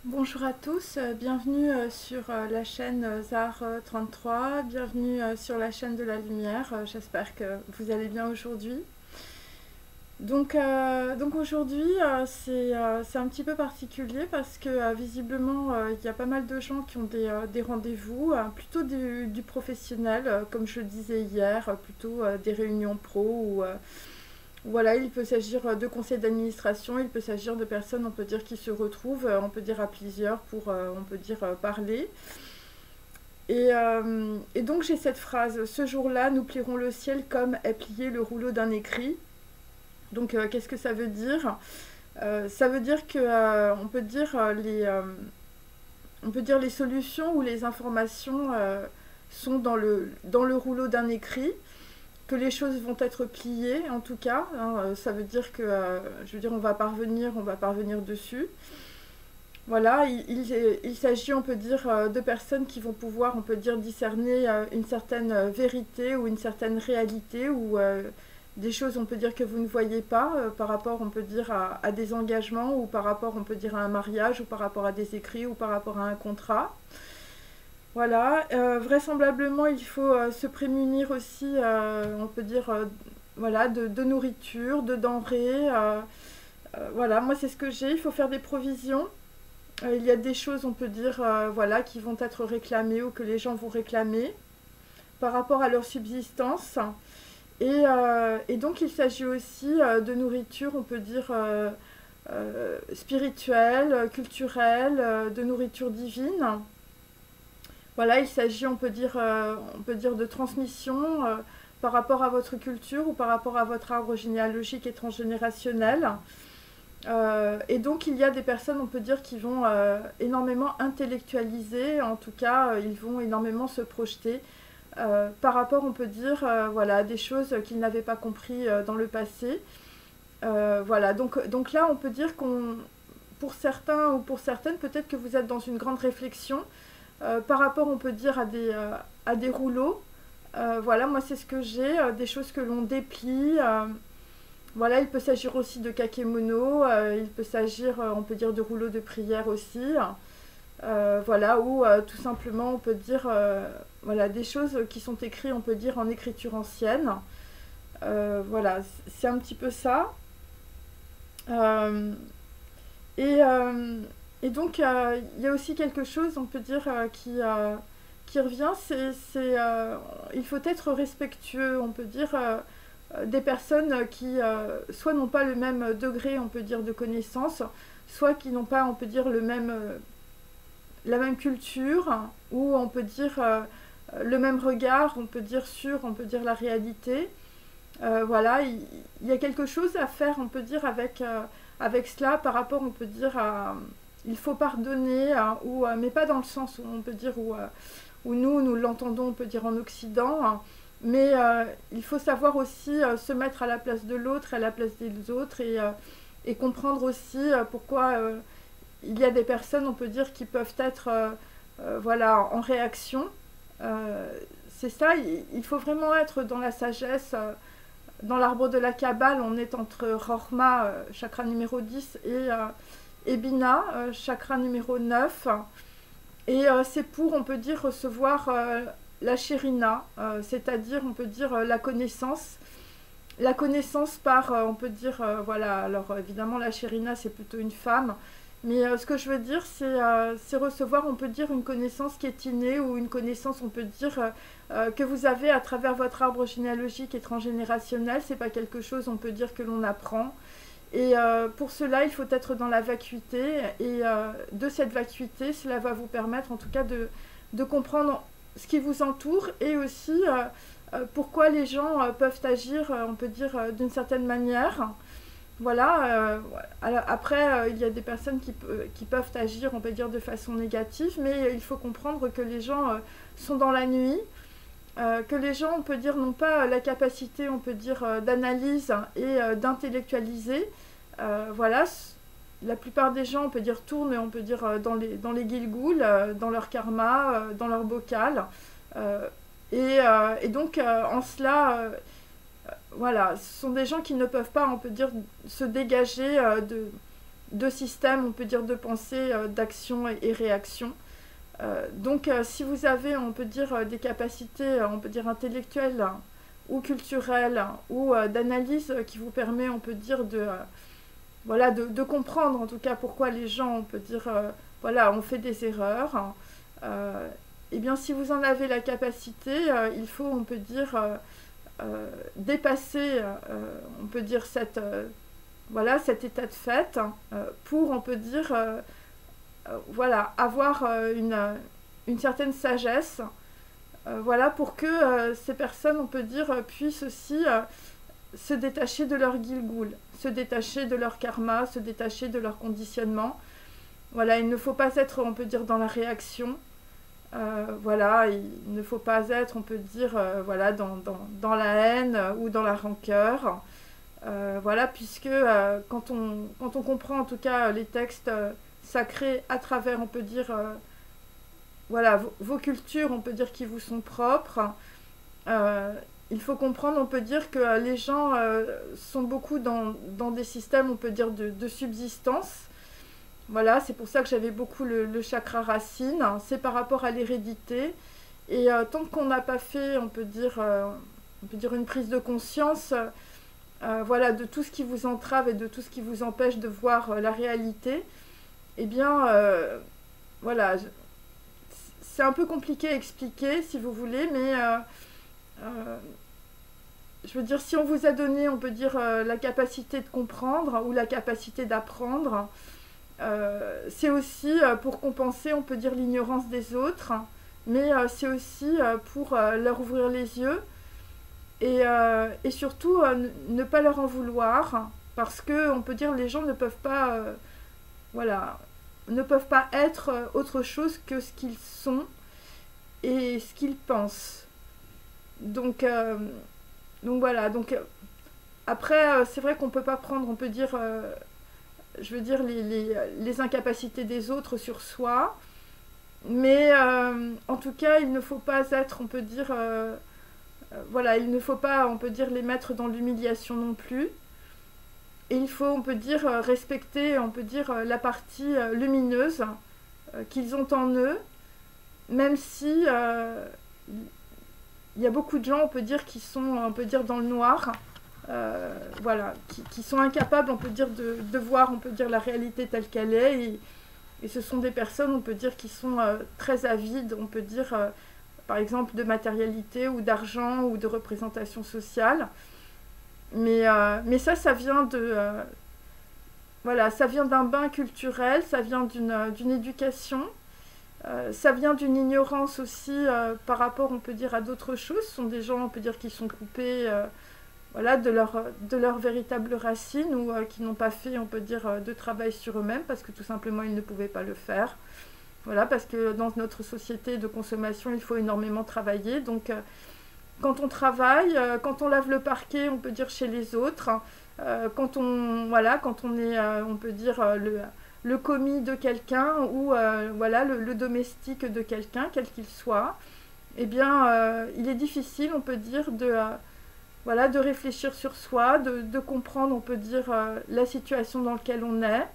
Bonjour à tous, bienvenue sur la chaîne ZAR 33, bienvenue sur la chaîne de la lumière, j'espère que vous allez bien aujourd'hui. Donc aujourd'hui c'est un petit peu particulier parce que visiblement il y a pas mal de gens qui ont des rendez-vous, plutôt du professionnel, comme je le disais hier, plutôt des réunions pro ou voilà, il peut s'agir de conseils d'administration, il peut s'agir de personnes, on peut dire, qui se retrouvent, on peut dire à plusieurs pour, on peut dire, parler. Et donc j'ai cette phrase, ce jour-là, nous plierons le ciel comme est plié le rouleau d'un écrit. Donc qu'est-ce que ça veut dire? Ça veut dire que on peut dire les solutions ou les informations sont dans le rouleau d'un écrit, que les choses vont être pliées en tout cas, hein, ça veut dire que je veux dire on va parvenir dessus. Voilà, il s'agit, on peut dire, de personnes qui vont pouvoir, on peut dire, discerner une certaine vérité ou une certaine réalité ou des choses, on peut dire, que vous ne voyez pas par rapport, on peut dire, à des engagements ou par rapport, on peut dire, à un mariage ou par rapport à des écrits ou par rapport à un contrat. Voilà, vraisemblablement, il faut se prémunir aussi, on peut dire, voilà, de nourriture, de denrées. Voilà, moi c'est ce que j'ai. Il faut faire des provisions. Il y a des choses, on peut dire, voilà, qui vont être réclamées ou que les gens vont réclamer par rapport à leur subsistance. Et donc, il s'agit aussi de nourriture, on peut dire, spirituelle, culturelle, de nourriture divine. Voilà, il s'agit, on peut dire de transmission par rapport à votre culture ou par rapport à votre arbre généalogique et transgénérationnel. Et donc il y a des personnes, on peut dire, qui vont énormément intellectualiser, en tout cas, ils vont énormément se projeter par rapport, on peut dire, voilà, à des choses qu'ils n'avaient pas compris dans le passé. Voilà, donc là, on peut dire qu'on, pour certains ou pour certaines, peut-être que vous êtes dans une grande réflexion par rapport, on peut dire, à des rouleaux. Voilà, moi c'est ce que j'ai, des choses que l'on déplie. Voilà, il peut s'agir aussi de kakémono, il peut s'agir, on peut dire, de rouleaux de prière aussi. Voilà, ou tout simplement, on peut dire, voilà, des choses qui sont écrites, on peut dire, en écriture ancienne. Voilà, c'est un petit peu ça. Euh, et, euh, et donc, il y a aussi quelque chose, on peut dire, qui revient, il faut être respectueux, on peut dire, des personnes qui soit n'ont pas le même degré, on peut dire, de connaissance, soit qui n'ont pas, on peut dire, la même culture, ou on peut dire le même regard, on peut dire sur, on peut dire la réalité. Voilà, il y a quelque chose à faire, on peut dire, avec cela par rapport, on peut dire, à... Il faut pardonner, ou, mais pas dans le sens où on peut dire où nous l'entendons, on peut dire en Occident, mais il faut savoir aussi se mettre à la place de l'autre, à la place des autres, et comprendre aussi pourquoi il y a des personnes, on peut dire, qui peuvent être voilà, en réaction. Euh, c'est ça, il faut vraiment être dans la sagesse. Dans l'arbre de la Kabbale, on est entre Rorma, chakra numéro 10, et Bina, chakra numéro 9. Et c'est pour, on peut dire, recevoir la Shérina, c'est-à-dire, on peut dire, la connaissance. La connaissance par, on peut dire, voilà, alors évidemment, la Shérina, c'est plutôt une femme. Mais ce que je veux dire, c'est recevoir, on peut dire, une connaissance qui est innée ou une connaissance, on peut dire, que vous avez à travers votre arbre généalogique et transgénérationnel. C'est pas quelque chose, on peut dire, que l'on apprend. Et pour cela, il faut être dans la vacuité. Et de cette vacuité, cela va vous permettre, en tout cas, de comprendre ce qui vous entoure et aussi pourquoi les gens peuvent agir, on peut dire, d'une certaine manière. Voilà, après, il y a des personnes qui peuvent agir, on peut dire, de façon négative, mais il faut comprendre que les gens sont dans la nuit, que les gens, on peut dire, n'ont pas la capacité, on peut dire, d'analyse et d'intellectualiser. Voilà, la plupart des gens, on peut dire, tournent, on peut dire, dans les Gilgouls, dans leur karma, dans leur bocal. Euh, et donc, en cela, voilà, ce sont des gens qui ne peuvent pas, on peut dire, se dégager deux systèmes, on peut dire, de pensée, d'action et réaction. Donc, si vous avez, on peut dire, des capacités, on peut dire, intellectuelles ou culturelles ou d'analyse qui vous permet, on peut dire, voilà, de comprendre, en tout cas, pourquoi les gens, on peut dire, voilà, ont fait des erreurs. Eh bien, si vous en avez la capacité, il faut, on peut dire, dépasser, on peut dire, voilà, cet état de fait pour, on peut dire, voilà, avoir une certaine sagesse, voilà, pour que ces personnes, on peut dire, puissent aussi se détacher de leur guilgoul, se détacher de leur karma, se détacher de leur conditionnement. Voilà, il ne faut pas être, on peut dire, dans la réaction. Voilà, il ne faut pas être, on peut dire, voilà, dans la haine ou dans la rancœur. Voilà, puisque quand on comprend en tout cas les textes sacrés à travers, on peut dire, voilà, vos cultures, on peut dire, qui vous sont propres, il faut comprendre, on peut dire, que les gens sont beaucoup dans des systèmes, on peut dire, de subsistance. Voilà, c'est pour ça que j'avais beaucoup le chakra racine, c'est par rapport à l'hérédité. Et tant qu'on n'a pas fait, on peut dire une prise de conscience, voilà, de tout ce qui vous entrave et de tout ce qui vous empêche de voir la réalité, eh bien, voilà, c'est un peu compliqué à expliquer, si vous voulez, mais je veux dire, si on vous a donné, on peut dire, la capacité de comprendre ou la capacité d'apprendre, c'est aussi pour compenser, on peut dire, l'ignorance des autres, mais c'est aussi pour leur ouvrir les yeux et surtout ne pas leur en vouloir, parce que on peut dire les gens ne peuvent pas, voilà, ne peuvent pas être autre chose que ce qu'ils sont et ce qu'ils pensent. Donc voilà, donc après c'est vrai qu'on peut pas prendre, on peut dire je veux dire, les incapacités des autres sur soi. Mais en tout cas, il ne faut pas être, on peut dire, voilà, il ne faut pas, on peut dire, les mettre dans l'humiliation non plus. Et il faut, on peut dire, respecter, on peut dire, la partie lumineuse qu'ils ont en eux, même si il y a beaucoup de gens, on peut dire, qui sont, on peut dire, dans le noir. Voilà, qui sont incapables, on peut dire, de voir, on peut dire, la réalité telle qu'elle est, et ce sont des personnes, on peut dire, qui sont très avides, on peut dire, par exemple, de matérialité ou d'argent ou de représentation sociale, mais ça vient voilà, ça vient d'un bain culturel, ça vient d'une éducation, ça vient d'une ignorance aussi par rapport, on peut dire, à d'autres choses. Ce sont des gens, on peut dire, qui sont coupés voilà, de leur véritable racine ou qui n'ont pas fait, on peut dire, de travail sur eux-mêmes parce que tout simplement ils ne pouvaient pas le faire. Voilà, parce que dans notre société de consommation, il faut énormément travailler. Donc quand on travaille, quand on lave le parquet, on peut dire chez les autres, quand on est, on peut dire, le commis de quelqu'un ou voilà, le domestique de quelqu'un, quel qu'il soit, eh bien, il est difficile, on peut dire, voilà, de réfléchir sur soi, de comprendre, on peut dire, la situation dans laquelle on est,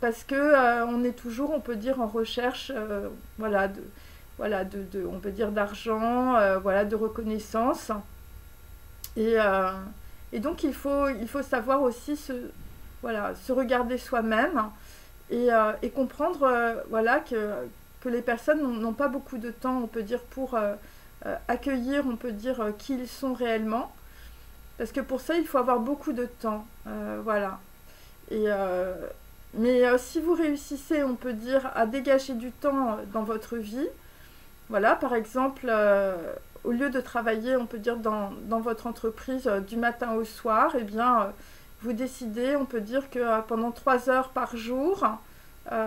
parce que on est toujours, on peut dire, en recherche, voilà, on peut dire, d'argent, voilà, de reconnaissance. Et donc, il faut savoir aussi voilà, se regarder soi-même et comprendre, voilà, que les personnes n'ont pas beaucoup de temps, on peut dire, pour accueillir, on peut dire, qui ils sont réellement. Parce que pour ça, il faut avoir beaucoup de temps. Voilà. Mais si vous réussissez, on peut dire, à dégager du temps dans votre vie, voilà, par exemple, au lieu de travailler, on peut dire, dans votre entreprise du matin au soir, eh bien, vous décidez, on peut dire, que pendant 3 heures par jour,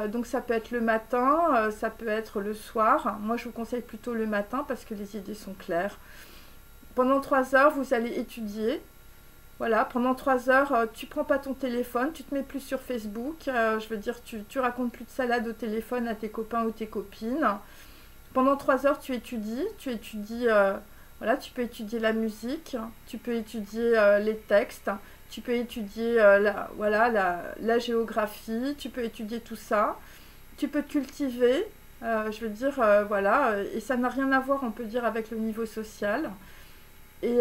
donc ça peut être le matin, ça peut être le soir. Moi, je vous conseille plutôt le matin parce que les idées sont claires. Pendant 3 heures, vous allez étudier. Voilà, pendant 3 heures, tu prends pas ton téléphone, tu te mets plus sur Facebook. Je veux dire, tu racontes plus de salade au téléphone à tes copains ou tes copines. Pendant 3 heures, tu étudies. Voilà, tu peux étudier la musique, tu peux étudier les textes, tu peux étudier voilà, la géographie, tu peux étudier tout ça, tu peux te cultiver, je veux dire, voilà, et ça n'a rien à voir, on peut dire, avec le niveau social. Et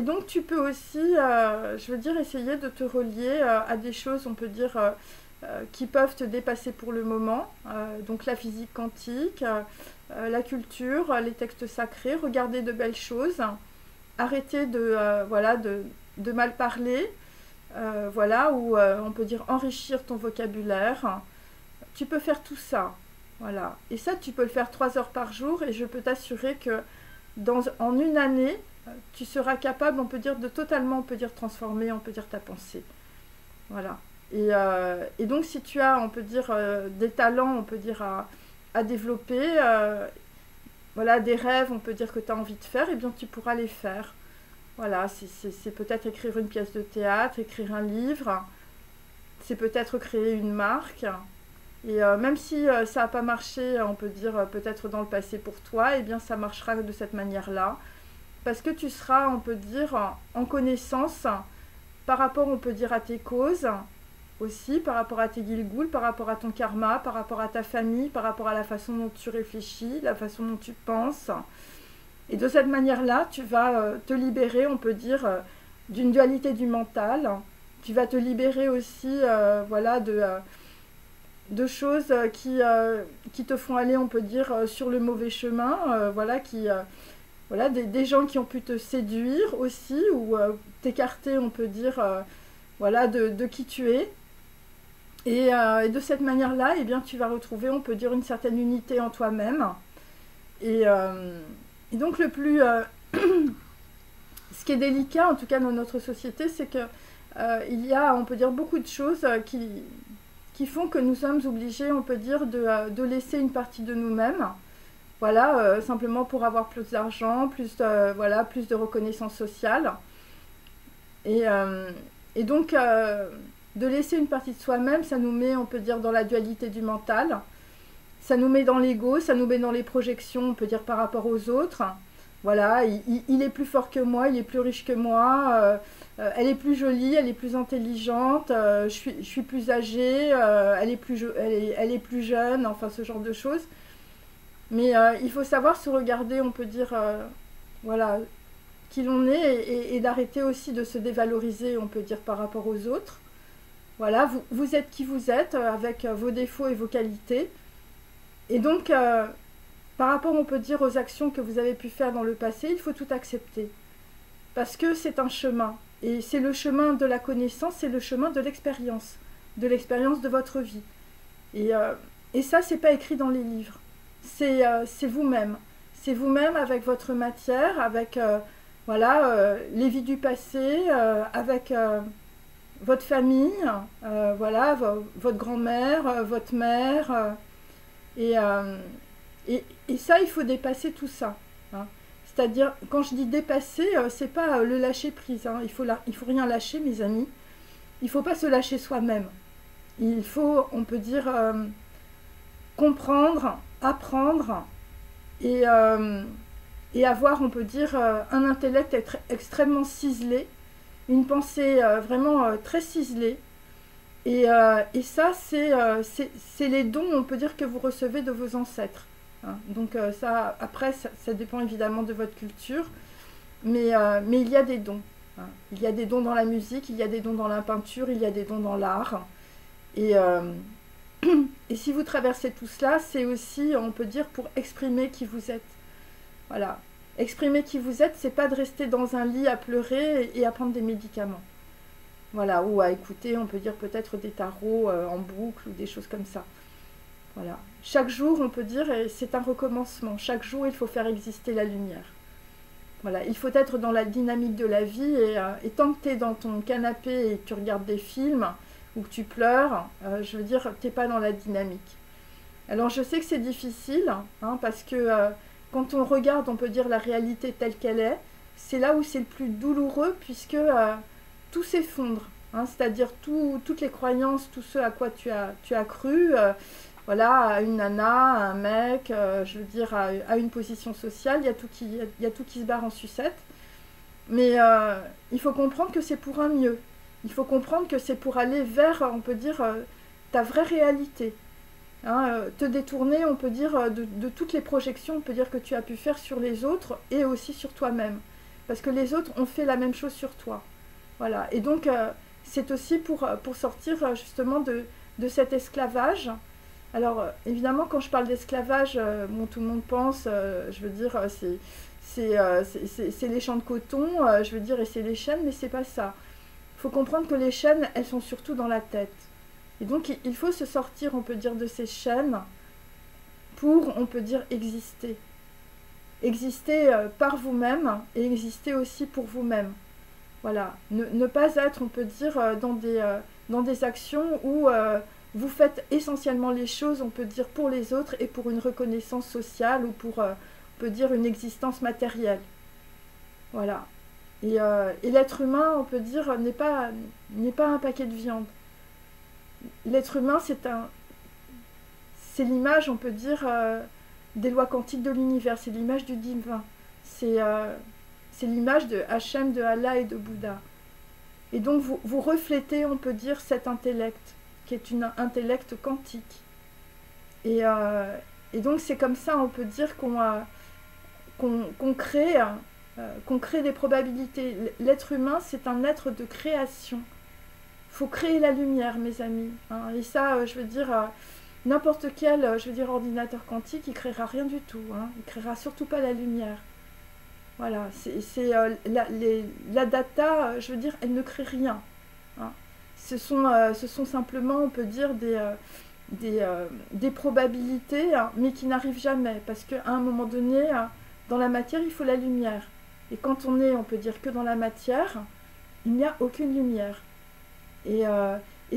donc tu peux aussi, je veux dire, essayer de te relier à des choses, on peut dire, qui peuvent te dépasser pour le moment. Donc la physique quantique, la culture, les textes sacrés, regarder de belles choses, arrêter voilà, de mal parler, voilà, ou on peut dire enrichir ton vocabulaire. Tu peux faire tout ça, voilà. Et ça, tu peux le faire 3 heures par jour, et je peux t'assurer que en une année, tu seras capable, on peut dire, de totalement, on peut dire, transformer, on peut dire, ta pensée. Voilà. Et donc, si tu as, on peut dire, des talents, on peut dire, à développer, voilà, des rêves, on peut dire, que tu as envie de faire, eh bien, tu pourras les faire. Voilà, c'est peut-être écrire une pièce de théâtre, écrire un livre, c'est peut-être créer une marque. Et même si ça n'a pas marché, on peut dire, peut-être dans le passé pour toi, eh bien, ça marchera de cette manière-là. Parce que tu seras, on peut dire, en connaissance par rapport, on peut dire, à tes causes, aussi, par rapport à tes guilgouls, par rapport à ton karma, par rapport à ta famille, par rapport à la façon dont tu réfléchis, la façon dont tu penses. Et de cette manière-là, tu vas te libérer, on peut dire, d'une dualité du mental. Tu vas te libérer aussi, voilà, de choses qui te font aller, on peut dire, sur le mauvais chemin, voilà, voilà, des gens qui ont pu te séduire aussi, ou t'écarter, on peut dire, voilà, de qui tu es. Et de cette manière-là, eh bien, tu vas retrouver, on peut dire, une certaine unité en toi-même. Et donc, ce qui est délicat, en tout cas dans notre société, c'est que il y a, on peut dire, beaucoup de choses qui font que nous sommes obligés, on peut dire, de laisser une partie de nous-mêmes. Voilà, simplement pour avoir plus d'argent, voilà, plus de reconnaissance sociale. Et donc, de laisser une partie de soi-même, ça nous met, on peut dire, dans la dualité du mental. Ça nous met dans l'ego, ça nous met dans les projections, on peut dire, par rapport aux autres. Voilà, il est plus fort que moi, il est plus riche que moi, elle est plus jolie, elle est plus intelligente, je suis plus âgée, elle est plus jeune, enfin ce genre de choses. Mais il faut savoir se regarder, on peut dire, voilà, qui l'on est, et d'arrêter aussi de se dévaloriser, on peut dire, par rapport aux autres. Voilà, vous êtes qui vous êtes, avec vos défauts et vos qualités. Et donc, par rapport, on peut dire, aux actions que vous avez pu faire dans le passé, il faut tout accepter. Parce que c'est un chemin. Et c'est le chemin de la connaissance, c'est le chemin de l'expérience de votre vie. Et ça, c'est pas écrit dans les livres. C'est vous-même. C'est vous-même avec votre matière, avec voilà, les vies du passé, avec votre famille, voilà, votre grand-mère, votre mère. Et ça, il faut dépasser tout ça. Hein. C'est-à-dire, quand je dis dépasser, c'est pas le lâcher prise. Hein. Il faut rien lâcher, mes amis. Il ne faut pas se lâcher soi-même. Il faut, on peut dire, comprendre, apprendre et avoir, on peut dire, un intellect extrêmement ciselé, une pensée vraiment très ciselée. Et ça, c'est les dons, on peut dire, que vous recevez de vos ancêtres. Hein. Donc ça, après, ça dépend évidemment de votre culture, mais il y a des dons. Hein. Il y a des dons dans la musique, il y a des dons dans la peinture, il y a des dons dans l'art. Et si vous traversez tout cela, c'est aussi, on peut dire, pour exprimer qui vous êtes. Voilà. Exprimer qui vous êtes, c'est pas de rester dans un lit à pleurer et à prendre des médicaments. Voilà, ou à écouter, on peut dire, peut-être des tarots en boucle ou des choses comme ça. Voilà. Chaque jour, on peut dire, c'est un recommencement. Chaque jour, il faut faire exister la lumière. Voilà, il faut être dans la dynamique de la vie et tant que tu es dans ton canapé et que tu regardes des films ou que tu pleures, je veux dire, tu n'es pas dans la dynamique. Alors, je sais que c'est difficile, hein, parce que quand on regarde, on peut dire, la réalité telle qu'elle est, c'est là où c'est le plus douloureux, puisque tout s'effondre. Hein, c'est-à-dire toutes les croyances, tout ce à quoi tu as cru, voilà, à une nana, à un mec, je veux dire, à une position sociale, il y a tout qui se barre en sucette. Mais il faut comprendre que c'est pour un mieux. Il faut comprendre que c'est pour aller vers, on peut dire, ta vraie réalité. Hein, te détourner, on peut dire, de toutes les projections, on peut dire, que tu as pu faire sur les autres et aussi sur toi-même. Parce que les autres ont fait la même chose sur toi. Voilà. Et donc, c'est aussi pour sortir justement de cet esclavage. Alors, évidemment, quand je parle d'esclavage, bon, tout le monde pense, je veux dire, c'est les champs de coton, je veux dire, et c'est les chaînes, mais c'est pas ça. Il faut comprendre que les chaînes, elles sont surtout dans la tête. Et donc, il faut se sortir, on peut dire, de ces chaînes pour, on peut dire, exister. Exister par vous-même et exister aussi pour vous-même. Voilà. Ne pas être, on peut dire, dans des actions où vous faites essentiellement les choses, on peut dire, pour les autres et pour une reconnaissance sociale ou pour, on peut dire, une existence matérielle. Voilà. Et l'être humain, on peut dire, n'est pas un paquet de viande. L'être humain, c'est l'image, on peut dire, des lois quantiques de l'univers, c'est l'image du divin. C'est l'image de Hachem, de Allah et de Bouddha. Et donc vous reflétez, on peut dire, cet intellect, qui est un intellect quantique. Et donc c'est comme ça, on peut dire, qu'on crée des probabilités. L'être humain, c'est un être de création. Il faut créer la lumière, mes amis. Hein. Et ça, je veux dire, n'importe quel, je veux dire, ordinateur quantique, il ne créera rien du tout. Hein. Il ne créera surtout pas la lumière. Voilà, la data, je veux dire, elle ne crée rien. Hein. Ce sont simplement, on peut dire, des probabilités, hein, mais qui n'arrivent jamais. Parce qu'à un moment donné, dans la matière, il faut la lumière. Et quand on peut dire, que dans la matière, il n'y a aucune lumière. Et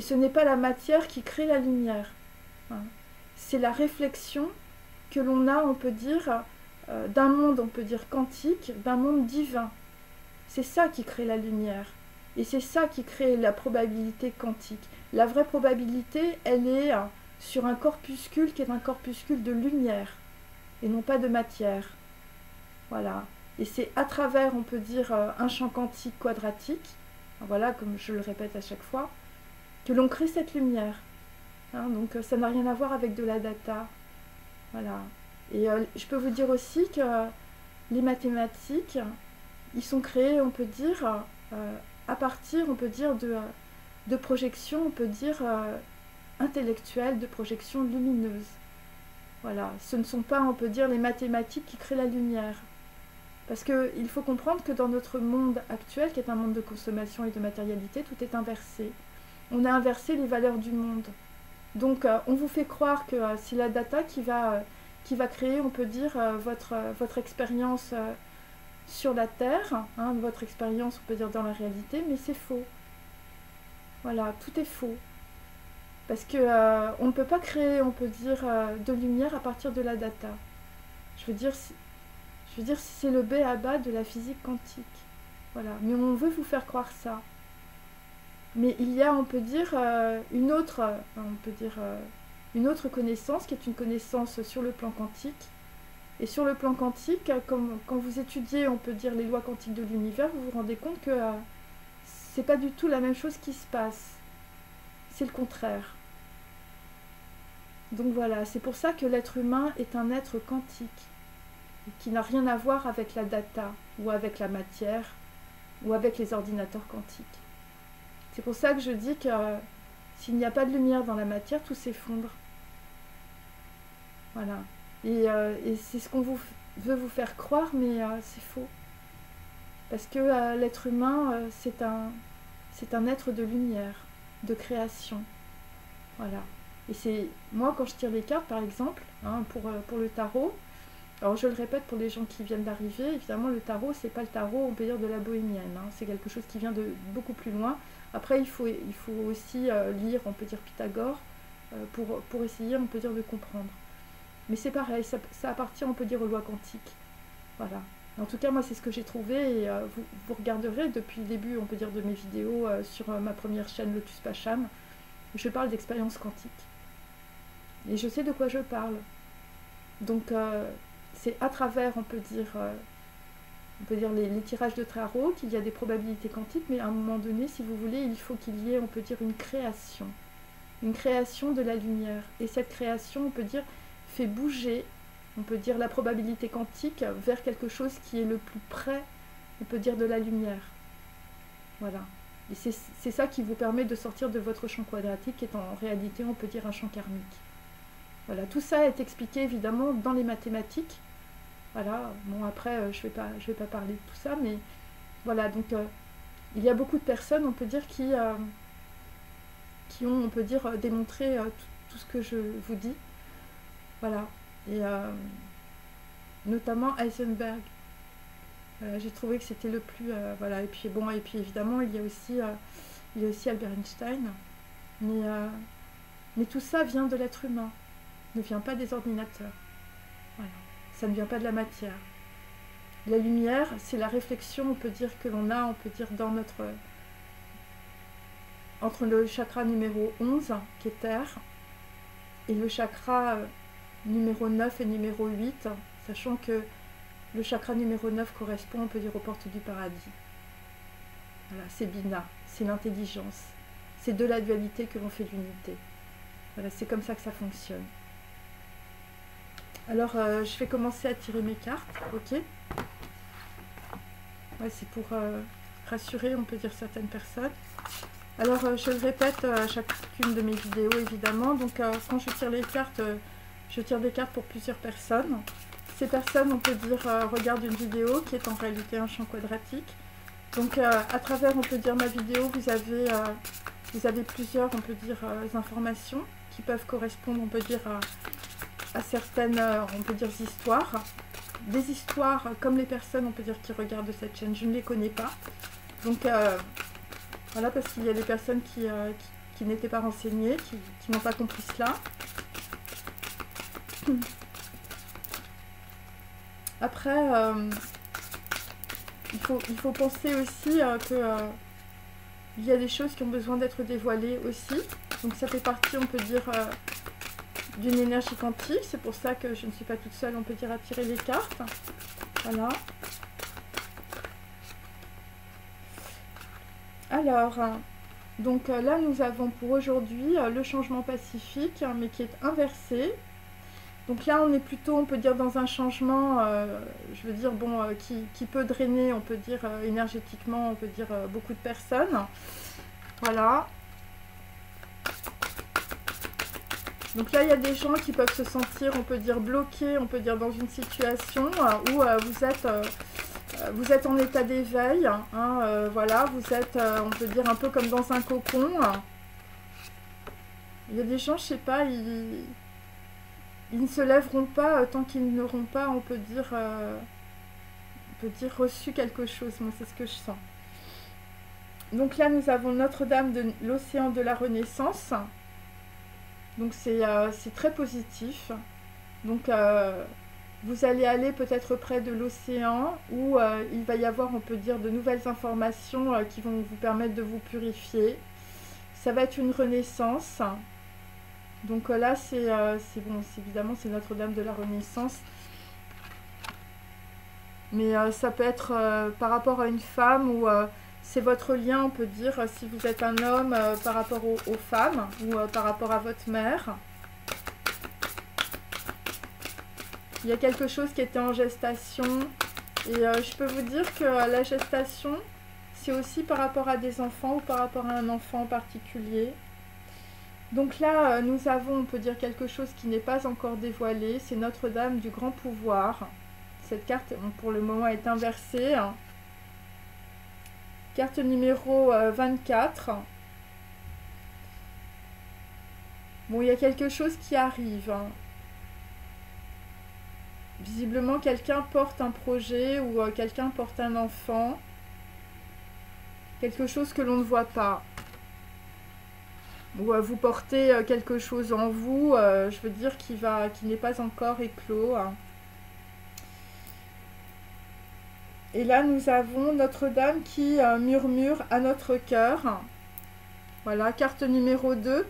ce n'est pas la matière qui crée la lumière. Hein. C'est la réflexion que l'on a, on peut dire, d'un monde, on peut dire, quantique, d'un monde divin. C'est ça qui crée la lumière. Et c'est ça qui crée la probabilité quantique. La vraie probabilité, elle est sur un corpuscule qui est un corpuscule de lumière, et non pas de matière. Voilà. Et c'est à travers, on peut dire, un champ quantique quadratique, voilà, comme je le répète à chaque fois, que l'on crée cette lumière. Hein, donc ça n'a rien à voir avec de la data. Voilà. Et je peux vous dire aussi que les mathématiques, ils sont créés, on peut dire, à partir, on peut dire, de projections, on peut dire, intellectuelles, de projections lumineuses. Voilà. Ce ne sont pas, on peut dire, les mathématiques qui créent la lumière. Parce qu'il faut comprendre que dans notre monde actuel, qui est un monde de consommation et de matérialité, tout est inversé. On a inversé les valeurs du monde. Donc on vous fait croire que c'est la data qui va créer, on peut dire, votre expérience sur la Terre, hein, votre expérience, on peut dire, dans la réalité, mais c'est faux. Voilà, tout est faux. Parce que on ne peut pas créer, on peut dire, de lumière à partir de la data. Je veux dire, c'est le b.a.-ba de la physique quantique. Voilà. Mais on veut vous faire croire ça. Mais il y a, on peut dire, une autre connaissance qui est une connaissance sur le plan quantique. Et sur le plan quantique, quand vous étudiez, on peut dire, les lois quantiques de l'univers, vous vous rendez compte que c'est pas du tout la même chose qui se passe. C'est le contraire. Donc voilà, c'est pour ça que l'être humain est un être quantique, qui n'a rien à voir avec la data, ou avec la matière, ou avec les ordinateurs quantiques. C'est pour ça que je dis que s'il n'y a pas de lumière dans la matière, tout s'effondre. Voilà. Et c'est ce qu'on veut vous faire croire, mais c'est faux. Parce que l'être humain, c'est un être de lumière, de création. Voilà. Et c'est moi, quand je tire les cartes, par exemple, hein, pour le tarot, alors je le répète pour les gens qui viennent d'arriver, évidemment le tarot, c'est pas le tarot, on peut dire, de la bohémienne, hein, c'est quelque chose qui vient de beaucoup plus loin. Après, il faut aussi lire, on peut dire, Pythagore, pour essayer, on peut dire, de comprendre. Mais c'est pareil, ça appartient, on peut dire, aux lois quantiques. Voilà. En tout cas, moi, c'est ce que j'ai trouvé, et vous regarderez depuis le début, on peut dire, de mes vidéos sur ma première chaîne Lotus Pacham, je parle d'expérience quantique. Et je sais de quoi je parle. Donc, c'est à travers, on peut dire, on peut dire les tirages de tarot, qu'il y a des probabilités quantiques, mais à un moment donné, si vous voulez, il faut qu'il y ait, on peut dire, une création de la lumière. Et cette création, on peut dire, fait bouger, on peut dire, la probabilité quantique vers quelque chose qui est le plus près, on peut dire, de la lumière. Voilà. Et c'est ça qui vous permet de sortir de votre champ quadratique, qui est en réalité, on peut dire, un champ karmique. Voilà, tout ça est expliqué évidemment dans les mathématiques. Voilà, bon après, je vais pas parler de tout ça, mais voilà, donc il y a beaucoup de personnes, on peut dire, qui ont, on peut dire, démontré tout ce que je vous dis. Voilà, et notamment Heisenberg. Voilà, j'ai trouvé que c'était le plus... voilà, et puis bon, et puis évidemment, il y a aussi Albert Einstein. Mais tout ça vient de l'être humain, ne vient pas des ordinateurs. Voilà, ça ne vient pas de la matière. La lumière, c'est la réflexion, on peut dire, que l'on a, on peut dire, dans notre... entre le chakra numéro 11, qui est Terre, et le chakra numéro 9 et numéro 8, sachant que le chakra numéro 9 correspond, on peut dire, aux portes du paradis. Voilà, c'est Bina, c'est l'intelligence. C'est de la dualité que l'on fait l'unité. Voilà, c'est comme ça que ça fonctionne. Alors, je vais commencer à tirer mes cartes, ok? Ouais, c'est pour rassurer, on peut dire, certaines personnes. Alors, je le répète à chacune de mes vidéos, évidemment. Donc, quand je tire les cartes, je tire des cartes pour plusieurs personnes. Ces personnes, on peut dire, regardent une vidéo qui est en réalité un champ quadratique. Donc, à travers, on peut dire, ma vidéo, vous avez plusieurs, on peut dire, informations qui peuvent correspondre, on peut dire, à certaines, on peut dire, histoires. Des histoires, comme les personnes, on peut dire, qui regardent cette chaîne, je ne les connais pas. Donc, voilà, parce qu'il y a des personnes qui n'étaient pas renseignées, qui n'ont pas compris cela. Après, il faut penser aussi il y a des choses qui ont besoin d'être dévoilées aussi. Donc ça fait partie, on peut dire, d'une énergie quantique. C'est pour ça que je ne suis pas toute seule, on peut dire, à tirer les cartes. Voilà. Alors, donc là, nous avons pour aujourd'hui le changement pacifique, mais qui est inversé. Donc là, on est plutôt, on peut dire, dans un changement, je veux dire, bon, qui peut drainer, on peut dire, énergétiquement, on peut dire, beaucoup de personnes. Voilà. Donc là, il y a des gens qui peuvent se sentir, on peut dire, bloqués, on peut dire, dans une situation où vous êtes en état d'éveil. Hein, voilà, vous êtes, on peut dire, un peu comme dans un cocon. Il y a des gens, je sais pas, ils ne se lèveront pas tant qu'ils n'auront pas, on peut dire, reçu quelque chose. Moi, c'est ce que je sens. Donc là, nous avons Notre-Dame de l'Océan de la Renaissance. Donc c'est très positif. Donc vous allez aller peut-être près de l'océan où il va y avoir, on peut dire, de nouvelles informations qui vont vous permettre de vous purifier. Ça va être une renaissance. Donc là, c'est bon, évidemment, c'est Notre-Dame de la Renaissance. Mais ça peut être par rapport à une femme ou c'est votre lien, on peut dire, si vous êtes un homme par rapport aux femmes ou par rapport à votre mère. Il y a quelque chose qui était en gestation. Et je peux vous dire que la gestation, c'est aussi par rapport à des enfants ou par rapport à un enfant en particulier. Donc là, nous avons, on peut dire, quelque chose qui n'est pas encore dévoilé. C'est Notre-Dame du Grand Pouvoir. Cette carte, pour le moment, est inversée. Carte numéro 24. Bon, il y a quelque chose qui arrive. Visiblement, quelqu'un porte un projet ou quelqu'un porte un enfant. Quelque chose que l'on ne voit pas. Ou vous portez quelque chose en vous, je veux dire, qui n'est pas encore éclos. Et là, nous avons Notre-Dame qui murmure à notre cœur. Voilà, carte numéro 2,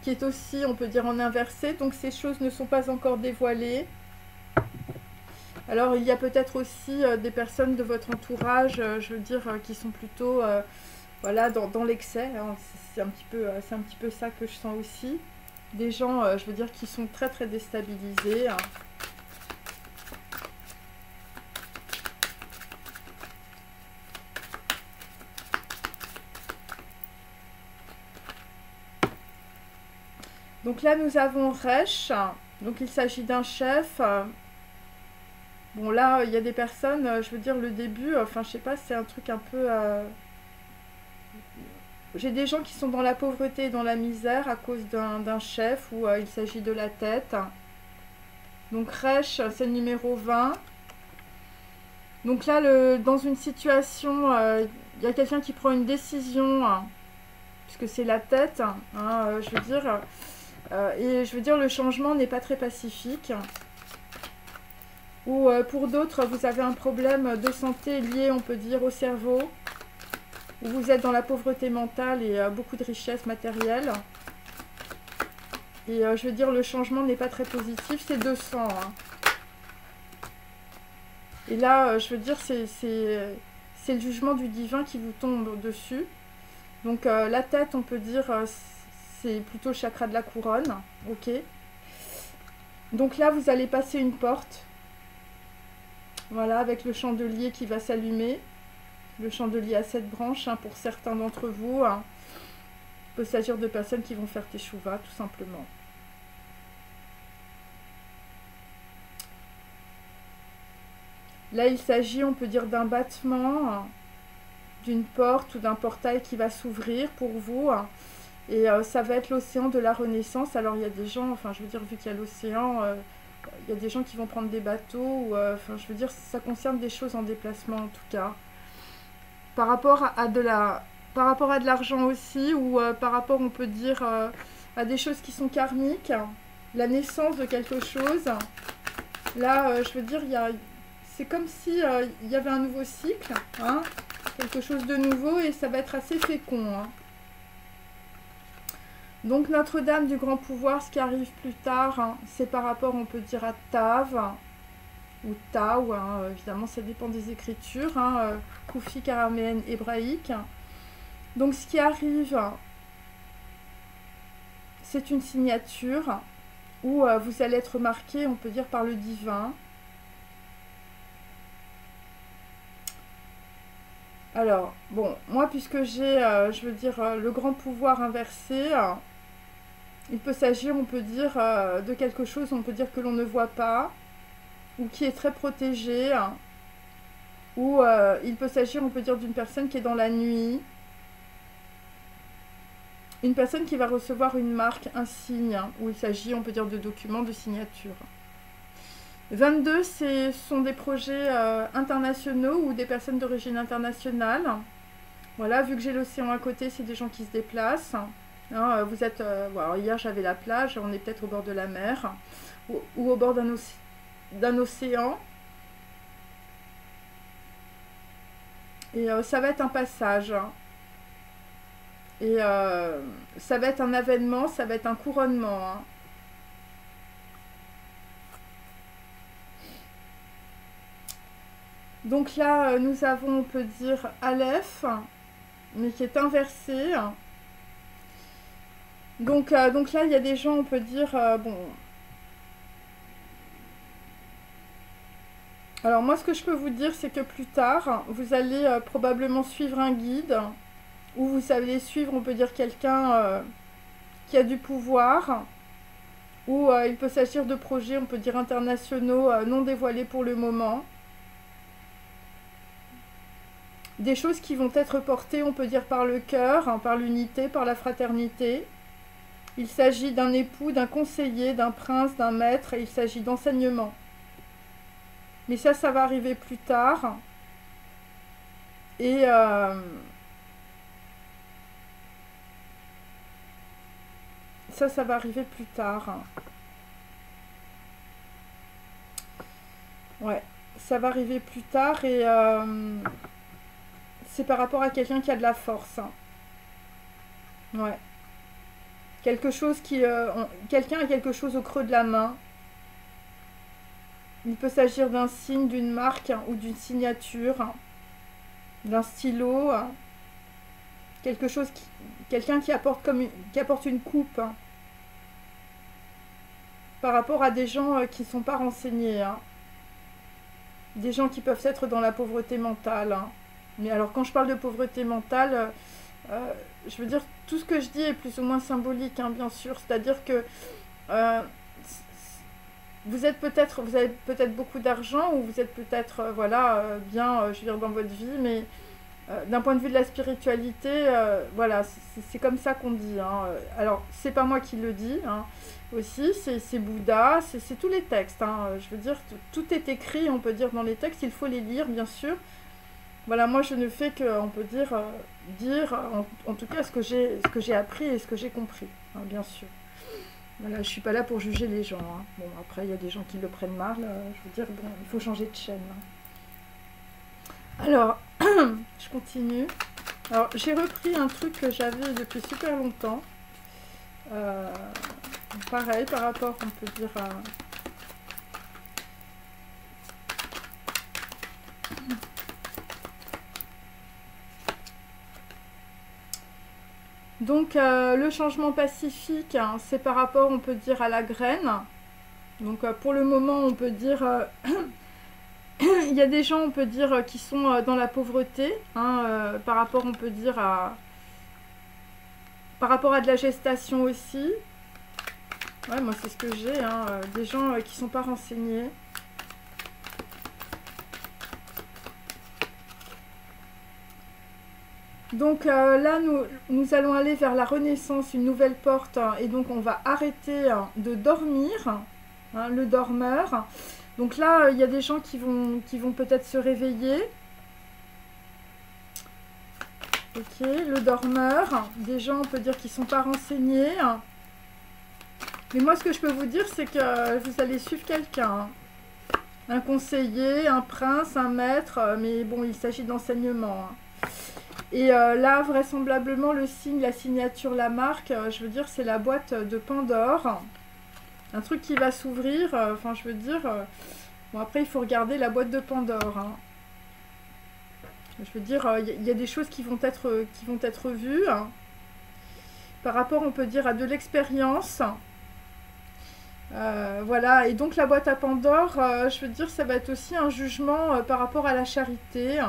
qui est aussi, on peut dire, en inversé. Donc, ces choses ne sont pas encore dévoilées. Alors, il y a peut-être aussi des personnes de votre entourage, je veux dire, qui sont plutôt voilà, dans l'excès. Hein. C'est un petit peu ça que je sens aussi. Des gens, je veux dire, qui sont très très déstabilisés. Hein. Donc là, nous avons Resh. Donc il s'agit d'un chef. Bon, là, il y a des personnes, je veux dire, le début, enfin, je sais pas, c'est un truc un peu... J'ai des gens qui sont dans la pauvreté et dans la misère à cause d'un chef où il s'agit de la tête. Donc Resh, c'est le numéro 20. Donc là, dans une situation, il y a quelqu'un qui prend une décision, hein, puisque c'est la tête, hein, je veux dire... et je veux dire, le changement n'est pas très pacifique. Ou pour d'autres, vous avez un problème de santé lié, on peut dire, au cerveau. Ou vous êtes dans la pauvreté mentale et beaucoup de richesse matérielle. Et je veux dire, le changement n'est pas très positif, c'est 200. Hein. Et là, je veux dire, c'est le jugement du divin qui vous tombe dessus. Donc la tête, on peut dire, c'est plutôt le chakra de la couronne. Ok. Donc là, vous allez passer une porte. Voilà, avec le chandelier qui va s'allumer. Le chandelier à 7 branches, hein, pour certains d'entre vous. Hein. Il peut s'agir de personnes qui vont faire teshuva, tout simplement. Là, il s'agit, on peut dire, d'un battement, hein, d'une porte ou d'un portail qui va s'ouvrir pour vous. Hein. Et ça va être l'océan de la Renaissance. Alors, il y a des gens, enfin, je veux dire, vu qu'il y a l'océan... il y a des gens qui vont prendre des bateaux, ou, enfin, je veux dire, ça concerne des choses en déplacement en tout cas. Par rapport à de l'argent aussi, ou par rapport, on peut dire, à des choses qui sont karmiques, la naissance de quelque chose. Là, je veux dire, c'est comme si il y avait un nouveau cycle, hein, quelque chose de nouveau, et ça va être assez fécond. Hein. Donc Notre-Dame du Grand Pouvoir, ce qui arrive plus tard, hein, c'est par rapport, on peut dire, à Tav, ou Tao, hein, évidemment ça dépend des écritures, hein, koufique, araméenne, hébraïque. Donc ce qui arrive, c'est une signature où vous allez être marqué, on peut dire, par le divin. Alors, bon, moi puisque j'ai, je veux dire, le grand pouvoir inversé, il peut s'agir, on peut dire, de quelque chose, on peut dire que l'on ne voit pas, ou qui est très protégé, hein, ou il peut s'agir, on peut dire, d'une personne qui est dans la nuit, une personne qui va recevoir une marque, un signe, hein, où il s'agit, on peut dire, de documents, de signature. 22, ce sont des projets internationaux ou des personnes d'origine internationale. Voilà, vu que j'ai l'océan à côté, c'est des gens qui se déplacent. Hein, vous êtes, alors hier j'avais la plage, on est peut-être au bord de la mer ou au bord d'un océan. Et ça va être un passage. Hein. Et ça va être un avènement, ça va être un couronnement. Hein. Donc là, nous avons, on peut dire, Aleph, mais qui est inversé. Donc là, il y a des gens, on peut dire, bon... Alors moi, ce que je peux vous dire, c'est que plus tard, vous allez probablement suivre un guide, ou vous allez suivre, on peut dire, quelqu'un qui a du pouvoir, ou il peut s'agir de projets, on peut dire, internationaux, non dévoilés pour le moment. Des choses qui vont être portées, on peut dire, par le cœur, hein, par l'unité, par la fraternité. Il s'agit d'un époux, d'un conseiller, d'un prince, d'un maître, et il s'agit d'enseignement. Mais ça va arriver plus tard. Et ça va arriver plus tard. Ouais, ça va arriver plus tard et c'est par rapport à quelqu'un qui a de la force. Ouais. Quelque chose qui... quelqu'un a quelque chose au creux de la main. il peut s'agir d'un signe, d'une marque ou d'une signature, d'un stylo, quelque chose quelqu'un qui apporte qui apporte une coupe par rapport à des gens qui ne sont pas renseignés, des gens qui peuvent être dans la pauvreté mentale. Mais alors quand je parle de pauvreté mentale, je veux dire tout ce que je dis est plus ou moins symbolique, bien sûr. C'est-à-dire que vous avez peut-être beaucoup d'argent ou vous êtes peut-être bien, je veux dire, dans votre vie, mais d'un point de vue de la spiritualité, voilà, c'est comme ça qu'on dit. Alors, c'est pas moi qui le dis, aussi, c'est Bouddha, c'est tous les textes. Je veux dire, tout est écrit, on peut dire, dans les textes, il faut les lire, bien sûr. Voilà, moi, je ne fais que, on peut dire en tout cas, ce que j'ai appris et ce que j'ai compris, bien sûr. Voilà, je ne suis pas là pour juger les gens. Bon, après, il y a des gens qui le prennent mal. Je veux dire, bon, il faut changer de chaîne. Alors, je continue. Alors, j'ai repris un truc que j'avais depuis super longtemps. Pareil, par rapport, on peut dire, à... Donc, le changement pacifique, c'est par rapport, on peut dire, à la graine. Donc, pour le moment, on peut dire... il y a des gens, on peut dire, qui sont dans la pauvreté, par rapport, on peut dire, par rapport à de la gestation aussi. Ouais, moi, c'est ce que j'ai, des gens qui ne sont pas renseignés. Donc là, nous allons aller vers la renaissance, une nouvelle porte, et donc on va arrêter de dormir, le dormeur. Donc là, il y a des gens qui vont peut-être se réveiller. Ok, le dormeur, des gens, on peut dire, qui ne sont pas renseignés. Mais moi, ce que je peux vous dire, c'est que vous allez suivre quelqu'un. Un conseiller, un prince, un maître, mais bon, il s'agit d'enseignement. Et là, vraisemblablement, le signe, la signature, la marque, je veux dire, c'est la boîte de Pandore. Un truc qui va s'ouvrir, enfin, je veux dire... bon, après, il faut regarder la boîte de Pandore. Je veux dire, il y a des choses qui vont être vues. Par rapport, on peut dire, à de l'expérience. Voilà, et donc la boîte à Pandore, je veux dire, ça va être aussi un jugement par rapport à la charité.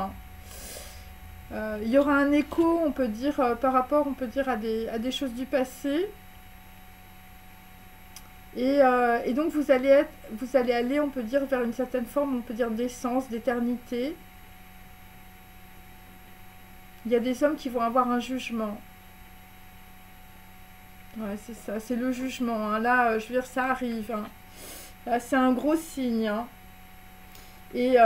Il y aura un écho, on peut dire, par rapport, on peut dire, à des choses du passé. Et donc vous allez aller, on peut dire, vers une certaine forme, on peut dire, d'essence, d'éternité. Il y a des hommes qui vont avoir un jugement. Ouais, c'est ça, c'est le jugement. Là, je veux dire, ça arrive. Là, c'est un gros signe. Et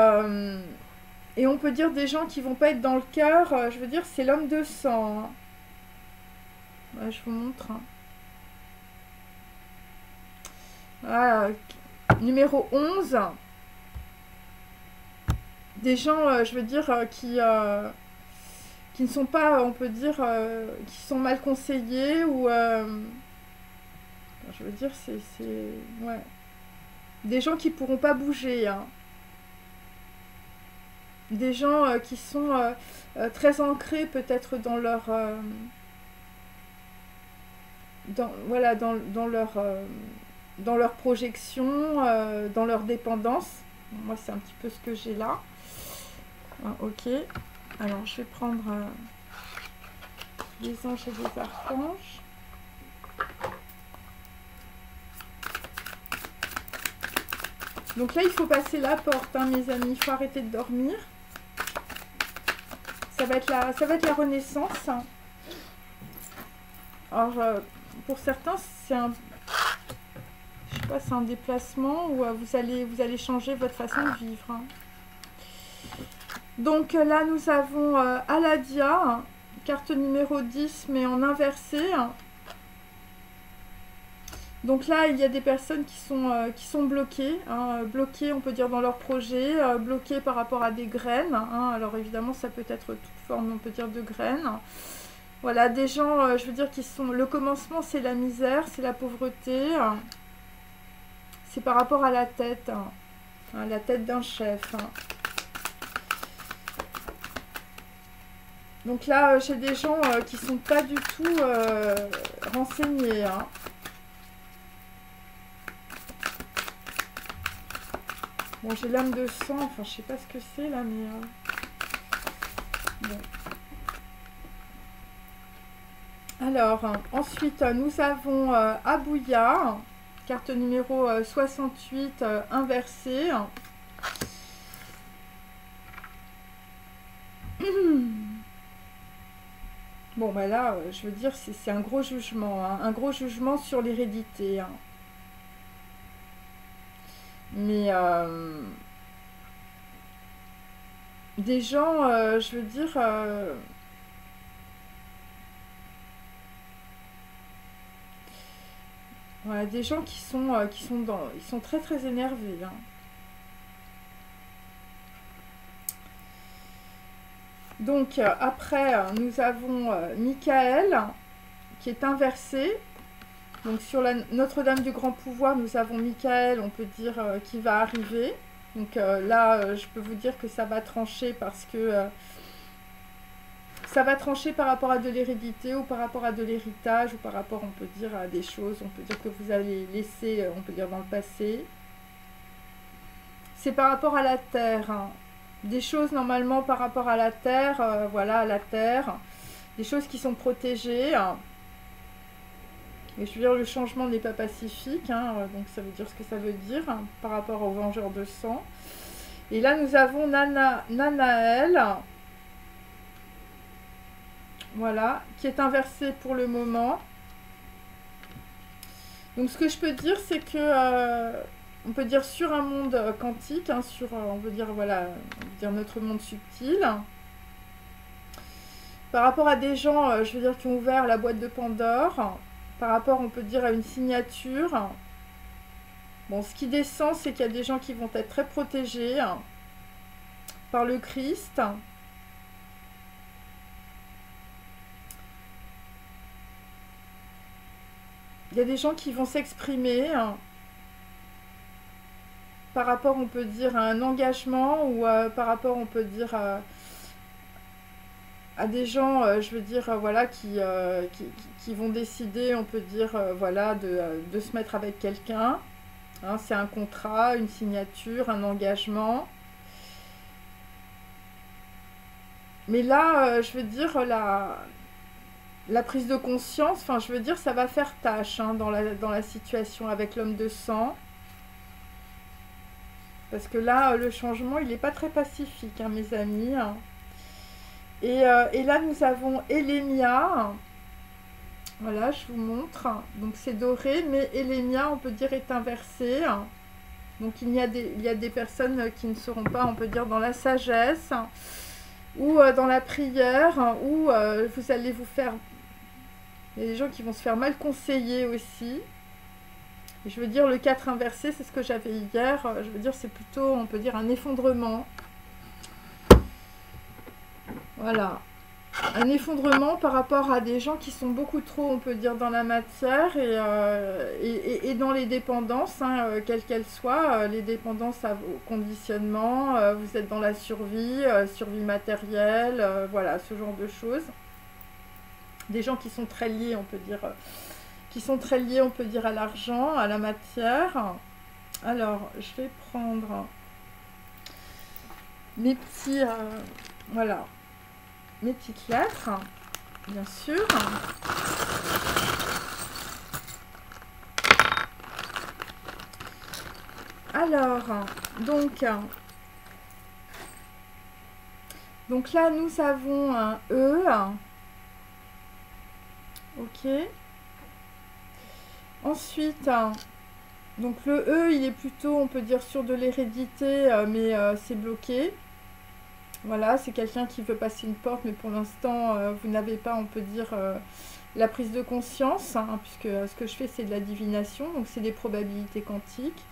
on peut dire des gens qui vont pas être dans le cœur. Je veux dire, c'est l'homme de sang. Ouais, je vous montre. Voilà. Numéro 11. Des gens, je veux dire, qui ne sont pas, on peut dire, qui sont mal conseillés ou... je veux dire, c'est... Ouais. Des gens qui pourront pas bouger. Des gens qui sont très ancrés peut-être dans leur... voilà, dans leur projection, dans leur dépendance. Moi, c'est un petit peu ce que j'ai là. Ok. Alors, je vais prendre les anges et les archanges. Donc là, il faut passer la porte, mes amis. Il faut arrêter de dormir. Ça va être la renaissance. Alors, pour certains, c'est un... Je sais pas, c'est un déplacement où vous allez changer votre façon de vivre. Donc là, nous avons Aladia, carte numéro 10, mais en inversé. Donc là, il y a des personnes qui sont bloquées, bloquées, on peut dire, dans leur projet, bloquées par rapport à des graines. Alors évidemment, ça peut être toute forme, on peut dire, de graines. Voilà, des gens, je veux dire, qui sont... Le commencement, c'est la misère, c'est la pauvreté. C'est par rapport à la tête. Hein, la tête d'un chef. Hein. Donc là, j'ai des gens qui ne sont pas du tout renseignés. Hein. Bon, j'ai l'âme de sang. Enfin, je sais pas ce que c'est là, mais... bon. Alors, ensuite, nous avons Abouya, carte numéro 68, inversée. Bon, bah là, je veux dire, c'est un gros jugement, hein, un gros jugement sur l'hérédité. Hein. Mais des gens, je veux dire... voilà, des gens qui sont ils sont très très énervés. Hein. Donc après, nous avons Michael qui est inversé. Donc sur la Notre-Dame du Grand Pouvoir, nous avons Michael, on peut dire, qui va arriver. Donc là, je peux vous dire que ça va trancher parce que ça va trancher par rapport à de l'hérédité ou par rapport à de l'héritage ou par rapport, on peut dire, à des choses, on peut dire que vous avez laissé, on peut dire, dans le passé. C'est par rapport à la terre. Hein. Des choses normalement par rapport à la terre, voilà, à la terre. Des choses qui sont protégées. Et je veux dire, le changement n'est pas pacifique, hein, donc ça veut dire ce que ça veut dire hein, par rapport aux vengeurs de sang. Et là, nous avons Nanaël. Voilà, qui est inversé pour le moment. Donc ce que je peux dire, c'est que on peut dire sur un monde quantique, hein, sur on peut dire voilà, on peut dire notre monde subtil. Par rapport à des gens, je veux dire, qui ont ouvert la boîte de Pandore, par rapport, on peut dire, à une signature. Bon, ce qui descend, c'est qu'il y a des gens qui vont être très protégés par le Christ. Il y a des gens qui vont s'exprimer par rapport, on peut dire, à un engagement ou par rapport, on peut dire, à des gens, je veux dire, voilà, qui vont décider, on peut dire, voilà, de se mettre avec quelqu'un. Hein, c'est un contrat, une signature, un engagement. Mais là, je veux dire, la prise de conscience, enfin, je veux dire, ça va faire tâche hein, dans la situation avec l'homme de sang. Parce que là, le changement, il n'est pas très pacifique, hein, mes amis. Et là, nous avons Elémia. Voilà, je vous montre. Donc, c'est doré, mais Elémia, on peut dire, est inversé. Donc, il y a des personnes qui ne seront pas, on peut dire, dans la sagesse ou dans la prière, où vous allez vous faire... Il y a des gens qui vont se faire mal conseiller aussi. Et je veux dire, le 4 inversé, c'est ce que j'avais hier. Je veux dire, c'est plutôt, on peut dire, un effondrement. Voilà. Un effondrement par rapport à des gens qui sont beaucoup trop, on peut dire, dans la matière et dans les dépendances, hein, quelles qu'elles soient, les dépendances au conditionnement, vous êtes dans la survie, survie matérielle, voilà, ce genre de choses. Des gens qui sont très liés, on peut dire, à l'argent, à la matière. Alors, je vais prendre mes petits, voilà, mes petites lettres, bien sûr. Alors, donc là, nous avons un E. Ok. Ensuite, donc le E, il est plutôt, on peut dire, sur de l'hérédité, mais c'est bloqué. Voilà, c'est quelqu'un qui veut passer une porte, mais pour l'instant, vous n'avez pas, on peut dire, la prise de conscience, hein, puisque ce que je fais, c'est de la divination, donc c'est des probabilités quantiques.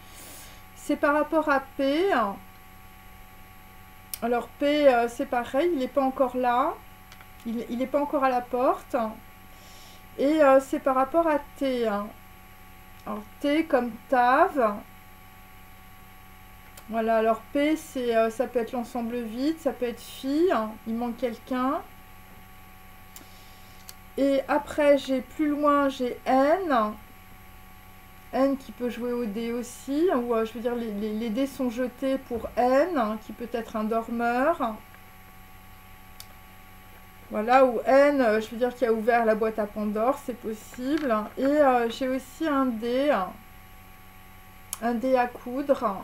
C'est par rapport à P. Alors P, c'est pareil, il n'est pas encore là, il n'est pas encore à la porte. Et c'est par rapport à T. Hein. Alors T comme Tav. Voilà, alors P, c'est, ça peut être l'ensemble vide, ça peut être fille, hein, il manque quelqu'un. Et après, j'ai plus loin, j'ai N. N qui peut jouer au dé aussi, ou je veux dire, les dés sont jetés pour N, hein, qui peut être un dormeur. Voilà, ou N, je veux dire, qui a ouvert la boîte à Pandore, c'est possible. Et j'ai aussi un dé à coudre.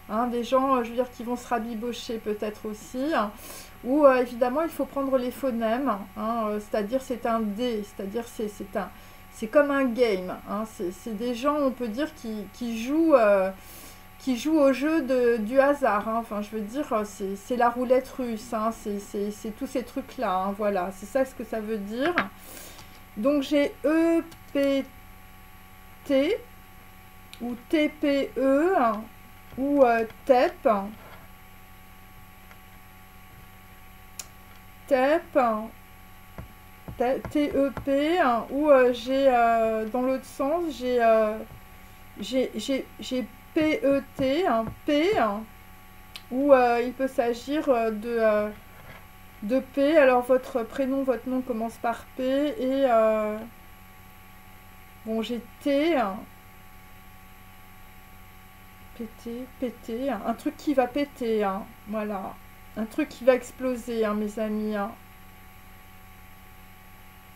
Hein, des gens, je veux dire, qui vont se rabibocher peut-être aussi. Ou évidemment, il faut prendre les phonèmes. Hein, c'est-à-dire, c'est un dé. C'est-à-dire, c'est comme un game. Hein, c'est des gens, on peut dire, qui jouent au jeu du hasard. Hein. Enfin, je veux dire, c'est la roulette russe. Hein. C'est tous ces trucs-là. Hein. Voilà, c'est ça ce que ça veut dire. Donc, j'ai EPT ou TPE ou TEP. TEP, TEP, ou j'ai, dans l'autre sens, j'ai PET, P, où il peut s'agir de P. Alors votre prénom, votre nom commence par P, et bon, j'ai T, PT, PT, un truc qui va péter, hein, voilà. Un truc qui va exploser, hein, mes amis. Hein.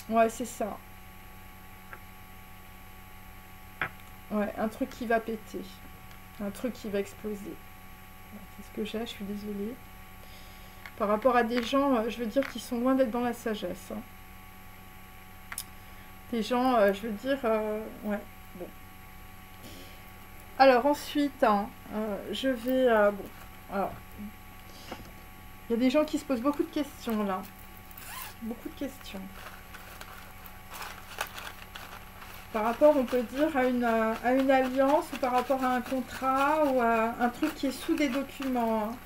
Ouais, c'est ça. Ouais, un truc qui va péter. Un truc qui va exploser. C'est ce que j'ai, je suis désolée. Par rapport à des gens, je veux dire, qui sont loin d'être dans la sagesse. Hein. Des gens, je veux dire, ouais, bon. Alors ensuite, hein, je vais, bon, alors, il y a des gens qui se posent beaucoup de questions là. Beaucoup de questions. Par rapport, on peut dire, à une alliance, ou par rapport à un contrat, ou à un truc qui est sous des documents. Hein.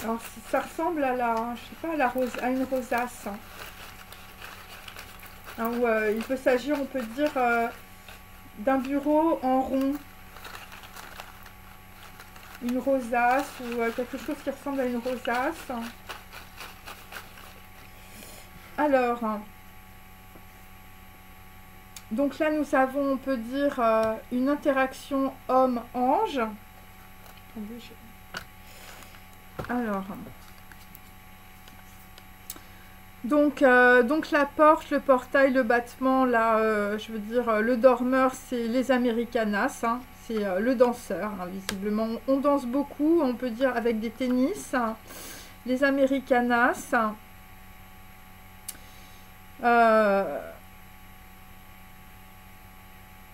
Alors, ça ressemble à je sais pas, à une rosace. Hein, où il peut s'agir, on peut dire, d'un bureau en rond. Une rosace, ou quelque chose qui ressemble à une rosace. Alors, donc là, nous avons, on peut dire, une interaction homme-ange. Alors, donc la porte, le portail, le battement, là, je veux dire, le dormeur, c'est les Americanas, hein, c'est le danseur, hein, visiblement. On danse beaucoup, on peut dire, avec des tennis. Hein, les Americanas.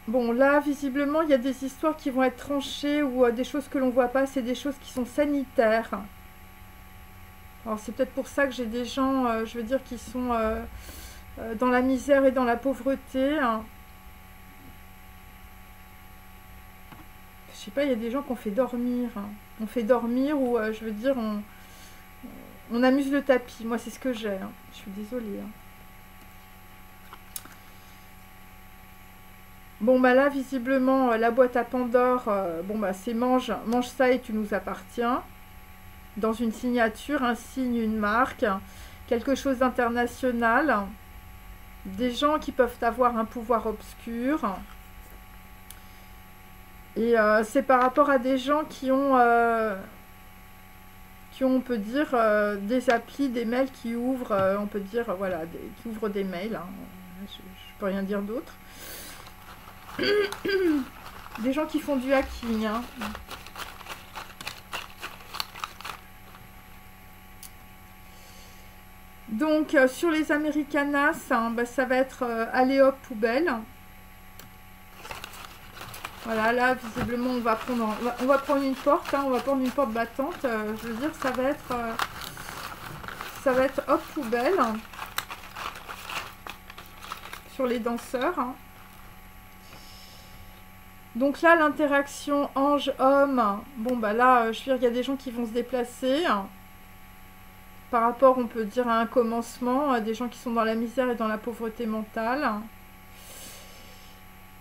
Bon, là, visiblement, il y a des histoires qui vont être tranchées, ou des choses que l'on voit pas, c'est des choses qui sont sanitaires. Alors, c'est peut-être pour ça que j'ai des gens, je veux dire, qui sont dans la misère et dans la pauvreté. Hein. Je sais pas, il y a des gens qu'on fait dormir. Hein. On fait dormir, ou, je veux dire, on amuse le tapis. Moi, c'est ce que j'ai. Hein. Je suis désolée. Hein. Bon, bah là, visiblement, la boîte à Pandore, bon, bah, c'est mange ça et tu nous appartiens. Dans une signature, un signe, une marque, quelque chose d'international. Des gens qui peuvent avoir un pouvoir obscur. Et c'est par rapport à des gens qui ont, on peut dire, des applis, des mails qui ouvrent, on peut dire, voilà, qui ouvrent des mails. Hein. Je peux rien dire d'autre. Des gens qui font du hacking. Hein. Donc, sur les Americanas, hein, bah, ça va être aller hop, poubelle. Voilà, là, visiblement, on va prendre une porte. Hein, on va prendre une porte battante. Je veux dire, ça va être hop, poubelle. Sur les danseurs. Hein. Donc là, l'interaction ange-homme, bon bah là, je veux dire, il y a des gens qui vont se déplacer. Par rapport, on peut dire, à un commencement, des gens qui sont dans la misère et dans la pauvreté mentale.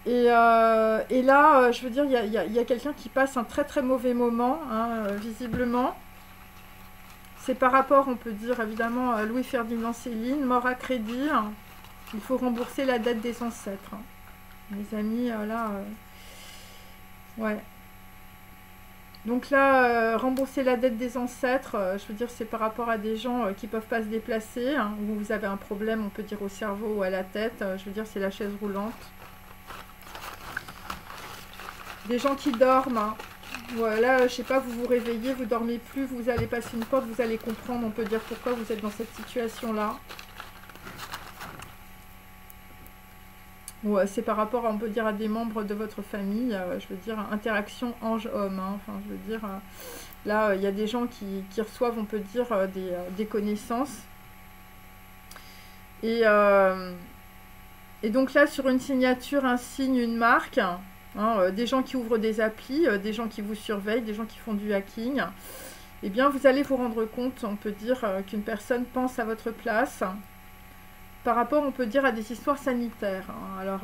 Et là, je veux dire, il y a quelqu'un qui passe un très très mauvais moment, hein, visiblement. C'est par rapport, on peut dire, évidemment, à Louis-Ferdinand Céline, mort à crédit. Hein. Il faut rembourser la dette des ancêtres. Hein. Mes amis, là... ouais. Donc là, rembourser la dette des ancêtres, je veux dire, c'est par rapport à des gens qui ne peuvent pas se déplacer, hein, où vous avez un problème, on peut dire, au cerveau ou à la tête. Je veux dire, c'est la chaise roulante. Des gens qui dorment. Hein. Voilà, je sais pas, vous vous réveillez, vous dormez plus, vous allez passer une porte, vous allez comprendre, on peut dire pourquoi vous êtes dans cette situation-là. Ouais, c'est par rapport, on peut dire, à des membres de votre famille, je veux dire, interaction ange-homme. Hein, enfin, je veux dire, là, il y a des gens qui reçoivent, on peut dire, des connaissances. Et donc là, sur une signature, un signe, une marque, hein, des gens qui ouvrent des applis, des gens qui vous surveillent, des gens qui font du hacking, eh bien, vous allez vous rendre compte, on peut dire, qu'une personne pense à votre place. Par rapport, on peut dire, à des histoires sanitaires. Hein. Alors,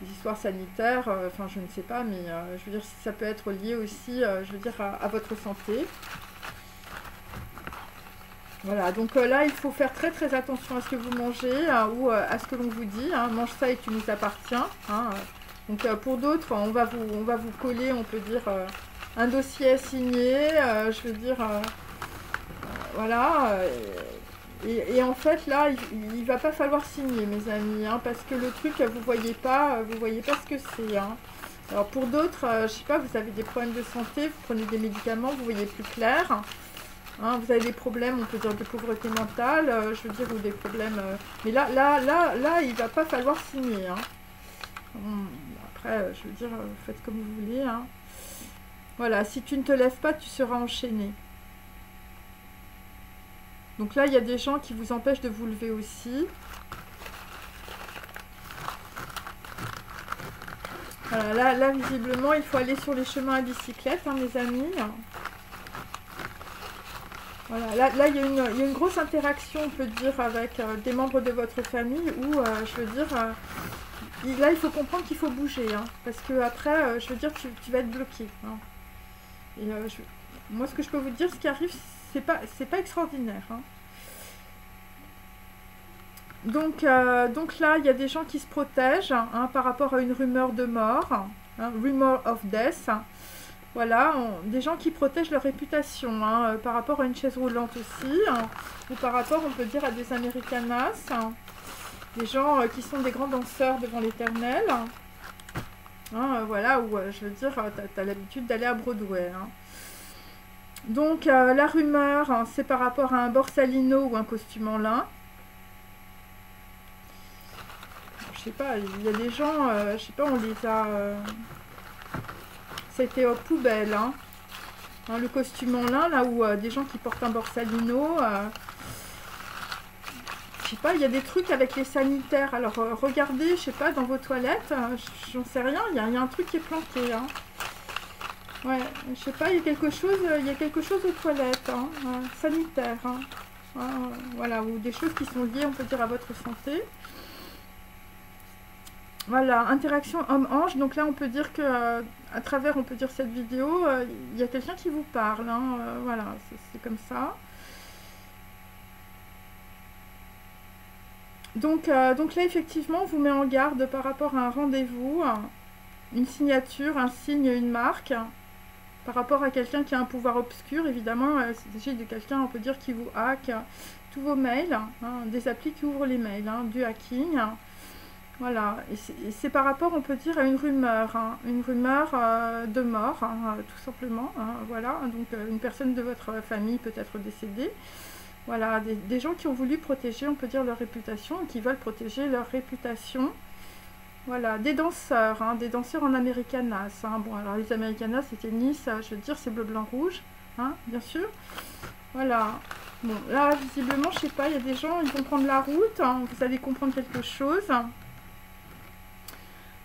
les histoires sanitaires, enfin, je ne sais pas, mais je veux dire, ça peut être lié aussi, je veux dire, à votre santé. Voilà, donc là, il faut faire très très attention à ce que vous mangez ou à ce que l'on vous dit. Hein. Mange ça et tu nous appartiens. Hein. Donc, pour d'autres, on va vous coller, on peut dire, un dossier signé, je veux dire, voilà. Et en fait, là, il ne va pas falloir signer, mes amis, hein, parce que le truc, vous voyez pas ce que c'est. Hein. Alors, pour d'autres, je sais pas, vous avez des problèmes de santé, vous prenez des médicaments, vous voyez plus clair. Hein, vous avez des problèmes, on peut dire de pauvreté mentale, je veux dire, ou des problèmes... mais là, il ne va pas falloir signer. Hein. Après, je veux dire, faites comme vous voulez. Hein. Voilà, si tu ne te lèves pas, tu seras enchaîné. Donc là, il y a des gens qui vous empêchent de vous lever aussi. Voilà, là, visiblement, il faut aller sur les chemins à bicyclette, hein, mes amis. Voilà, là il y a une grosse interaction, on peut dire, avec des membres de votre famille où, je veux dire, là, il faut comprendre qu'il faut bouger. Hein, parce que après, je veux dire, tu vas être bloqué. Hein. Et moi, ce que je peux vous dire, ce qui arrive, c'est pas extraordinaire. Hein. Donc là, il y a des gens qui se protègent hein, par rapport à une rumeur de mort, hein, rumor of death. Voilà, des gens qui protègent leur réputation hein, par rapport à une chaise roulante aussi, hein, ou par rapport, on peut dire, à des Americanas, hein, des gens qui sont des grands danseurs devant l'Éternel. Hein, voilà, où je veux dire, tu as l'habitude d'aller à Broadway. Hein. Donc, la rumeur, hein, c'est par rapport à un borsalino ou un costume en lin. Je sais pas, il y a des gens, je sais pas, on les a... C'était aux poubelles, hein. Hein, le costume en lin, là où des gens qui portent un borsalino. Je sais pas, il y a des trucs avec les sanitaires. Alors regardez, je sais pas, dans vos toilettes, j'en sais rien, il y a un truc qui est planté. Hein. Ouais, je sais pas, il y a quelque chose aux toilettes, hein, sanitaire. Hein. Voilà, ou des choses qui sont liées, on peut dire, à votre santé. Voilà, interaction homme-ange. Donc là, on peut dire que à travers, on peut dire cette vidéo, il y a quelqu'un qui vous parle. Hein, voilà, c'est comme ça. Donc là, effectivement, on vous met en garde par rapport à un rendez-vous, une signature, un signe, une marque, par rapport à quelqu'un qui a un pouvoir obscur. Évidemment, il s'agit de quelqu'un, on peut dire, qui vous hack tous vos mails, hein, des applis qui ouvrent les mails, hein, du hacking. Voilà, et c'est par rapport, on peut dire, à une rumeur de mort, hein, tout simplement. Hein, voilà, donc une personne de votre famille peut être décédée. Voilà, des gens qui ont voulu protéger, on peut dire, leur réputation, qui veulent protéger leur réputation. Voilà, des danseurs en Americanas. Hein. Bon, alors les Americanas, c'était Nice, je veux dire, c'est bleu, blanc, rouge, hein, bien sûr. Voilà. Bon, là, visiblement, je sais pas, il y a des gens, ils vont prendre la route, hein, vous allez comprendre quelque chose.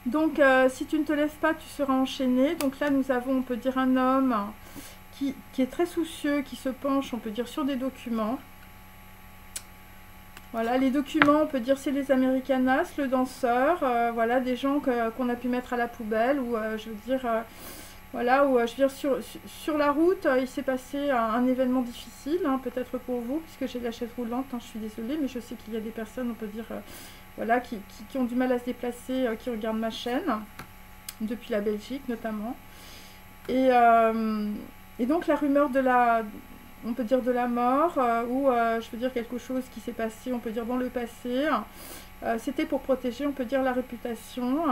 Donc, si tu ne te lèves pas, tu seras enchaîné. Donc là, nous avons, on peut dire, un homme qui est très soucieux, qui se penche, on peut dire, sur des documents. Voilà, les documents, on peut dire c'est les Americanas, le danseur, voilà, des gens qu'on a pu mettre à la poubelle, ou je veux dire, voilà, ou je veux dire, sur la route, il s'est passé un événement difficile, hein, peut-être pour vous, puisque j'ai la chaise roulante, hein, je suis désolée, mais je sais qu'il y a des personnes, on peut dire, voilà, qui ont du mal à se déplacer, qui regardent ma chaîne, depuis la Belgique notamment. Et donc la rumeur de la, on peut dire de la mort, ou je veux dire quelque chose qui s'est passé, on peut dire dans le passé, c'était pour protéger, on peut dire, la réputation.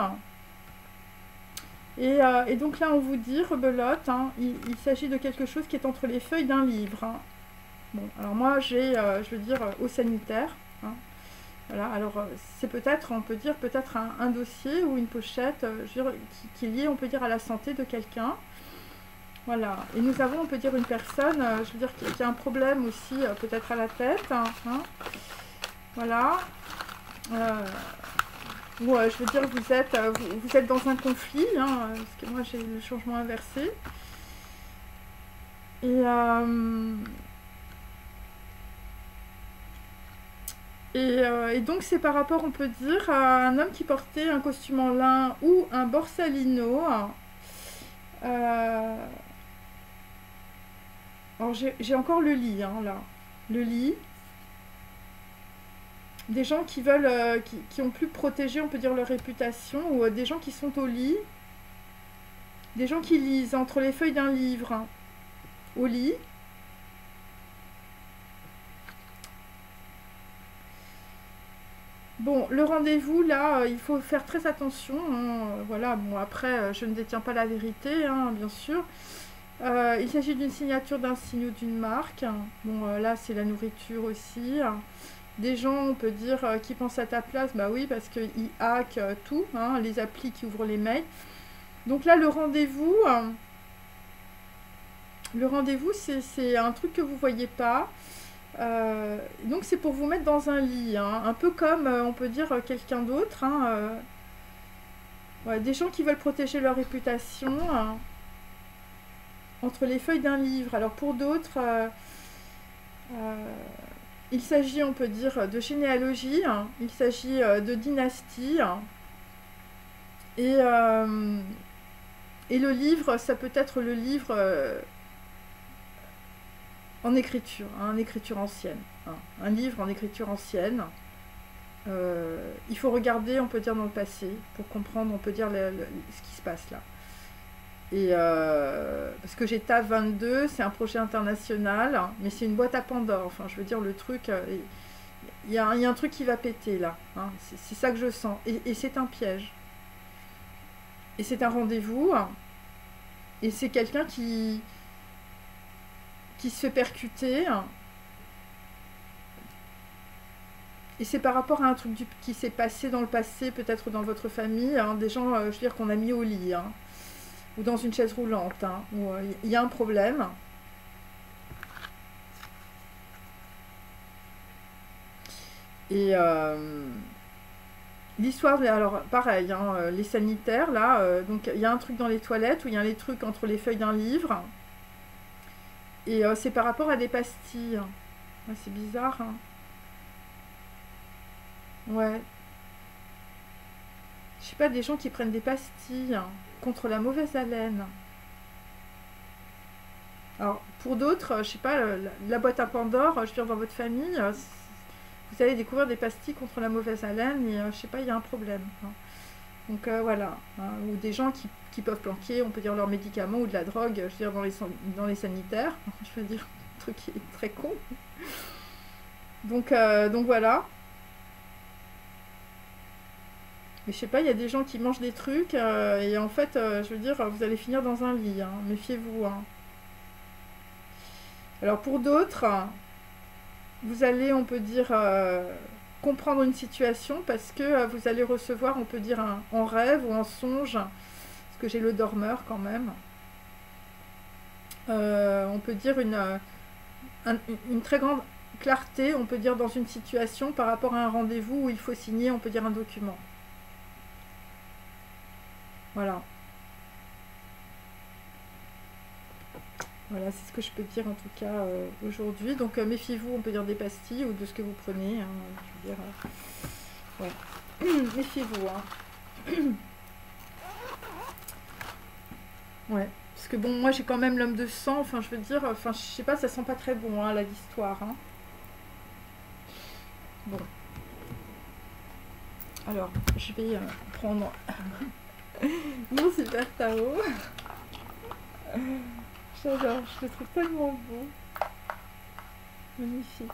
Et donc là on vous dit, rebelote, hein, il s'agit de quelque chose qui est entre les feuilles d'un livre. Hein. Bon, alors moi j'ai, je veux dire, au sanitaire. Hein. Voilà, alors c'est peut-être, on peut dire, peut-être un dossier ou une pochette, je veux dire, qui est lié, on peut dire, à la santé de quelqu'un. Voilà, et nous avons, on peut dire, une personne, je veux dire, qui a un problème aussi, peut-être à la tête. Hein. Voilà. Ou je veux dire, vous êtes dans un conflit, hein, parce que moi j'ai le changement inversé. Et donc c'est par rapport, on peut dire, à un homme qui portait un costume en lin ou un borsalino. Alors j'ai encore le lit, hein, là. Le lit. Des gens qui veulent, qui ont plus protégé, on peut dire, leur réputation, ou des gens qui sont au lit. Des gens qui lisent entre les feuilles d'un livre, hein, au lit. Bon, le rendez-vous, là, il faut faire très attention. Hein, voilà, bon, après, je ne détiens pas la vérité, hein, bien sûr. Il s'agit d'une signature d'un signe ou d'une marque. Bon, là, c'est la nourriture aussi. Des gens, on peut dire, qui pensent à ta place, bah oui, parce qu'ils hackent tout, hein, les applis qui ouvrent les mails. Donc là, le rendez-vous, c'est un truc que vous ne voyez pas. Donc c'est pour vous mettre dans un lit, hein, un peu comme, on peut dire, quelqu'un d'autre. Hein, ouais, des gens qui veulent protéger leur réputation. Hein, entre les feuilles d'un livre. Alors pour d'autres, il s'agit, on peut dire, de généalogie, hein, il s'agit de dynastie, hein, et le livre, ça peut être le livre en écriture, hein, en écriture ancienne. Hein, un livre en écriture ancienne. Il faut regarder, on peut dire, dans le passé, pour comprendre, on peut dire, ce qui se passe là. Et parce que j'ai TAF 22, c'est un projet international, hein, mais c'est une boîte à Pandore. Enfin, je veux dire, le truc, il y a un truc qui va péter là. Hein, c'est ça que je sens. Et c'est un piège. Et c'est un rendez-vous. Hein, et c'est quelqu'un qui se fait percuter. Hein, et c'est par rapport à un truc qui s'est passé dans le passé, peut-être dans votre famille, hein, des gens, je veux dire, qu'on a mis au lit. Hein, ou dans une chaise roulante, hein, où il y a un problème. Et l'histoire, alors pareil, hein, les sanitaires, là, donc il y a un truc dans les toilettes, où il y a les trucs entre les feuilles d'un livre. Et c'est par rapport à des pastilles. Ouais, c'est bizarre. Hein. Ouais. Je sais pas, des gens qui prennent des pastilles, hein, contre la mauvaise haleine. Alors, pour d'autres, je sais pas, la boîte à Pandore, je veux dire, dans votre famille, vous allez découvrir des pastilles contre la mauvaise haleine, et je sais pas, il y a un problème. Hein. Donc voilà. Hein, ou des gens qui peuvent planquer, on peut dire, leurs médicaments ou de la drogue, je veux dire, dans les sanitaires. Je veux dire, un truc qui est très con. Donc voilà. Mais je sais pas, il y a des gens qui mangent des trucs, et en fait, je veux dire, vous allez finir dans un lit. Hein, méfiez-vous. Hein. Alors pour d'autres, vous allez, on peut dire, comprendre une situation parce que vous allez recevoir, on peut dire, en rêve ou en songe, parce que j'ai le dormeur quand même, on peut dire une très grande clarté, on peut dire, dans une situation par rapport à un rendez-vous où il faut signer, on peut dire, un document. Voilà. Voilà, c'est ce que je peux dire en tout cas aujourd'hui. Donc méfiez-vous, on peut dire des pastilles ou de ce que vous prenez. Hein, je veux dire, ouais. Méfiez-vous. Hein. Ouais. Parce que bon, moi j'ai quand même l'homme de sang. Enfin, je veux dire, enfin, je sais pas, ça sent pas très bon hein, là l'histoire. Hein. Bon. Alors, je vais prendre mon super tarot. J'adore, je le trouve tellement beau. Magnifique.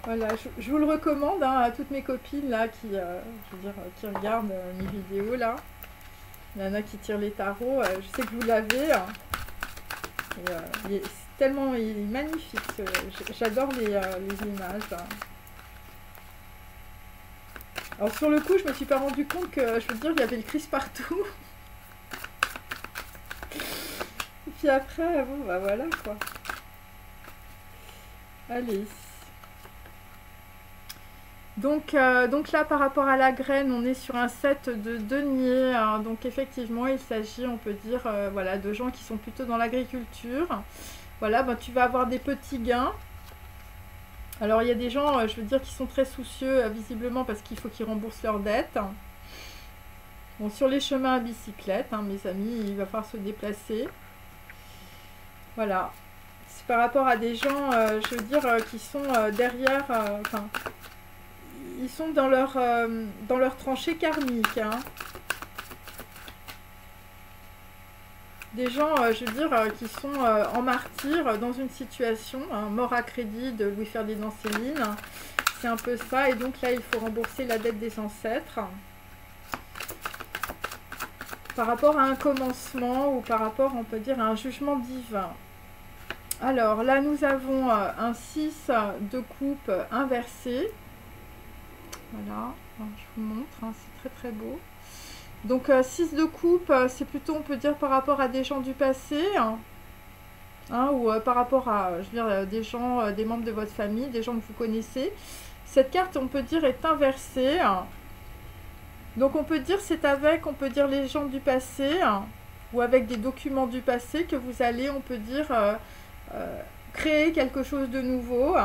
Voilà, je vous le recommande hein, à toutes mes copines là qui, je veux dire, qui regardent mes vidéos là. Il y en a qui tirent les tarots. Je sais que vous l'avez. Hein. C'est tellement il est magnifique. J'adore les images. Hein. Alors sur le coup, je me suis pas rendu compte que, je veux dire, il y avait le Christ partout. Et puis après, bon, bah voilà quoi. Allez. Donc là, par rapport à la graine, on est sur un set de deniers. Hein. Donc effectivement, il s'agit, on peut dire, voilà, de gens qui sont plutôt dans l'agriculture. Voilà, ben, tu vas avoir des petits gains. Alors il y a des gens, je veux dire, qui sont très soucieux, visiblement, parce qu'il faut qu'ils remboursent leurs dettes. Bon, sur les chemins à bicyclette, hein, mes amis, il va falloir se déplacer. Voilà. C'est par rapport à des gens, je veux dire, qui sont derrière... enfin, ils sont dans leur tranchée karmique. Hein. Des gens, je veux dire, qui sont en martyr dans une situation, hein, mort à crédit de Louis-Ferdinand Céline. C'est un peu ça. Et donc là, il faut rembourser la dette des ancêtres. Par rapport à un commencement ou par rapport, on peut dire, à un jugement divin. Alors là, nous avons un 6 de coupe inversé. Voilà, alors, je vous montre, hein, c'est très très beau. Donc 6 de coupe, c'est plutôt, on peut dire, par rapport à des gens du passé, hein, ou par rapport à, je veux dire, des gens, des membres de votre famille, des gens que vous connaissez. Cette carte, on peut dire, est inversée. Donc on peut dire, c'est avec, on peut dire, les gens du passé, ou avec des documents du passé que vous allez, on peut dire, créer quelque chose de nouveau.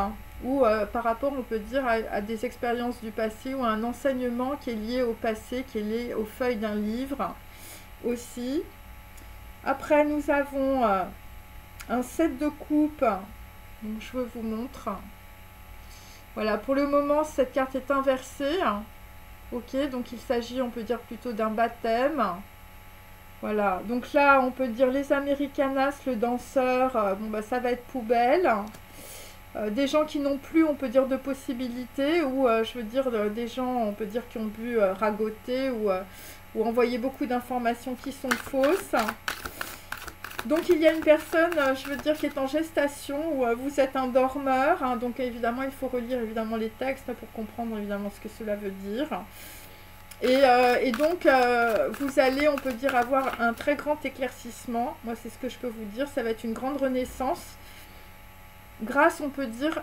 Ou par rapport, on peut dire, à des expériences du passé ou à un enseignement qui est lié au passé, qui est lié aux feuilles d'un livre aussi. Après, nous avons un 7 de coupe. Donc, je vous montre. Voilà, pour le moment, cette carte est inversée. Ok, donc il s'agit, on peut dire, plutôt d'un baptême. Voilà, donc là, on peut dire les Americanas, le danseur, bon, bah, ça va être poubelle. Des gens qui n'ont plus, on peut dire, de possibilités, ou je veux dire des gens, on peut dire, qui ont pu ragoter ou envoyer beaucoup d'informations qui sont fausses. Donc il y a une personne, je veux dire, qui est en gestation, ou vous êtes un dormeur, hein, donc évidemment il faut relire évidemment les textes pour comprendre évidemment ce que cela veut dire. Et donc vous allez, on peut dire, avoir un très grand éclaircissement. Moi c'est ce que je peux vous dire, ça va être une grande renaissance. Grâce, on peut dire,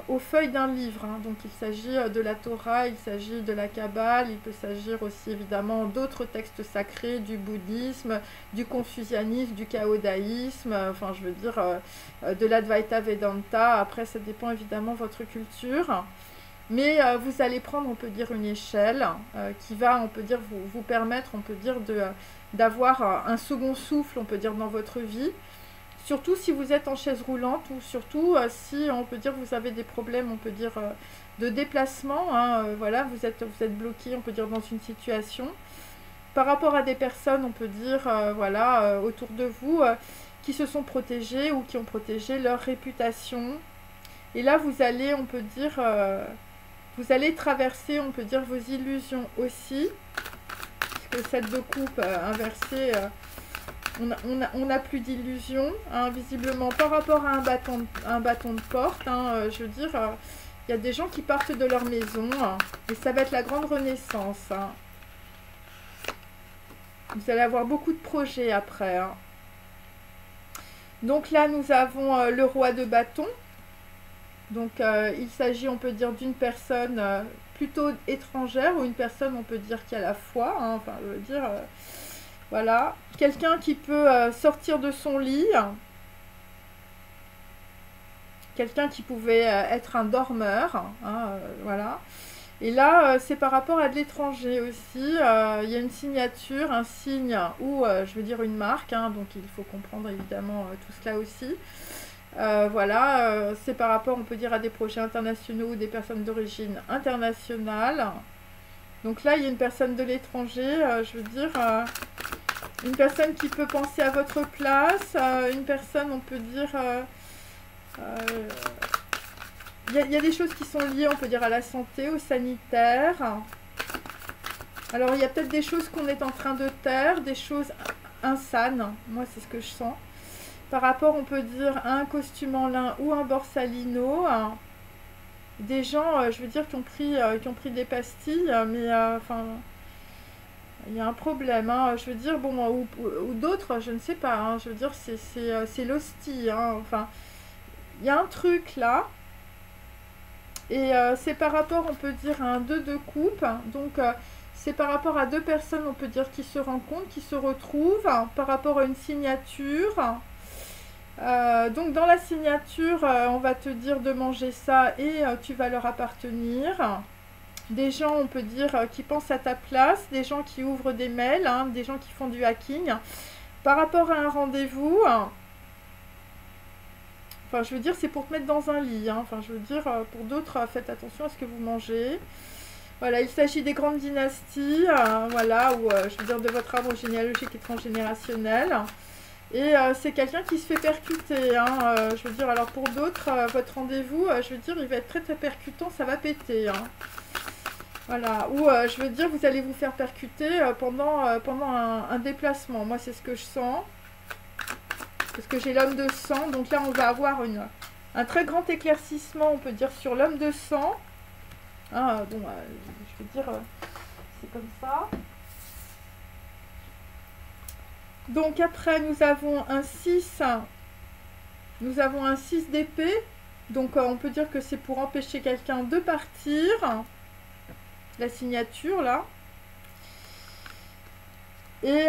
aux feuilles d'un livre. Hein. Donc, il s'agit de la Torah, il s'agit de la Kabbale, il peut s'agir aussi, évidemment, d'autres textes sacrés, du bouddhisme, du confucianisme, du taoïsme, enfin, je veux dire, de l'Advaita Vedanta. Après, ça dépend, évidemment, de votre culture. Mais vous allez prendre, on peut dire, une échelle qui va, on peut dire, vous permettre, on peut dire, d'avoir un second souffle, on peut dire, dans votre vie. Surtout si vous êtes en chaise roulante ou surtout si, on peut dire, vous avez des problèmes, on peut dire, de déplacement. Hein, voilà, vous êtes bloqué, on peut dire, dans une situation. Par rapport à des personnes, on peut dire, voilà, autour de vous, qui se sont protégées ou qui ont protégé leur réputation. Et là, vous allez, on peut dire, vous allez traverser, on peut dire, vos illusions aussi. Parce que cette de coupe inversée... on n'a plus d'illusions, hein, visiblement, par rapport à un bâton de porte. Hein, je veux dire, il y a des gens qui partent de leur maison, hein, et ça va être la grande renaissance. Hein. Vous allez avoir beaucoup de projets après. Hein. Donc là, nous avons le roi de bâton. Donc, il s'agit, on peut dire, d'une personne plutôt étrangère ou une personne, on peut dire, qui a la foi. Hein, enfin, je veux dire... Voilà, quelqu'un qui peut sortir de son lit quelqu'un qui pouvait être un dormeur, hein, voilà. Et là, c'est par rapport à de l'étranger aussi. Il y a une signature, un signe ou, je veux dire, une marque, hein, donc il faut comprendre évidemment tout cela aussi. Voilà, c'est par rapport, on peut dire, à des projets internationaux ou des personnes d'origine internationale. Donc là, il y a une personne de l'étranger, je veux dire, une personne qui peut penser à votre place, une personne, on peut dire, il y a des choses qui sont liées, on peut dire, à la santé, au sanitaire. Alors, il y a peut-être des choses qu'on est en train de taire, des choses insanes, moi c'est ce que je sens. Par rapport, on peut dire, à un costume en lin ou un borsalino, des gens, je veux dire, qui ont pris des pastilles, mais enfin, il y a un problème, hein, je veux dire, bon, ou d'autres, je ne sais pas, hein, je veux dire, c'est l'hostie, hein, enfin, il y a un truc là, et c'est par rapport, on peut dire, à un 2 de coupe, donc c'est par rapport à deux personnes, on peut dire, qui se rencontrent, qui se retrouvent, par rapport à une signature. Donc dans la signature, on va te dire de manger ça et tu vas leur appartenir. Des gens, on peut dire, qui pensent à ta place, des gens qui ouvrent des mails, hein, des gens qui font du hacking. Par rapport à un rendez-vous, enfin je veux dire, c'est pour te mettre dans un lit, hein. Enfin je veux dire, pour d'autres, faites attention à ce que vous mangez. Voilà, il s'agit des grandes dynasties, voilà, ou je veux dire de votre arbre généalogique et transgénérationnel. Et c'est quelqu'un qui se fait percuter, hein, je veux dire, alors pour d'autres, votre rendez-vous, je veux dire, il va être très très percutant, ça va péter, hein. Voilà, ou je veux dire, vous allez vous faire percuter pendant un déplacement. Moi, c'est ce que je sens, parce que j'ai l'homme de sang, donc là, on va avoir un très grand éclaircissement, on peut dire, sur l'homme de sang. Hein, bon, je veux dire, c'est comme ça. Donc après, nous avons un 6, nous avons un 6 d'épée. Donc on peut dire que c'est pour empêcher quelqu'un de partir. La signature là. Et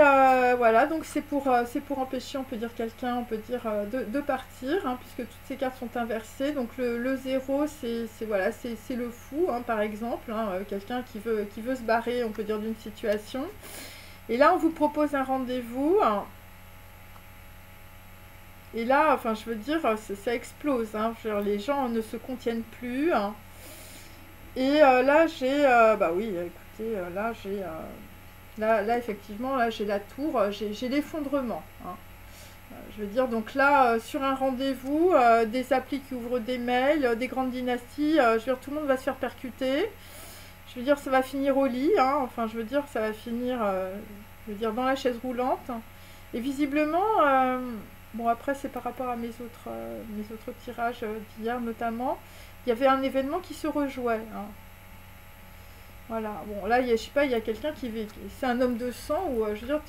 voilà, donc c'est pour empêcher, on peut dire, quelqu'un, on peut dire, de partir, hein, puisque toutes ces cartes sont inversées. Donc le 0, c'est voilà, c'est le fou, hein, par exemple, hein, quelqu'un qui veut se barrer, on peut dire, d'une situation. Et là, on vous propose un rendez-vous. Et là, enfin, je veux dire, ça explose, hein. Genre, les gens ne se contiennent plus, hein. Et là, j'ai... bah oui, écoutez, là, j'ai... là, effectivement, là, j'ai la tour, j'ai l'effondrement, hein. Je veux dire, donc là, sur un rendez-vous, des applis qui ouvrent des mails, des grandes dynasties, je veux dire, tout le monde va se faire percuter. Je veux dire, ça va finir au lit, hein. Enfin, je veux dire, ça va finir, je veux dire, dans la chaise roulante. Et visiblement, bon, après, c'est par rapport à mes autres tirages d'hier, notamment, il y avait un événement qui se rejouait, hein. Voilà, bon, là, je sais pas, il y a quelqu'un c'est un homme de sang, ou, je veux dire,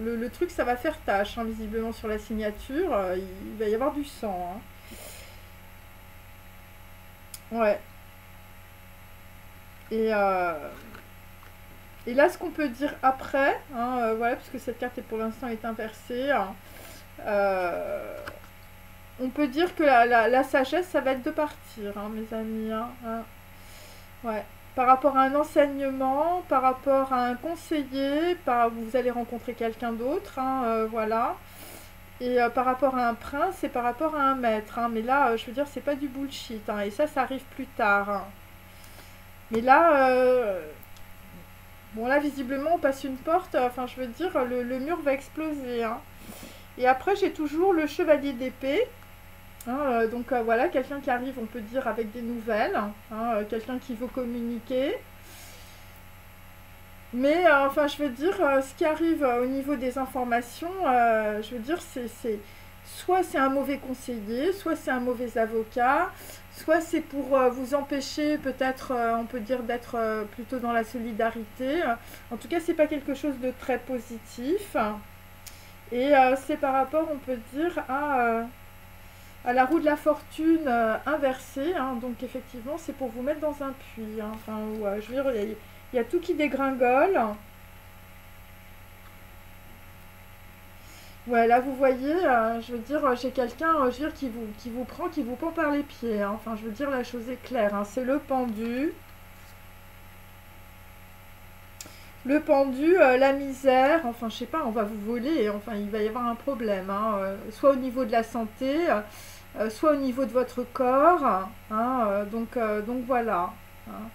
le truc, ça va faire tâche, hein, visiblement, sur la signature, il va y avoir du sang, hein. Ouais. Et là, ce qu'on peut dire après, hein, voilà, puisque cette carte pour l'instant est inversée, hein, on peut dire que la sagesse, ça va être de partir, hein, mes amis, hein, hein. Ouais. Par rapport à un enseignement, par rapport à un conseiller, vous allez rencontrer quelqu'un d'autre, hein, voilà. Et par rapport à un prince et par rapport à un maître, hein. Mais là, je veux dire, c'est pas du bullshit, hein, et ça arrive plus tard, hein. Mais là, bon, là, visiblement, on passe une porte, enfin, je veux dire, le mur va exploser, hein. Et après, j'ai toujours le chevalier d'épée, hein, donc voilà, quelqu'un qui arrive, on peut dire, avec des nouvelles, hein, quelqu'un qui veut communiquer. Mais, enfin, je veux dire, ce qui arrive au niveau des informations, je veux dire, soit c'est un mauvais conseiller, soit c'est un mauvais avocat, soit c'est pour vous empêcher, peut-être, on peut dire, d'être plutôt dans la solidarité. En tout cas, c'est pas quelque chose de très positif. Et c'est par rapport, on peut dire, à la roue de la fortune inversée, hein. Donc, effectivement, c'est pour vous mettre dans un puits, hein. Enfin, je veux dire, il y a tout qui dégringole. Ouais, là, vous voyez, je veux dire, j'ai quelqu'un, je veux dire, qui vous prend par les pieds, hein. Enfin, je veux dire, la chose est claire, hein. C'est le pendu. Le pendu, la misère, enfin, je sais pas, on va vous voler, enfin, il va y avoir un problème, hein, soit au niveau de la santé, soit au niveau de votre corps, hein, donc voilà, hein.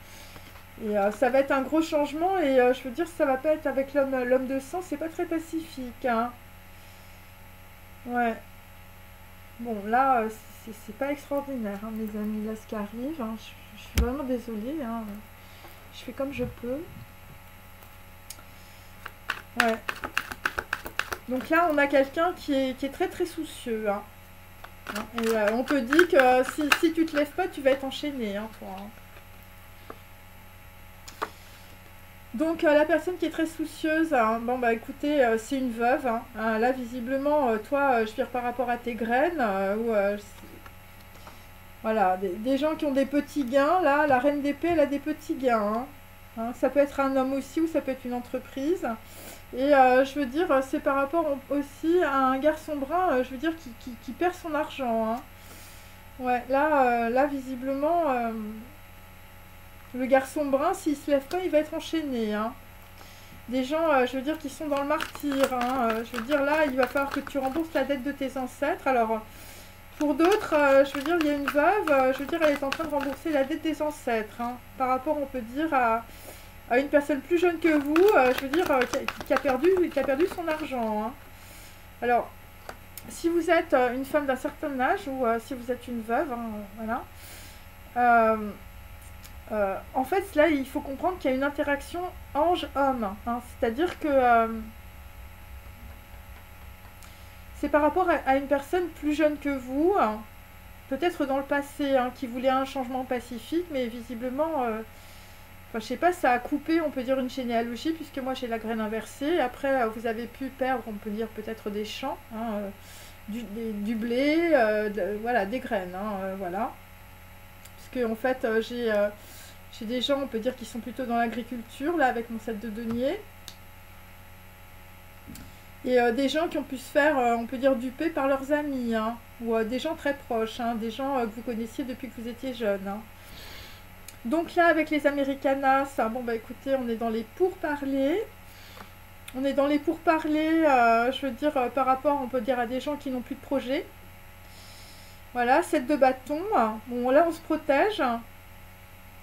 Et ça va être un gros changement, et je veux dire, ça va pas être avec l'homme de sang, c'est pas très pacifique, hein. Ouais. Bon, là, c'est pas extraordinaire, hein, mes amis, là, ce qui arrive, hein. Je suis vraiment désolée, hein. Je fais comme je peux. Ouais. Donc là, on a quelqu'un qui est très très soucieux, hein. Et on te dit que si tu te lèves pas, tu vas être enchaîné, hein, toi, hein. Donc la personne qui est très soucieuse, hein, bon bah écoutez, c'est une veuve, hein. Là, visiblement, toi, je veux dire par rapport à tes graines, voilà, des gens qui ont des petits gains, là, la reine d'épée, elle a des petits gains, hein. Hein, ça peut être un homme aussi ou ça peut être une entreprise. Et je veux dire, c'est par rapport aussi à un garçon brun, je veux dire, qui perd son argent, hein. Ouais, là visiblement, le garçon brun, s'il se lève pas, il va être enchaîné, hein. Des gens, je veux dire, qui sont dans le martyre, hein. Je veux dire, là, il va falloir que tu rembourses la dette de tes ancêtres. Alors, pour d'autres, je veux dire, il y a une veuve, je veux dire, elle est en train de rembourser la dette des ancêtres, hein. Par rapport, on peut dire, à une personne plus jeune que vous, je veux dire, qui a perdu son argent, hein. Alors, si vous êtes une femme d'un certain âge ou si vous êtes une veuve, hein, voilà. En fait, là, il faut comprendre qu'il y a une interaction ange-homme, hein. C'est-à-dire que c'est par rapport à une personne plus jeune que vous, hein, peut-être dans le passé, hein, qui voulait un changement pacifique, mais visiblement, enfin, je sais pas, ça a coupé, on peut dire, une généalogie, puisque moi j'ai la graine inversée. Après, vous avez pu perdre, on peut dire, peut-être des champs, hein, du blé, voilà, des graines, hein, voilà. Puisque, en fait, j'ai des gens, on peut dire, qui sont plutôt dans l'agriculture, là, avec mon set de denier. Et des gens qui ont pu se faire, on peut dire, duper par leurs amis, hein, ou des gens très proches, hein, des gens que vous connaissiez depuis que vous étiez jeune, hein. Donc là, avec les Americanas, bon bah écoutez, on est dans les pourparlers. On est dans les pourparlers, je veux dire, par rapport, on peut dire, à des gens qui n'ont plus de projet. Voilà, 7 de bâton. Bon, là, on se protège.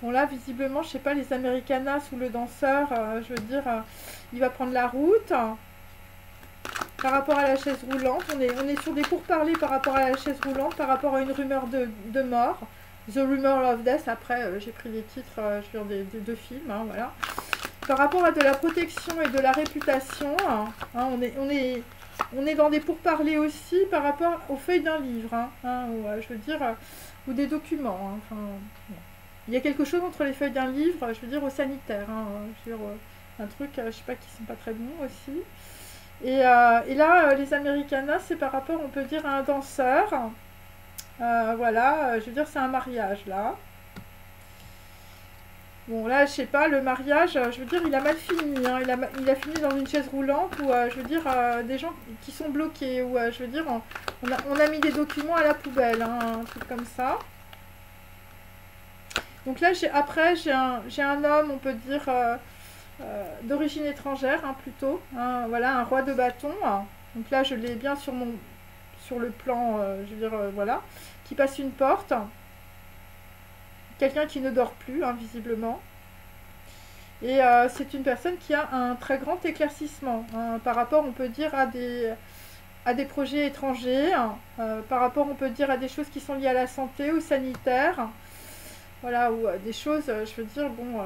Bon, là, visiblement, je sais pas, les Americanas ou le danseur, je veux dire, il va prendre la route. Par rapport à la chaise roulante, on est sur des pourparlers par rapport à la chaise roulante, par rapport à une rumeur de mort. The Rumor of Death, après, j'ai pris les titres, je veux dire, des deux films, hein, voilà. Par rapport à de la protection et de la réputation, hein, on est dans des pourparlers aussi par rapport aux feuilles d'un livre, hein, ou, je veux dire, ou des documents, hein, enfin, bon. Il y a quelque chose entre les feuilles d'un livre, je veux dire, au sanitaire, hein, je veux dire, un truc, je sais pas, qui sont pas très bons aussi. Et là, les Americanas, c'est par rapport, on peut dire, à un danseur. Voilà, je veux dire, c'est un mariage, là. Bon, là, je sais pas, le mariage, je veux dire, il a mal fini, hein. Il a fini dans une chaise roulante où, je veux dire, des gens qui sont bloqués, ou, je veux dire, on a mis des documents à la poubelle, hein, un truc comme ça. Donc là, après, j'ai un homme, on peut dire, d'origine étrangère, hein, plutôt, hein, voilà, un roi de bâton, hein. Donc là, je l'ai bien sur le plan, je veux dire, voilà, qui passe une porte. Quelqu'un qui ne dort plus, hein, visiblement. Et c'est une personne qui a un très grand éclaircissement, hein, par rapport, on peut dire, à des projets étrangers, hein, par rapport, on peut dire, à des choses qui sont liées à la santé ou sanitaire. Voilà, ou des choses, je veux dire, bon,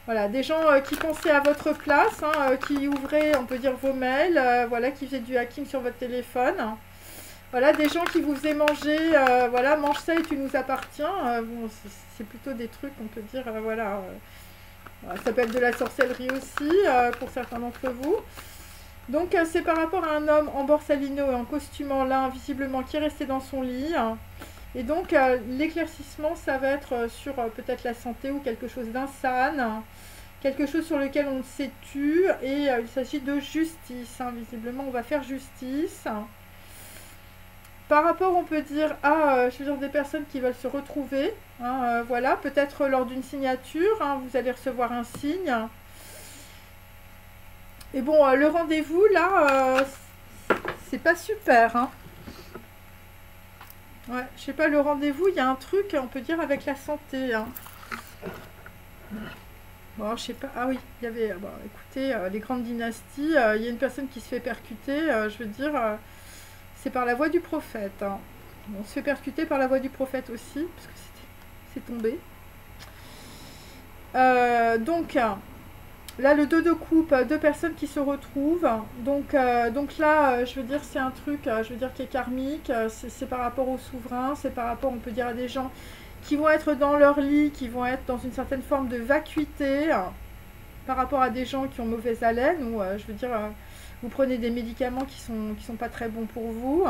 voilà, des gens qui pensaient à votre place, hein, qui ouvraient, on peut dire, vos mails, voilà, qui faisaient du hacking sur votre téléphone. Voilà, des gens qui vous faisaient manger, voilà, mange ça et tu nous appartiens. Bon, c'est plutôt des trucs, on peut dire, voilà. Ça peut être de la sorcellerie aussi, pour certains d'entre vous. Donc, c'est par rapport à un homme en borsalino et en costume en lin, visiblement, qui est resté dans son lit. Et donc, l'éclaircissement, ça va être sur peut-être la santé ou quelque chose d'insane. quelque chose sur lequel on s'est tu, et il s'agit de justice. Hein. Visiblement, on va faire justice. Par rapport, on peut dire, à je veux dire, des personnes qui veulent se retrouver. Hein, voilà, peut-être lors d'une signature, hein, vous allez recevoir un signe. Et bon, le rendez-vous, là, c'est pas super. Hein. Ouais, je sais pas, le rendez-vous, il y a un truc, on peut dire, avec la santé. Hein. Bon, je sais pas. Ah oui, il y avait, bon, écoutez, les grandes dynasties, il y a une personne qui se fait percuter, je veux dire, c'est par la voix du prophète. Hein. On se fait percuter par la voix du prophète aussi, parce que c'est tombé. Donc, là, le 2 de coupe, deux personnes qui se retrouvent. Donc là, je veux dire, c'est un truc, je veux dire, qui est karmique. C'est par rapport au souverain, c'est par rapport, on peut dire, à des gens qui vont être dans leur lit, qui vont être dans une certaine forme de vacuité, par rapport à des gens qui ont mauvaise haleine, ou, je veux dire, vous prenez des médicaments qui sont pas très bons pour vous.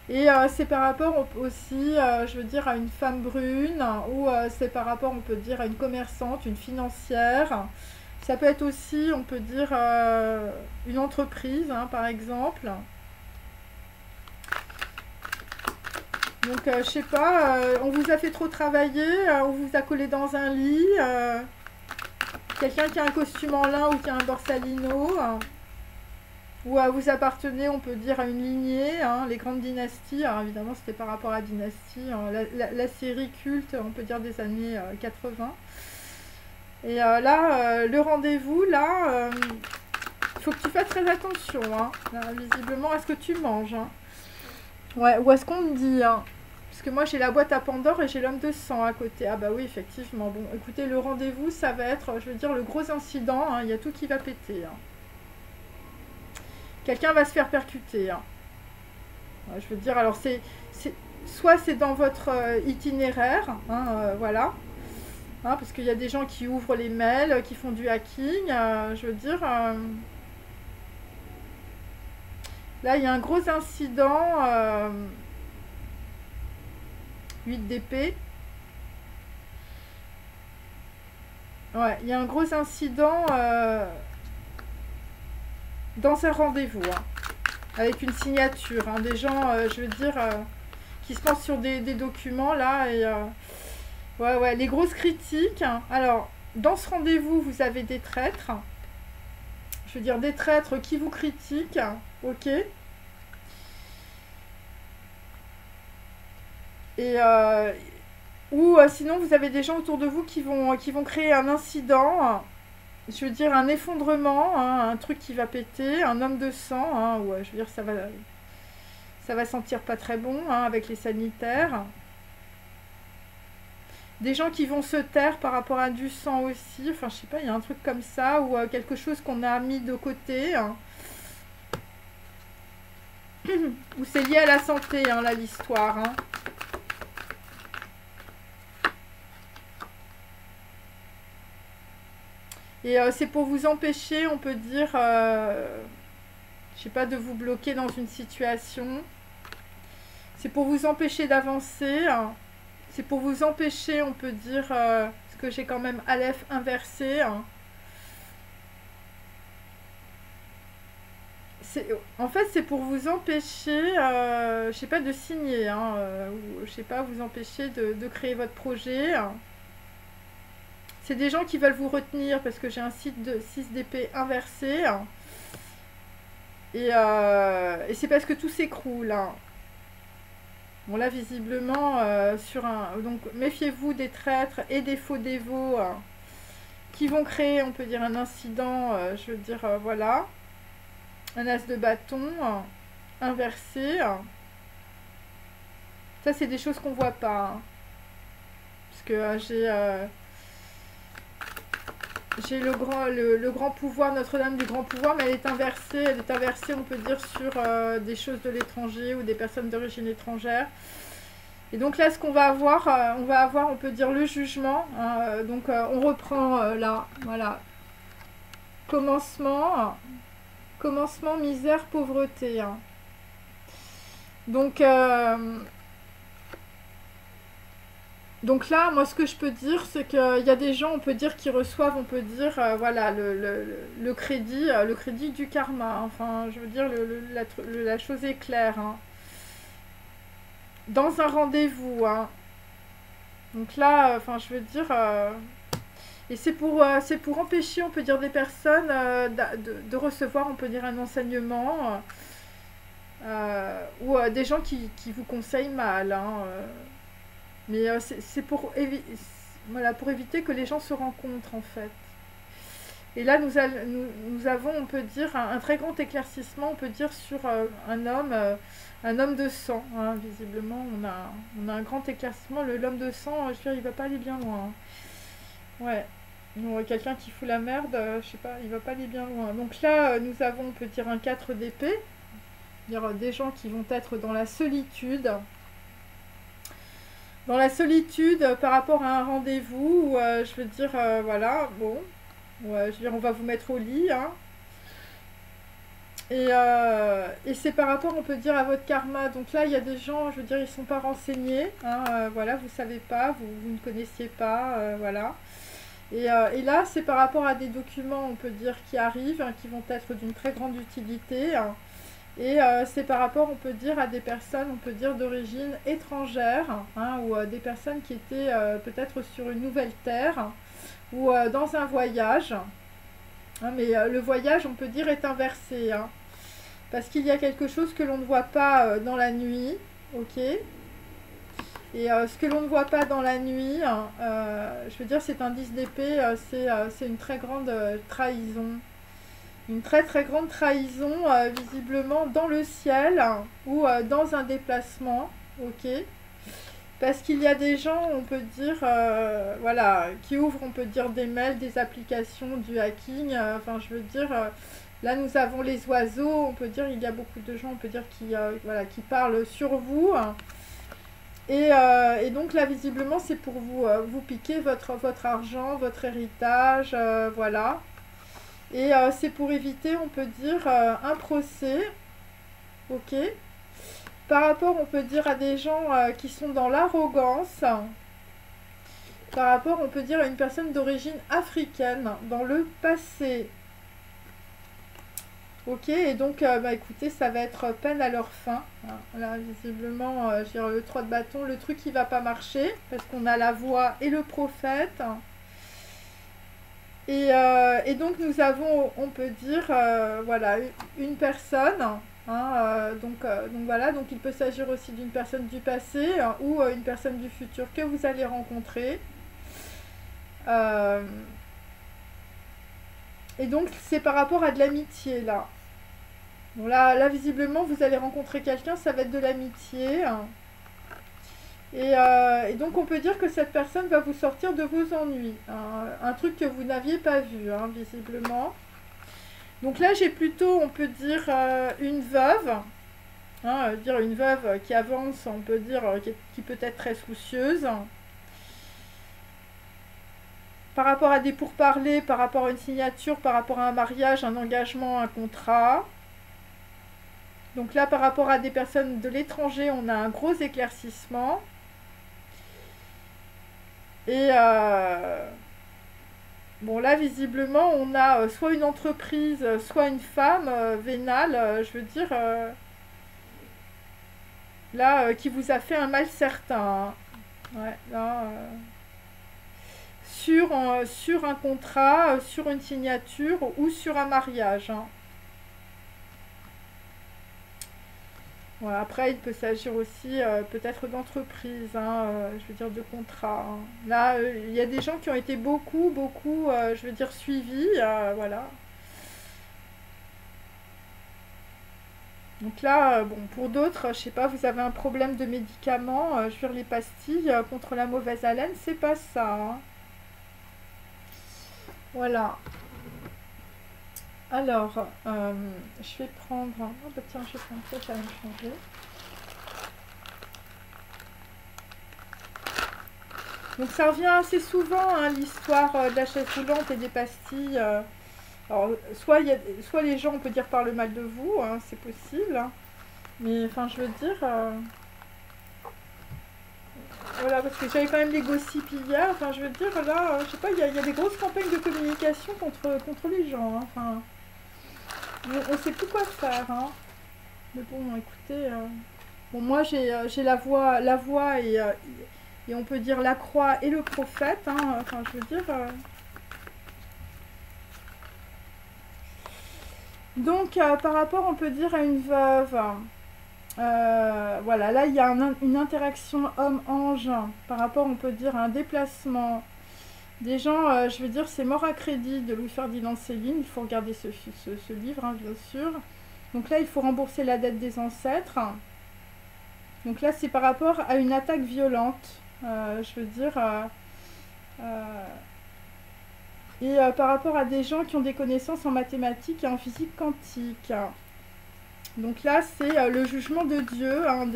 Et c'est par rapport aussi, je veux dire, à une femme brune, ou c'est par rapport, on peut dire, à une commerçante, une financière. Ça peut être aussi, on peut dire, une entreprise, hein, par exemple. Donc, je sais pas, on vous a fait trop travailler, on vous a collé dans un lit. Quelqu'un qui a un costume en lin ou qui a un borsalino. Ou vous appartenez, on peut dire, à une lignée, hein, les grandes dynasties. Alors évidemment, c'était par rapport à la dynastie, hein, la série culte, on peut dire, des années 80. Et là, le rendez-vous, là, il faut que tu fasses très attention. Hein, là, visiblement, à ce que tu manges. Hein. Ouais, ou à ce qu'on me dit. Hein. Parce que moi, j'ai la boîte à Pandore et j'ai l'homme de sang à côté. Ah bah oui, effectivement. Bon, écoutez, le rendez-vous, ça va être, je veux dire, le gros incident. Hein, il y a tout qui va péter. Hein. Quelqu'un va se faire percuter. Hein. Ouais, je veux dire, alors soit c'est dans votre itinéraire, hein, voilà, hein, parce qu'il y a des gens qui ouvrent les mails, qui font du hacking, je veux dire, là il y a un gros incident, 8 d'épée, ouais, il y a un gros incident dans un rendez-vous, hein, avec une signature, hein, des gens, je veux dire, qui se pensent sur des documents là, et ouais, les grosses critiques. Hein. Alors, dans ce rendez-vous, vous avez des traîtres. Je veux dire, des traîtres qui vous critiquent. Ok. Et ou sinon, vous avez des gens autour de vous qui vont créer un incident. Je veux dire, un effondrement, hein, un truc qui va péter, un homme de sang. Hein, ouais, je veux dire, ça va sentir pas très bon, hein, avec les sanitaires. Des gens qui vont se taire par rapport à du sang aussi. Enfin, je sais pas, il y a un truc comme ça. Ou quelque chose qu'on a mis de côté. Hein. Ou c'est lié à la santé, hein, là, l'histoire. Hein. Et c'est pour vous empêcher, on peut dire, je sais pas, de vous bloquer dans une situation. C'est pour vous empêcher d'avancer. Hein. C'est pour vous empêcher, on peut dire, parce que j'ai quand même Aleph inversé. Hein. En fait, c'est pour vous empêcher, je sais pas, de signer, hein, ou je sais pas, vous empêcher de créer votre projet. Hein. C'est des gens qui veulent vous retenir parce que j'ai un site de 6 d'épée inversé. Hein. Et c'est parce que tout s'écroule. Hein. Bon là visiblement sur un. Donc méfiez-vous des traîtres et des faux dévots qui vont créer, on peut dire, un incident, je veux dire, voilà. Un as de bâton inversé. Ça c'est des choses qu'on voit pas. Hein. Parce que j'ai le grand pouvoir, Notre-Dame du grand pouvoir, mais elle est inversée. Elle est inversée, on peut dire, sur des choses de l'étranger ou des personnes d'origine étrangère. Et donc là, ce qu'on va avoir, on peut dire, le jugement. Hein, donc on reprend là, voilà. Commencement, misère, pauvreté. Hein. Donc là, moi, ce que je peux dire, c'est qu'il y a des gens, on peut dire, qui reçoivent, on peut dire, voilà, le crédit du karma. Enfin, je veux dire, la chose est claire. Hein. Dans un rendez-vous. Hein. Donc là, enfin, je veux dire... et c'est pour empêcher, on peut dire, des personnes de recevoir, on peut dire, un enseignement ou des gens qui vous conseillent mal. Hein, mais c'est voilà, pour éviter que les gens se rencontrent, en fait. Et là, nous avons, on peut dire, un très grand éclaircissement, on peut dire, sur un homme de sang. Hein, visiblement, on a un grand éclaircissement. L'homme de sang, je veux dire, il va pas aller bien loin. Hein. Ouais. Quelqu'un qui fout la merde, je sais pas, il va pas aller bien loin. Donc là, nous avons, on peut dire, un 4 d'épée. Dire des gens qui vont être dans la solitude. Dans la solitude par rapport à un rendez-vous, je veux dire, voilà, bon, je veux dire, on va vous mettre au lit, hein. Et c'est par rapport, on peut dire, à votre karma. Donc là, il y a des gens, je veux dire, ils ne sont pas renseignés, hein, voilà, vous ne savez pas, vous ne connaissiez pas, voilà. Et là, c'est par rapport à des documents, on peut dire, qui arrivent, hein, qui vont être d'une très grande utilité, hein. Et c'est par rapport, on peut dire, à des personnes, on peut dire, d'origine étrangère, hein, ou des personnes qui étaient peut-être sur une nouvelle terre, ou dans un voyage. Hein, mais le voyage, on peut dire, est inversé. Hein, parce qu'il y a quelque chose que l'on ne voit pas dans la nuit. Ok. Et ce que l'on ne voit pas dans la nuit, je veux dire, c'est un 10 d'épée, c'est une très grande trahison. Une très très grande trahison, visiblement, dans le ciel ou dans un déplacement, ok. Parce qu'il y a des gens, on peut dire, voilà, qui ouvrent, on peut dire, des mails, des applications, du hacking, enfin, je veux dire, là, nous avons les oiseaux, on peut dire, il y a beaucoup de gens, on peut dire, voilà, qui parlent sur vous. Et donc, là, visiblement, c'est pour vous piquer votre argent, votre héritage, voilà. Et c'est pour éviter, on peut dire, un procès, ok. Par rapport, on peut dire, à des gens qui sont dans l'arrogance, par rapport, on peut dire, à une personne d'origine africaine, dans le passé. Ok, et donc, bah, écoutez, ça va être peine à leur fin. Hein. Là, visiblement, je dirais, le 3 de bâton, le truc qui va pas marcher, parce qu'on a la voix et le prophète. Et donc nous avons, on peut dire, voilà, une personne, hein, donc voilà, donc il peut s'agir aussi d'une personne du passé ou une personne du futur que vous allez rencontrer. Et donc c'est par rapport à de l'amitié là. Bon, là visiblement vous allez rencontrer quelqu'un, ça va être de l'amitié. Et donc on peut dire que cette personne va vous sortir de vos ennuis. Hein, un truc que vous n'aviez pas vu, hein, visiblement. Donc là j'ai plutôt, on peut dire, une veuve. Hein, dire une veuve qui avance, on peut dire, qui peut être très soucieuse. Par rapport à des pourparlers, par rapport à une signature, par rapport à un mariage, un engagement, un contrat. Donc là par rapport à des personnes de l'étranger, on a un gros éclaircissement. Et bon là visiblement on a soit une entreprise, soit une femme vénale, je veux dire, là qui vous a fait un mal certain. Hein. Ouais, là, sur un contrat, sur une signature ou sur un mariage. Hein. Voilà, après, il peut s'agir aussi peut-être d'entreprise, hein, je veux dire de contrat. Hein. Là, il y a des gens qui ont été beaucoup, je veux dire, suivis, voilà. Donc là, bon, pour d'autres, je sais pas, vous avez un problème de médicaments, je veux dire, les pastilles contre la mauvaise haleine, c'est pas ça. Hein. Voilà. Alors, je vais prendre... Oh bah tiens, je vais prendre ça, ça va me changer. Donc ça revient assez souvent, hein, l'histoire de la chaise roulante et des pastilles. Alors, soit les gens, on peut dire, parlent mal de vous, hein, c'est possible. Hein, mais enfin, je veux dire... voilà, parce que j'avais quand même les gossips hier. Enfin, je veux dire, là, je sais pas, il y a des grosses campagnes de communication contre les gens. Hein. Enfin, on sait plus quoi faire. Hein. Mais bon, écoutez, bon, moi j'ai la voix et on peut dire la croix et le prophète. Hein. Enfin, je veux dire. Donc, par rapport, on peut dire à une veuve. Voilà, là il y a une interaction homme-ange par rapport, on peut dire, à un déplacement. Des gens, je veux dire, c'est mort à crédit de Louis-Ferdinand Céline. Il faut regarder ce livre, hein, bien sûr. Donc là, il faut rembourser la dette des ancêtres. Donc là, c'est par rapport à une attaque violente. Je veux dire. Et par rapport à des gens qui ont des connaissances en mathématiques et en physique quantique. Donc là, c'est le jugement de Dieu hein,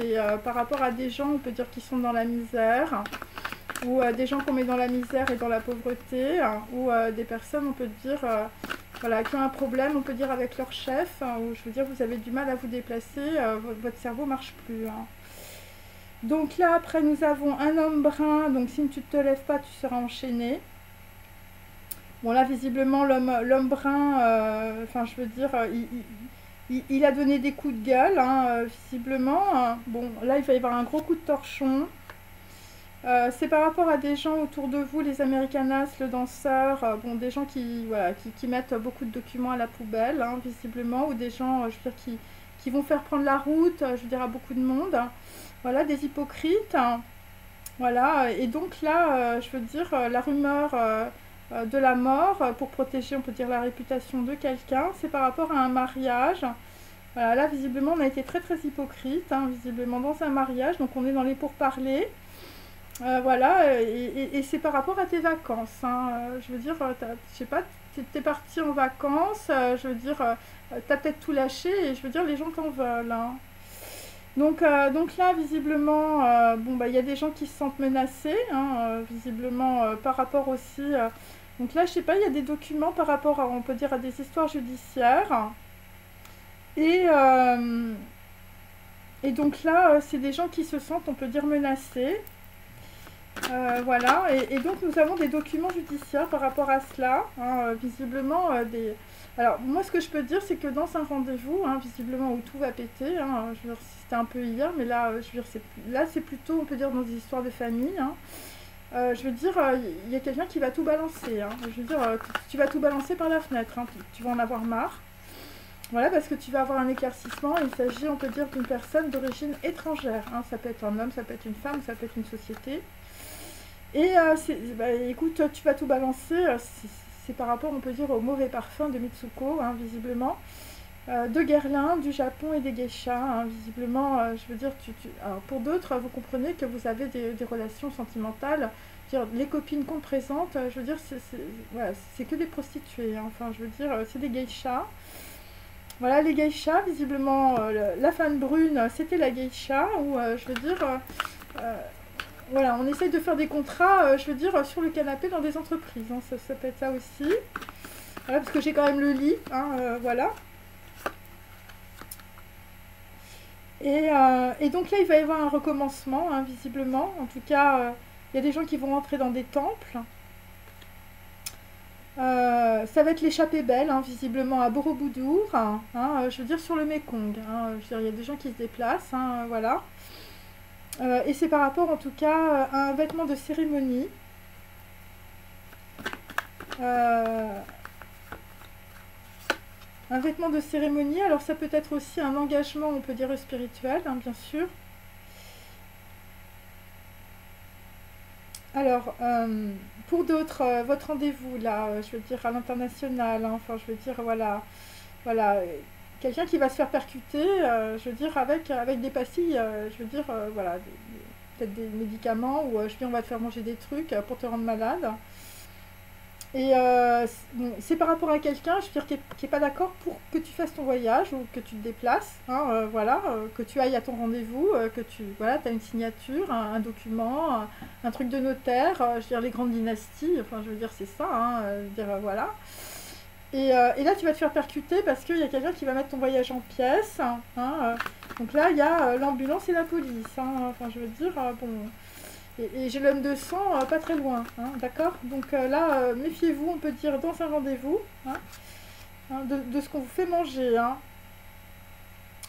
par rapport à des gens, on peut dire, qui sont dans la misère, ou des gens qu'on met dans la misère et dans la pauvreté, ou des personnes, on peut dire, voilà, qui ont un problème, on peut dire, avec leur chef, ou je veux dire, vous avez du mal à vous déplacer, votre cerveau ne marche plus. Hein. Donc là, après, nous avons un homme brun, donc si tu ne te lèves pas, tu seras enchaîné. Bon, là, visiblement, l'homme brun, enfin, je veux dire, il a donné des coups de gueule, hein, visiblement. Bon, là, il va y avoir un gros coup de torchon. C'est par rapport à des gens autour de vous, les Americanas, le danseur, bon, des gens voilà, qui mettent beaucoup de documents à la poubelle, hein, visiblement, ou des gens, je veux dire, qui vont faire prendre la route, je veux dire, à beaucoup de monde. Voilà, des hypocrites. Voilà, et donc là, je veux dire, la rumeur de la mort, pour protéger, on peut dire, la réputation de quelqu'un, c'est par rapport à un mariage. Voilà, là, visiblement, on a été très très hypocrite, hein, visiblement, dans un mariage, donc on est dans les pourparlers. Voilà, et c'est par rapport à tes vacances. Hein, je veux dire, je sais pas, t'es parti en vacances, je veux dire, t'as peut-être tout lâché, et je veux dire, les gens t'en veulent. Hein. Donc là, visiblement, bon, bah, y a des gens qui se sentent menacés, hein, visiblement, par rapport aussi. Donc là, je sais pas, il y a des documents par rapport, on peut dire, à des histoires judiciaires. Et, et donc là, c'est des gens qui se sentent, on peut dire, menacés. Voilà, et donc nous avons des documents judiciaires par rapport à cela, hein, visiblement Alors moi ce que je peux dire c'est que dans un rendez-vous, hein, visiblement où tout va péter, hein, je veux dire c'était un peu hier, mais là je veux dire là c'est plutôt on peut dire dans des histoires de famille, hein, je veux dire il y a quelqu'un qui va tout balancer, hein, je veux dire tu vas tout balancer par la fenêtre, hein, tu vas en avoir marre. Voilà, parce que tu vas avoir un éclaircissement. Il s'agit, on peut dire, d'une personne d'origine étrangère. Hein, ça peut être un homme, ça peut être une femme, ça peut être une société. Et bah, écoute, tu vas tout balancer, c'est par rapport, on peut dire, au mauvais parfum de Mitsuko, hein, visiblement, de Guerlain, du Japon et des geishas, hein, visiblement, je veux dire, alors pour d'autres, vous comprenez que vous avez des relations sentimentales, dire, les copines qu'on présente, je veux dire, voilà, c'est que des prostituées, hein, enfin, je veux dire, c'est des geishas. Voilà, les geishas, visiblement, la femme brune, c'était la geisha, ou je veux dire... voilà, on essaye de faire des contrats, je veux dire, sur le canapé dans des entreprises. Hein, ça peut être ça aussi. Voilà, parce que j'ai quand même le lit. Hein, voilà. Et donc là, il va y avoir un recommencement, hein, visiblement. En tout cas, il y a des gens qui vont rentrer dans des temples. Ça va être l'échappée belle, hein, visiblement, à Borobudur. Hein, je veux dire, sur le Mekong. Hein, je veux dire, il y a des gens qui se déplacent. Hein, voilà. Et c'est par rapport en tout cas à un vêtement de cérémonie. Un vêtement de cérémonie, alors ça peut être aussi un engagement, on peut dire spirituel, hein, bien sûr. Alors, pour d'autres, votre rendez-vous là, je veux dire à l'international, hein, enfin je veux dire voilà, quelqu'un qui va se faire percuter, je veux dire avec des pastilles, je veux dire voilà, peut-être des médicaments ou je veux dire on va te faire manger des trucs pour te rendre malade. Et bon, c'est par rapport à quelqu'un, je veux dire, qui est pas d'accord pour que tu fasses ton voyage ou que tu te déplaces, hein, voilà, que tu ailles à ton rendez-vous, que tu voilà, as une signature, un document, un truc de notaire, je veux dire les grandes dynasties, enfin je veux dire c'est ça, hein, je veux dire voilà. Et là tu vas te faire percuter parce qu'il y a quelqu'un qui va mettre ton voyage en pièces, hein, donc là il y a l'ambulance et la police, hein, enfin je veux dire, bon. Et j'ai l'homme de sang pas très loin, hein, d'accord? Donc là, méfiez-vous, on peut dire, dans un rendez-vous, hein, de ce qu'on vous fait manger, hein.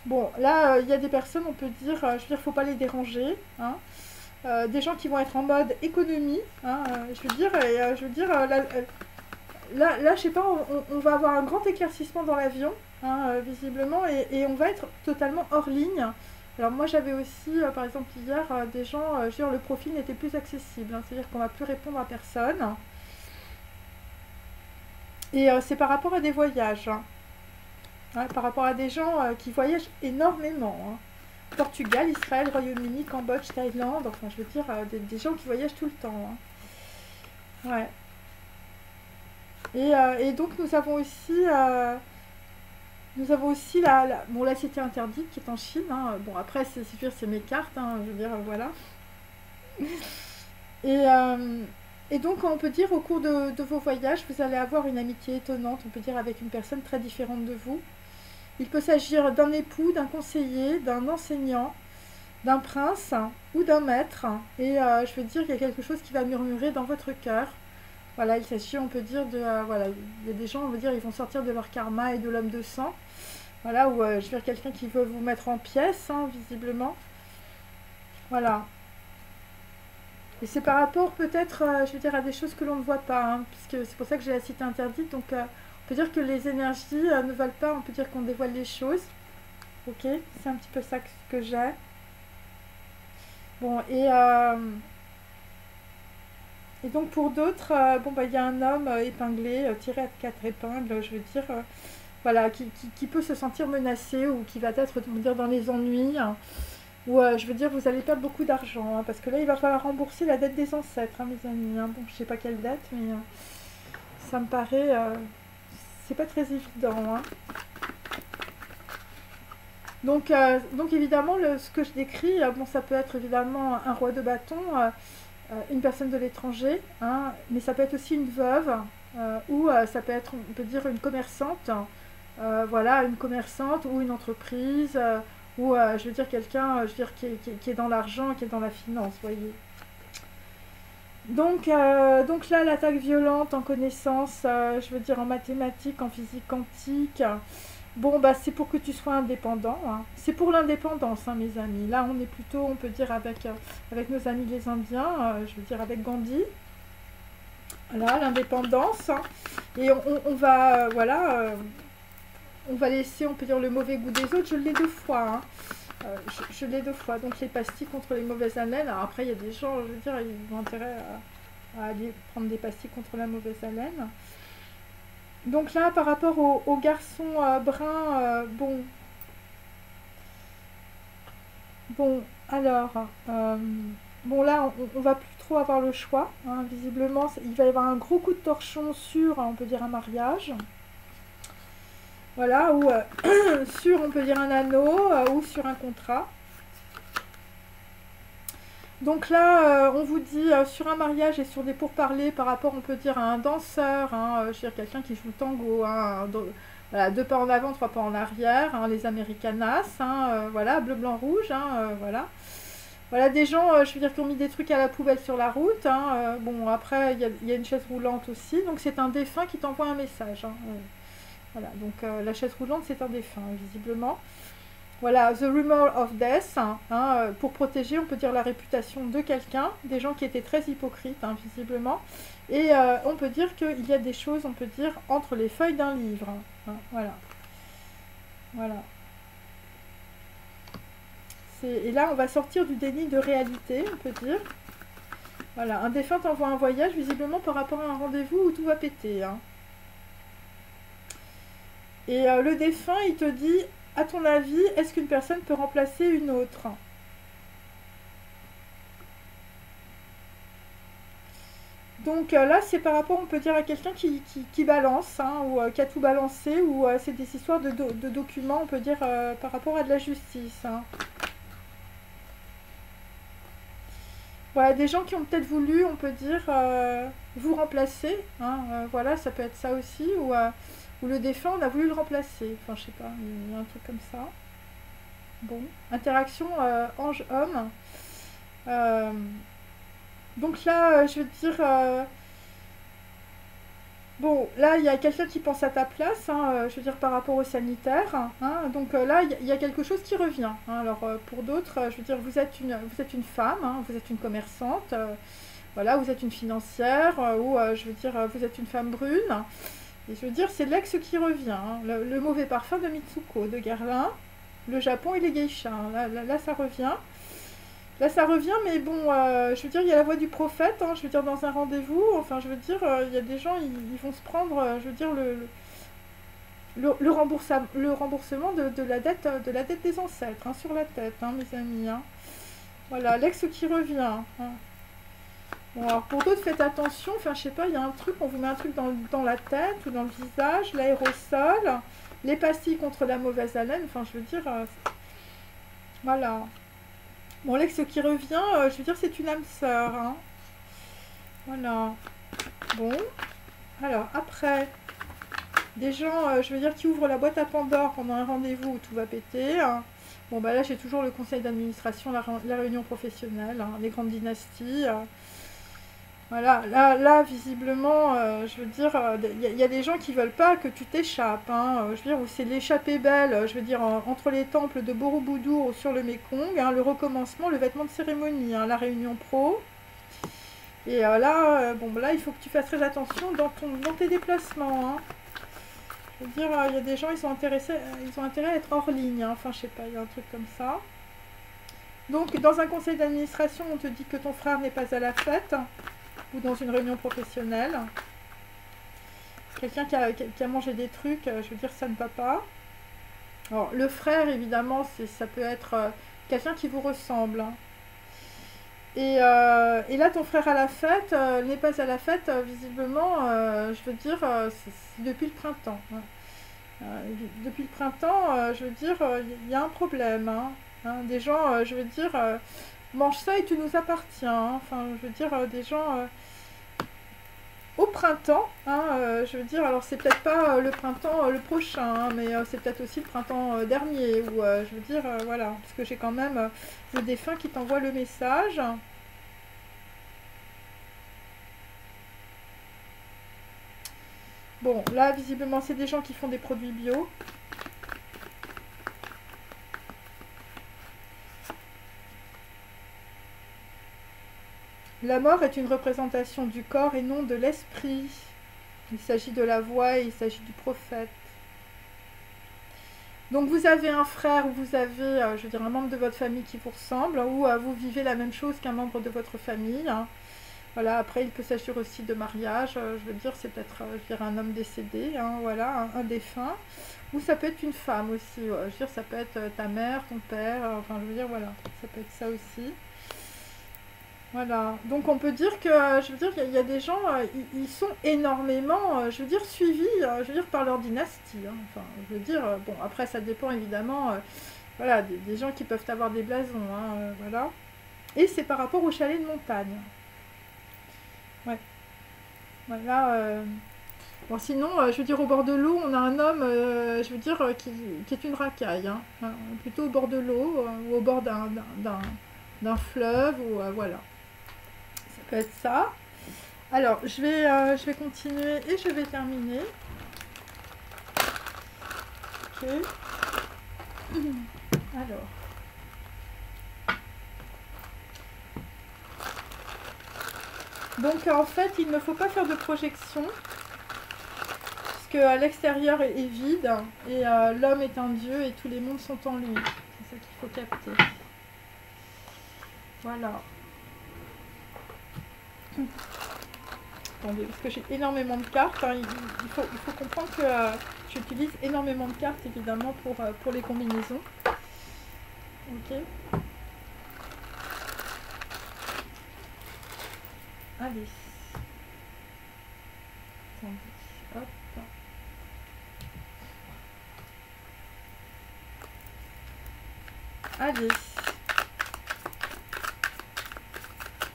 Bon, là, il y a des personnes, on peut dire, je veux dire, faut pas les déranger, hein. Des gens qui vont être en mode économie, hein, je veux dire, là, je sais pas, on va avoir un grand éclaircissement dans l'avion, hein, visiblement, et on va être totalement hors ligne. Alors moi j'avais aussi, par exemple hier, des gens, je veux dire, le profil n'était plus accessible, hein, c'est-à-dire qu'on va plus répondre à personne. Et c'est par rapport à des voyages, hein. Ouais, par rapport à des gens qui voyagent énormément, hein. Portugal, Israël, Royaume-Uni, Cambodge, Thaïlande, enfin je veux dire, des gens qui voyagent tout le temps, hein. Ouais. Et donc nous avons aussi bon, la cité interdite qui est en Chine, hein. Bon, après, c'est sûr, c'est mes cartes, hein, je veux dire, voilà. Et, euh, et donc, on peut dire, au cours de vos voyages, vous allez avoir une amitié étonnante, on peut dire, avec une personne très différente de vous. Il peut s'agir d'un époux, d'un conseiller, d'un enseignant, d'un prince ou d'un maître. Et je veux dire, il y a quelque chose qui va murmurer dans votre cœur. Voilà, il s'agit, on peut dire, voilà, il y a des gens, on veut dire, ils vont sortir de leur karma et de l'homme de sang. Voilà, ou je veux dire, quelqu'un qui veut vous mettre en pièces, hein, visiblement. Voilà. Et c'est par rapport, peut-être, je veux dire, à des choses que l'on ne voit pas, hein, puisque c'est pour ça que j'ai la cité interdite. Donc, on peut dire que les énergies ne veulent pas, on peut dire qu'on dévoile les choses. Ok, c'est un petit peu ça que j'ai. Bon, et donc pour d'autres, bon, bah, il y a un homme épinglé, tiré à quatre épingles, je veux dire, voilà, qui peut se sentir menacé ou qui va être, on va dire, dans les ennuis, hein, ou je veux dire, vous allez perdre beaucoup d'argent, hein, parce que là, il va falloir rembourser la dette des ancêtres, hein, mes amis, hein. Bon, je sais pas quelle dette, mais ça me paraît, c'est pas très évident, hein. Donc évidemment, ce que je décris, bon, ça peut être évidemment un roi de bâton, une personne de l'étranger, hein, mais ça peut être aussi une veuve, ou ça peut être, on peut dire, une commerçante, voilà, une commerçante ou une entreprise, ou je veux dire quelqu'un, je veux dire, qui est dans l'argent, qui est dans la finance, voyez. Donc là, l'attaque violente en connaissance, je veux dire en mathématiques, en physique quantique, bon, bah, c'est pour que tu sois indépendant, hein. C'est pour l'indépendance, hein, mes amis. Là, on est plutôt, on peut dire, avec nos amis les Indiens, je veux dire avec Gandhi. Voilà, l'indépendance, hein. Et on va, voilà, on va laisser, on peut dire, le mauvais goût des autres. Je l'ai deux fois, hein. Je l'ai deux fois. Donc, les pastilles contre les mauvaises haleines. Alors, après, il y a des gens, je veux dire, ils ont intérêt à aller prendre des pastilles contre la mauvaise haleine. Donc là, par rapport au garçon brun, bon, alors, bon là, on va plus trop avoir le choix, hein, visiblement, il va y avoir un gros coup de torchon sur, on peut dire, un mariage, voilà, ou sur, on peut dire, un anneau, ou sur un contrat. Donc là, on vous dit sur un mariage et sur des pourparlers par rapport, on peut dire, à un danseur, hein, je veux dire quelqu'un qui joue le tango, hein, voilà, deux pas en avant, trois pas en arrière, hein, les Americanas, hein, voilà, bleu, blanc, rouge, hein, voilà. Voilà, des gens, je veux dire, qui ont mis des trucs à la poubelle sur la route, hein, bon, après, il y a une chaise roulante aussi, donc c'est un défunt qui t'envoie un message, hein, voilà, donc la chaise roulante, c'est un défunt, visiblement. Voilà, the rumor of death, hein, pour protéger, on peut dire, la réputation de quelqu'un, des gens qui étaient très hypocrites, hein, visiblement. Et on peut dire qu'il y a des choses, on peut dire, entre les feuilles d'un livre, hein, voilà. Voilà. Et là, on va sortir du déni de réalité, on peut dire. Voilà, un défunt envoie un voyage, visiblement, par rapport à un rendez-vous où tout va péter, hein. Et le défunt, il te dit, à ton avis, est-ce qu'une personne peut remplacer une autre? Donc là, c'est par rapport, on peut dire, à quelqu'un qui balance, hein, ou qui a tout balancé, ou c'est des histoires de documents, on peut dire, par rapport à de la justice, hein. Voilà, des gens qui ont peut-être voulu, on peut dire, vous remplacer, hein, voilà, ça peut être ça aussi, ou le défunt, on a voulu le remplacer, enfin, je sais pas, il y a un truc comme ça. Bon, interaction ange-homme. Donc là, je veux dire... bon, là, il y a quelqu'un qui pense à ta place, hein, je veux dire, par rapport au sanitaire. Hein, donc là, il y a quelque chose qui revient. Hein. Alors, pour d'autres, je veux dire, vous êtes une femme, hein, vous êtes une commerçante, voilà, vous êtes une financière, ou je veux dire, vous êtes une femme brune. Et je veux dire, c'est l'ex qui revient. Hein. Le mauvais parfum de Mitsuko, de Guerlain, le Japon et les geishas. Hein. Là, ça revient. Là, ça revient, mais bon, je veux dire, il y a la voix du prophète, hein, je veux dire, dans un rendez-vous, enfin, je veux dire, il y a des gens, ils vont se prendre, je veux dire, le remboursement de la dette des ancêtres, hein, sur la tête, hein, mes amis. Hein. Voilà, l'ex qui revient. Hein. Bon, alors, pour d'autres, faites attention, enfin, je sais pas, il y a un truc, on vous met un truc dans la tête ou dans le visage, l'aérosol, les pastilles contre la mauvaise haleine, enfin, je veux dire, voilà. Bon, l'ex qui revient, je veux dire, c'est une âme sœur. Hein. Voilà. Bon. Alors, après, des gens, je veux dire, qui ouvrent la boîte à Pandore pendant un rendez-vous où tout va péter. Hein. Bon, bah là, j'ai toujours le conseil d'administration, la réunion professionnelle, hein, les grandes dynasties. Voilà, là visiblement, je veux dire, il y a des gens qui veulent pas que tu t'échappes. Hein, je veux dire, c'est l'échappée belle, je veux dire, entre les temples de Borobudur sur le Mékong, hein, le recommencement, le vêtement de cérémonie, hein, la réunion pro. Et là, bon, là, il faut que tu fasses très attention dans tes déplacements. Hein. Je veux dire, il y a des gens, ils ont intérêt à être hors ligne. Hein, enfin, je sais pas, il y a un truc comme ça. Donc, dans un conseil d'administration, on te dit que ton frère n'est pas à la fête. Ou dans une réunion professionnelle. Quelqu'un qui a mangé des trucs, je veux dire, ça ne va pas. Alors, le frère, évidemment, ça peut être quelqu'un qui vous ressemble. Hein. Et là, ton frère à la fête n'est pas à la fête, visiblement, je veux dire, c'est depuis le printemps. Hein. Depuis le printemps, je veux dire, il y a un problème. Hein. Hein, des gens, je veux dire, mange ça et tu nous appartiens. Hein. Enfin, je veux dire, des gens... au printemps, hein, je veux dire, alors c'est peut-être pas le printemps le prochain, hein, mais c'est peut-être aussi le printemps dernier, ou je veux dire, voilà, parce que j'ai quand même le défunt qui t'envoie le message. Bon, là, visiblement, c'est des gens qui font des produits bio. La mort est une représentation du corps et non de l'esprit. Il s'agit de la voix et il s'agit du prophète. Donc vous avez un frère ou vous avez, je veux dire, un membre de votre famille qui vous ressemble, ou vous vivez la même chose qu'un membre de votre famille. Hein. Voilà, après il peut s'agir aussi de mariage, je veux dire, c'est peut-être je veux dire, un homme décédé, hein, voilà, un défunt. Ou ça peut être une femme aussi, je veux dire, ça peut être ta mère, ton père, enfin je veux dire, voilà, ça peut être ça aussi. Voilà, donc on peut dire que, je veux dire, il y a des gens, ils sont énormément, je veux dire, suivis, je veux dire, par leur dynastie. Hein. Enfin, je veux dire, bon, après ça dépend évidemment, voilà, des gens qui peuvent avoir des blasons, hein, voilà. Et c'est par rapport au chalet de montagne. Ouais, voilà. Bon, sinon, je veux dire, au bord de l'eau, on a un homme, je veux dire, qui est une racaille, hein, plutôt au bord de l'eau, ou au bord d'un fleuve, ou voilà. Ça peut être ça. Alors, je vais continuer et je vais terminer. Ok. Alors. Donc, en fait, il ne faut pas faire de projection. Parce que l'extérieur est vide. Et l'homme est un dieu et tous les mondes sont en lui. C'est ça qu'il faut capter. Voilà. Attendez, parce que j'ai énormément de cartes. Hein. Il faut comprendre que j'utilise énormément de cartes, évidemment, pour les combinaisons. Ok. Allez. Attendez. Hop. Allez.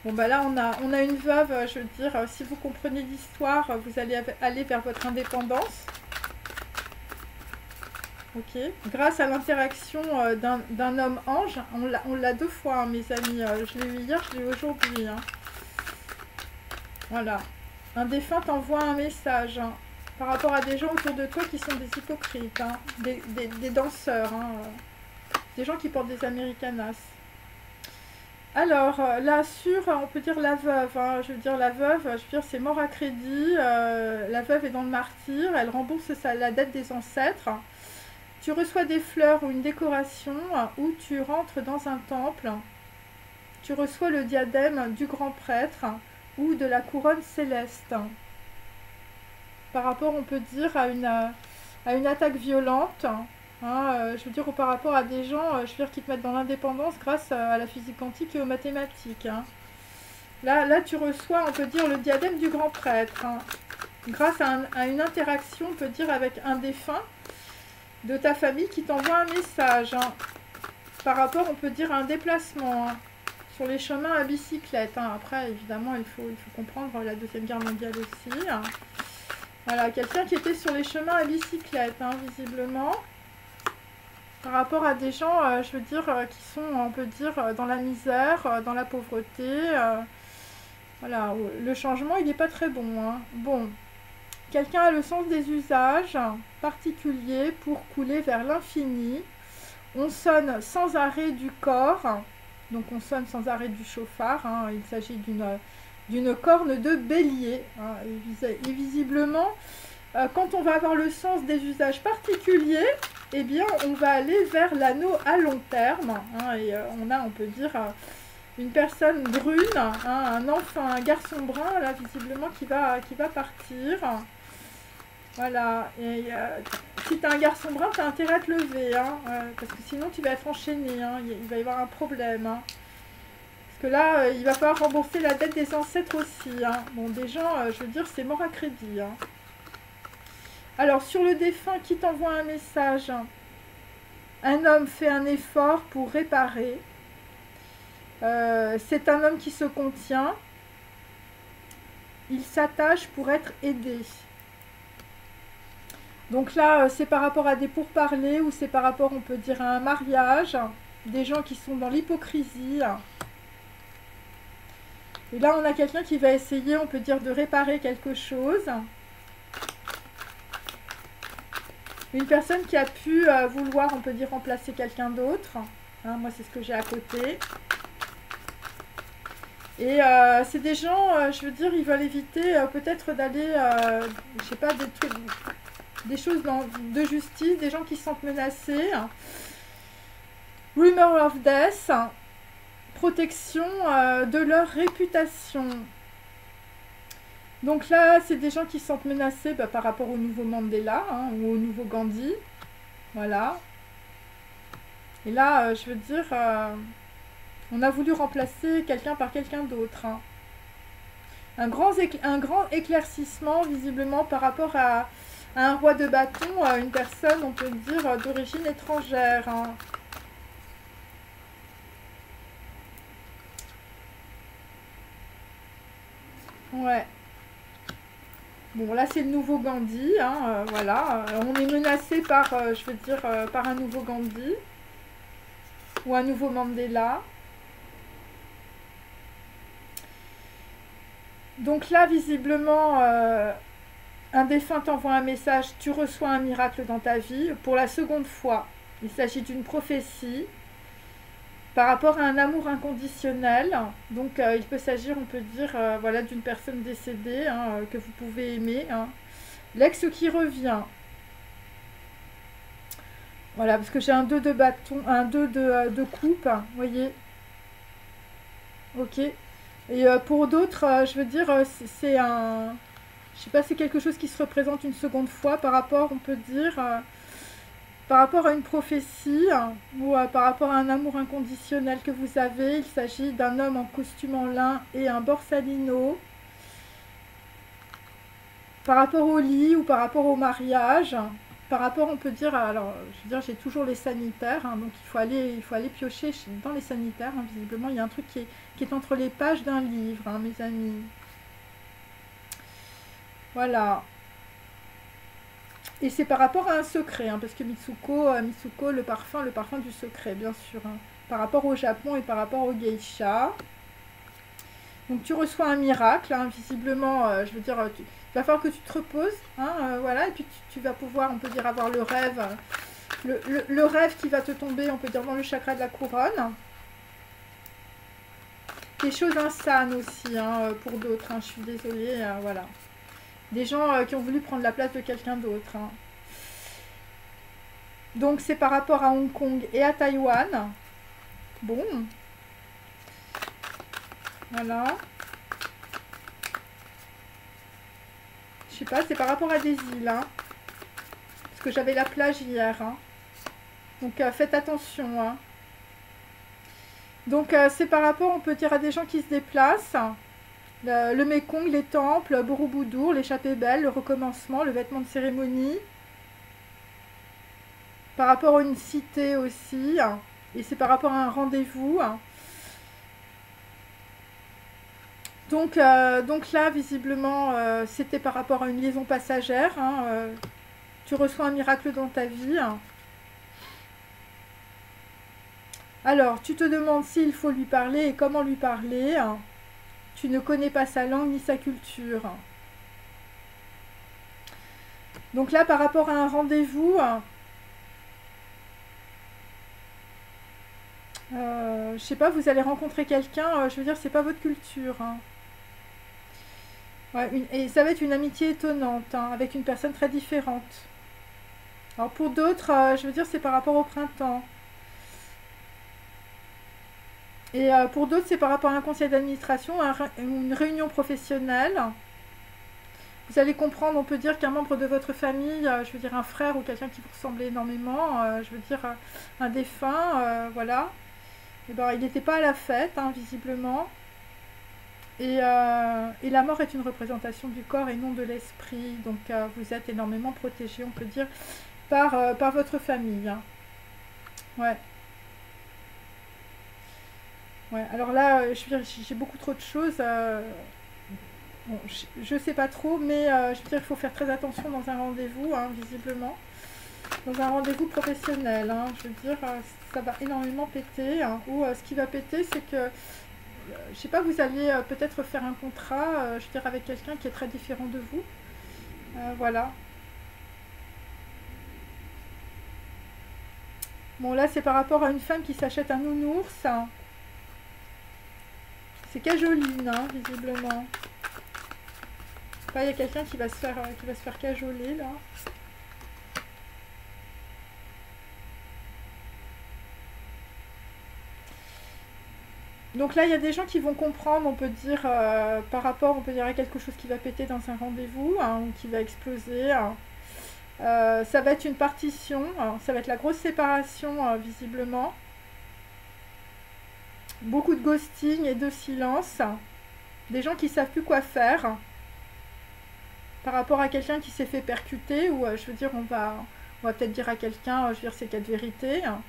Bon bah là on a une veuve, je veux dire, si vous comprenez l'histoire, vous allez aller vers votre indépendance. Ok. Grâce à l'interaction d'un homme ange, on l'a deux fois, hein, mes amis. Je l'ai eu hier, je l'ai eu aujourd'hui. Hein. Voilà. Un défunt t'envoie un message hein, par rapport à des gens autour de toi qui sont des hypocrites, hein, des danseurs, hein, des gens qui portent des americanas. Alors, là, on peut dire la veuve, hein, je veux dire la veuve, je veux dire c'est mort à crédit, la veuve est dans le martyre, elle rembourse la dette des ancêtres. Tu reçois des fleurs ou une décoration, ou tu rentres dans un temple, tu reçois le diadème du grand prêtre, ou de la couronne céleste. Par rapport, on peut dire, à une attaque violente, hein, je veux dire, ou par rapport à des gens, je veux dire, qui te mettent dans l'indépendance grâce à la physique quantique et aux mathématiques. Hein. Là, tu reçois, on peut dire, le diadème du grand prêtre, hein, grâce à une interaction, on peut dire, avec un défunt de ta famille qui t'envoie un message. Hein, par rapport, on peut dire, à un déplacement hein, sur les chemins à bicyclette. Hein. Après, évidemment, il faut comprendre la Deuxième Guerre mondiale aussi. Hein. Voilà, quelqu'un qui était sur les chemins à bicyclette, hein, visiblement. Par rapport à des gens, je veux dire, qui sont, on peut dire, dans la misère, dans la pauvreté. Voilà, le changement, il n'est pas très bon. Hein. Bon, quelqu'un a le sens des usages particuliers pour couler vers l'infini. On sonne sans arrêt du corps. Donc on sonne sans arrêt du chauffard. Hein. Il s'agit d'une corne de bélier. Hein. Et visiblement, quand on va avoir le sens des usages particuliers, eh bien, on va aller vers l'anneau à long terme. Hein, et on peut dire, une personne brune, hein, un enfant, un garçon brun, là, visiblement, qui va partir. Voilà. Et si tu as un garçon brun, tu as intérêt à te lever, hein, parce que sinon, tu vas être enchaîné. Hein, il va y avoir un problème. Hein. Parce que là, il va falloir rembourser la dette des ancêtres aussi. Hein. Bon, des gens, je veux dire, c'est mort à crédit. Hein. Alors, sur le défunt qui t'envoie un message, un homme fait un effort pour réparer. C'est un homme qui se contient. Il s'attache pour être aidé. Donc là, c'est par rapport à des pourparlers ou c'est par rapport, on peut dire, à un mariage. Des gens qui sont dans l'hypocrisie. Et là, on a quelqu'un qui va essayer, on peut dire, de réparer quelque chose. Une personne qui a pu vouloir, on peut dire, remplacer quelqu'un d'autre. Hein, moi, c'est ce que j'ai à côté. Et c'est des gens, je veux dire, ils veulent éviter peut-être d'aller, je sais pas, des choses de justice, des gens qui se sentent menacés. Rumor of death, protection de leur réputation. Donc là, c'est des gens qui se sentent menacés par rapport au nouveau Mandela hein, ou au nouveau Gandhi. Voilà. Et là, je veux dire, on a voulu remplacer quelqu'un par quelqu'un d'autre. Hein. Un grand éclaircissement, visiblement, par rapport à un roi de bâton, à une personne, on peut dire, d'origine étrangère. Hein. Ouais. Bon, là, c'est le nouveau Gandhi, hein, voilà. On est menacé par, je veux dire, par un nouveau Gandhi ou un nouveau Mandela. Donc là, visiblement, un défunt t'envoie un message, tu reçois un miracle dans ta vie pour la seconde fois. Il s'agit d'une prophétie par rapport à un amour inconditionnel. Donc il peut s'agir, on peut dire, voilà, d'une personne décédée hein, que vous pouvez aimer. Hein. L'ex qui revient. Voilà, parce que j'ai un 2 de bâton, un 2 de coupe, vous voyez. Ok. Et pour d'autres, je veux dire, c'est un... Je sais pas, c'est quelque chose qui se représente une seconde fois par rapport, on peut dire... par rapport à une prophétie ou par rapport à un amour inconditionnel que vous avez, il s'agit d'un homme en costume en lin et un borsalino. Par rapport au lit ou par rapport au mariage, par rapport, on peut dire, alors, je veux dire, j'ai toujours les sanitaires, hein, donc il faut aller piocher dans les sanitaires. Hein, visiblement, il y a un truc qui est entre les pages d'un livre, hein, mes amis. Voilà. Et c'est par rapport à un secret, hein, parce que Mitsuko, le parfum du secret, bien sûr. Hein, par rapport au Japon et par rapport au geisha. Donc tu reçois un miracle, hein, visiblement, je veux dire, il va falloir que tu te reposes, hein, voilà, et puis tu vas pouvoir, on peut dire, avoir le rêve, le rêve qui va te tomber, on peut dire, dans le chakra de la couronne. Des choses insanes aussi, hein, pour d'autres, hein, je suis désolée, voilà. Des gens qui ont voulu prendre la place de quelqu'un d'autre. Hein. Donc c'est par rapport à Hong Kong et à Taïwan. Bon. Voilà. Je sais pas, c'est par rapport à des îles. Hein. Parce que j'avais la plage hier. Hein. Donc faites attention. Hein. Donc c'est par rapport, on peut dire, à des gens qui se déplacent. Le Mekong, les temples, Borobudur, l'échappée belle, le recommencement, le vêtement de cérémonie. Par rapport à une cité aussi. Et c'est par rapport à un rendez-vous. Donc là, visiblement, c'était par rapport à une liaison passagère. Hein, tu reçois un miracle dans ta vie. Alors, tu te demandes s'il faut lui parler et comment lui parler. Tu ne connais pas sa langue ni sa culture. Donc là, par rapport à un rendez-vous, je sais pas, vous allez rencontrer quelqu'un, je veux dire, c'est pas votre culture. Hein. Ouais, et ça va être une amitié étonnante, hein, avec une personne très différente. Alors pour d'autres, je veux dire, c'est par rapport au printemps. Et pour d'autres, c'est par rapport à un conseil d'administration, une réunion professionnelle. Vous allez comprendre, on peut dire qu'un membre de votre famille, je veux dire un frère ou quelqu'un qui vous ressemble énormément, je veux dire un défunt, voilà. Et ben, il n'était pas à la fête, hein, visiblement. Et la mort est une représentation du corps et non de l'esprit. Donc vous êtes énormément protégé, on peut dire, par votre famille. Hein. Ouais. Ouais, alors là, je veux dire, j'ai beaucoup trop de choses. Bon, je sais pas trop, mais je veux dire, il faut faire très attention dans un rendez-vous, hein, visiblement. Dans un rendez-vous professionnel, hein, je veux dire, ça va énormément péter. Hein, ou ce qui va péter, c'est que, je sais pas, vous allez peut-être faire un contrat, je veux dire, avec quelqu'un qui est très différent de vous. Voilà. Bon, là, c'est par rapport à une femme qui s'achète un nounours. Hein. C'est cajoline, hein, visiblement. Là, il y a quelqu'un qui va se faire cajoler, là. Donc là, il y a des gens qui vont comprendre, on peut dire, par rapport, on peut dire, à quelque chose qui va péter dans un rendez-vous, hein, ou qui va exploser. Hein. Ça va être une partition, hein, ça va être la grosse séparation, visiblement. Beaucoup de ghosting et de silence. Des gens qui ne savent plus quoi faire. Par rapport à quelqu'un qui s'est fait percuter, ou je veux dire, on va peut-être dire à quelqu'un, je veux dire, c'est quatre vérités. Hein.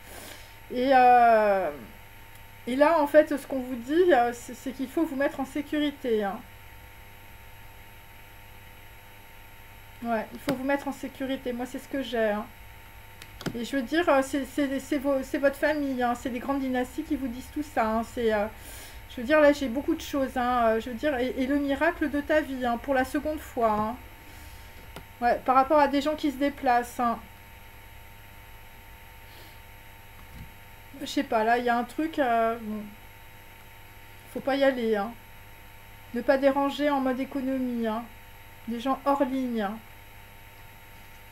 Et là, en fait, ce qu'on vous dit, c'est qu'il faut vous mettre en sécurité. Hein. Ouais, il faut vous mettre en sécurité. Moi, c'est ce que j'ai. Hein. Et je veux dire, c'est votre famille. Hein. C'est les grandes dynasties qui vous disent tout ça. Hein. Je veux dire, là, j'ai beaucoup de choses. Hein. Je veux dire, et le miracle de ta vie, hein, pour la seconde fois. Hein. Ouais, par rapport à des gens qui se déplacent. Hein. Je sais pas, là, il y a un truc... bon, faut pas y aller. Hein. Ne pas déranger en mode économie. Hein. Des gens hors ligne. Hein.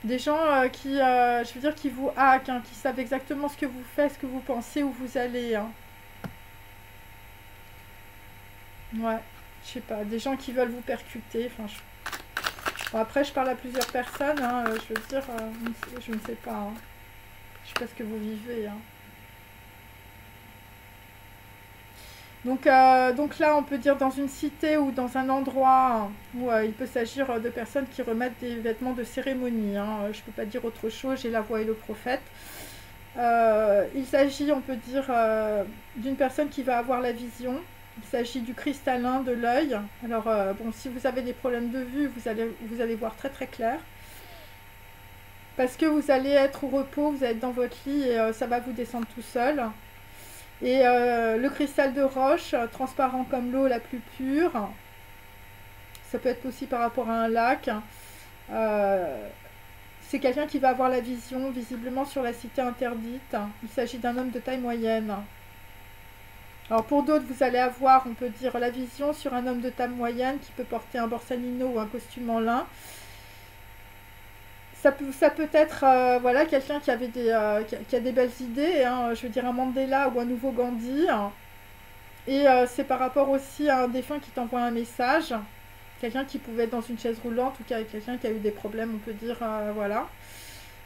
Des gens qui, je veux dire, qui vous hackent, hein, qui savent exactement ce que vous faites, ce que vous pensez, où vous allez. Hein. Ouais, je sais pas, des gens qui veulent vous percuter. Enfin, bon, après, je parle à plusieurs personnes, hein, je veux dire, je ne sais pas. Hein. Je sais pas ce que vous vivez. Hein. Donc là, on peut dire dans une cité ou dans un endroit où il peut s'agir de personnes qui remettent des vêtements de cérémonie. Hein. Je ne peux pas dire autre chose, j'ai la voix et le prophète. Il s'agit, on peut dire, d'une personne qui va avoir la vision. Il s'agit du cristallin de l'œil. Alors, bon, si vous avez des problèmes de vue, vous allez voir très très clair. Parce que vous allez être au repos, vous allez être dans votre lit et ça va vous descendre tout seul. Et le cristal de roche, transparent comme l'eau la plus pure. Ça peut être aussi par rapport à un lac. C'est quelqu'un qui va avoir la vision visiblement sur la cité interdite. Il s'agit d'un homme de taille moyenne. Alors pour d'autres, vous allez avoir, on peut dire, la vision sur un homme de taille moyenne qui peut porter un borsalino ou un costume en lin. Ça peut être voilà, quelqu'un qui avait qui a des belles idées, hein, je veux dire un Mandela ou un nouveau Gandhi. Et c'est par rapport aussi à un défunt qui t'envoie un message. Quelqu'un qui pouvait être dans une chaise roulante ou quelqu'un qui a eu des problèmes, on peut dire, voilà,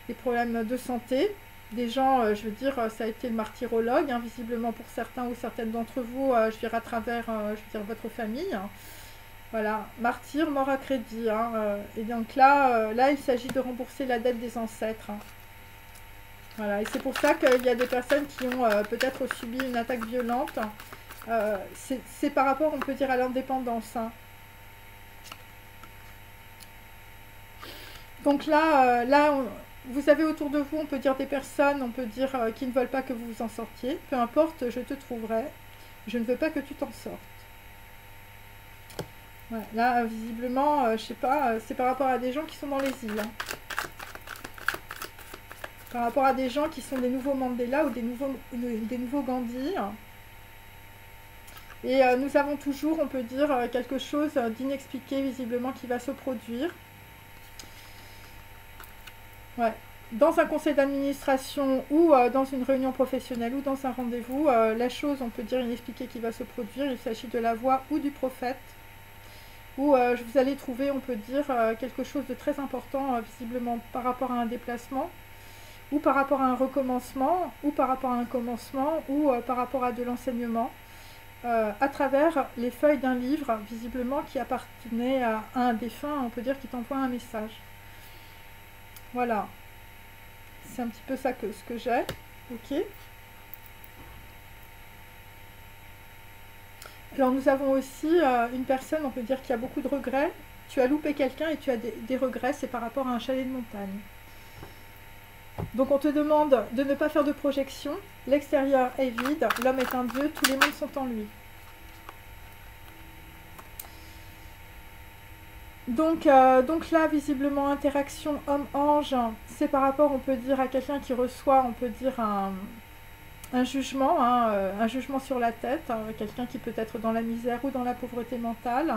des problèmes de santé. Des gens, je veux dire, ça a été le martyrologue, hein, visiblement pour certains ou certaines d'entre vous, je veux dire, à travers, je veux dire, votre famille. Voilà, martyr, mort à crédit. Hein, et donc là, il s'agit de rembourser la dette des ancêtres. Hein. Voilà, et c'est pour ça qu'il y a des personnes qui ont peut-être subi une attaque violente. C'est par rapport, on peut dire, à l'indépendance. Hein. Donc là, vous avez autour de vous, on peut dire des personnes, on peut dire qui ne veulent pas que vous vous en sortiez. Peu importe, je te trouverai. Je ne veux pas que tu t'en sortes. Voilà. Là, visiblement, je sais pas, c'est par rapport à des gens qui sont dans les îles. Hein. Par rapport à des gens qui sont des nouveaux Mandela ou des nouveaux Gandhi. Et nous avons toujours, on peut dire, quelque chose d'inexpliqué visiblement qui va se produire. Ouais. Dans un conseil d'administration ou dans une réunion professionnelle ou dans un rendez-vous, la chose, on peut dire, inexpliquée qui va se produire, il s'agit de la voix ou du prophète. Où vous allez trouver, on peut dire, quelque chose de très important, visiblement par rapport à un déplacement, ou par rapport à un recommencement, ou par rapport à un commencement, ou par rapport à de l'enseignement, à travers les feuilles d'un livre, visiblement, qui appartenait à un défunt, on peut dire, qui t'envoie un message. Voilà. C'est un petit peu ça ce que j'ai. Ok. Alors nous avons aussi une personne, on peut dire, qui a beaucoup de regrets. Tu as loupé quelqu'un et tu as des regrets, c'est par rapport à un chalet de montagne. Donc on te demande de ne pas faire de projection. L'extérieur est vide, l'homme est un dieu, tous les mondes sont en lui. Donc là, visiblement, interaction homme-ange, c'est par rapport, on peut dire, à quelqu'un qui reçoit, on peut dire, un jugement, hein, un jugement sur la tête, hein, quelqu'un qui peut être dans la misère ou dans la pauvreté mentale.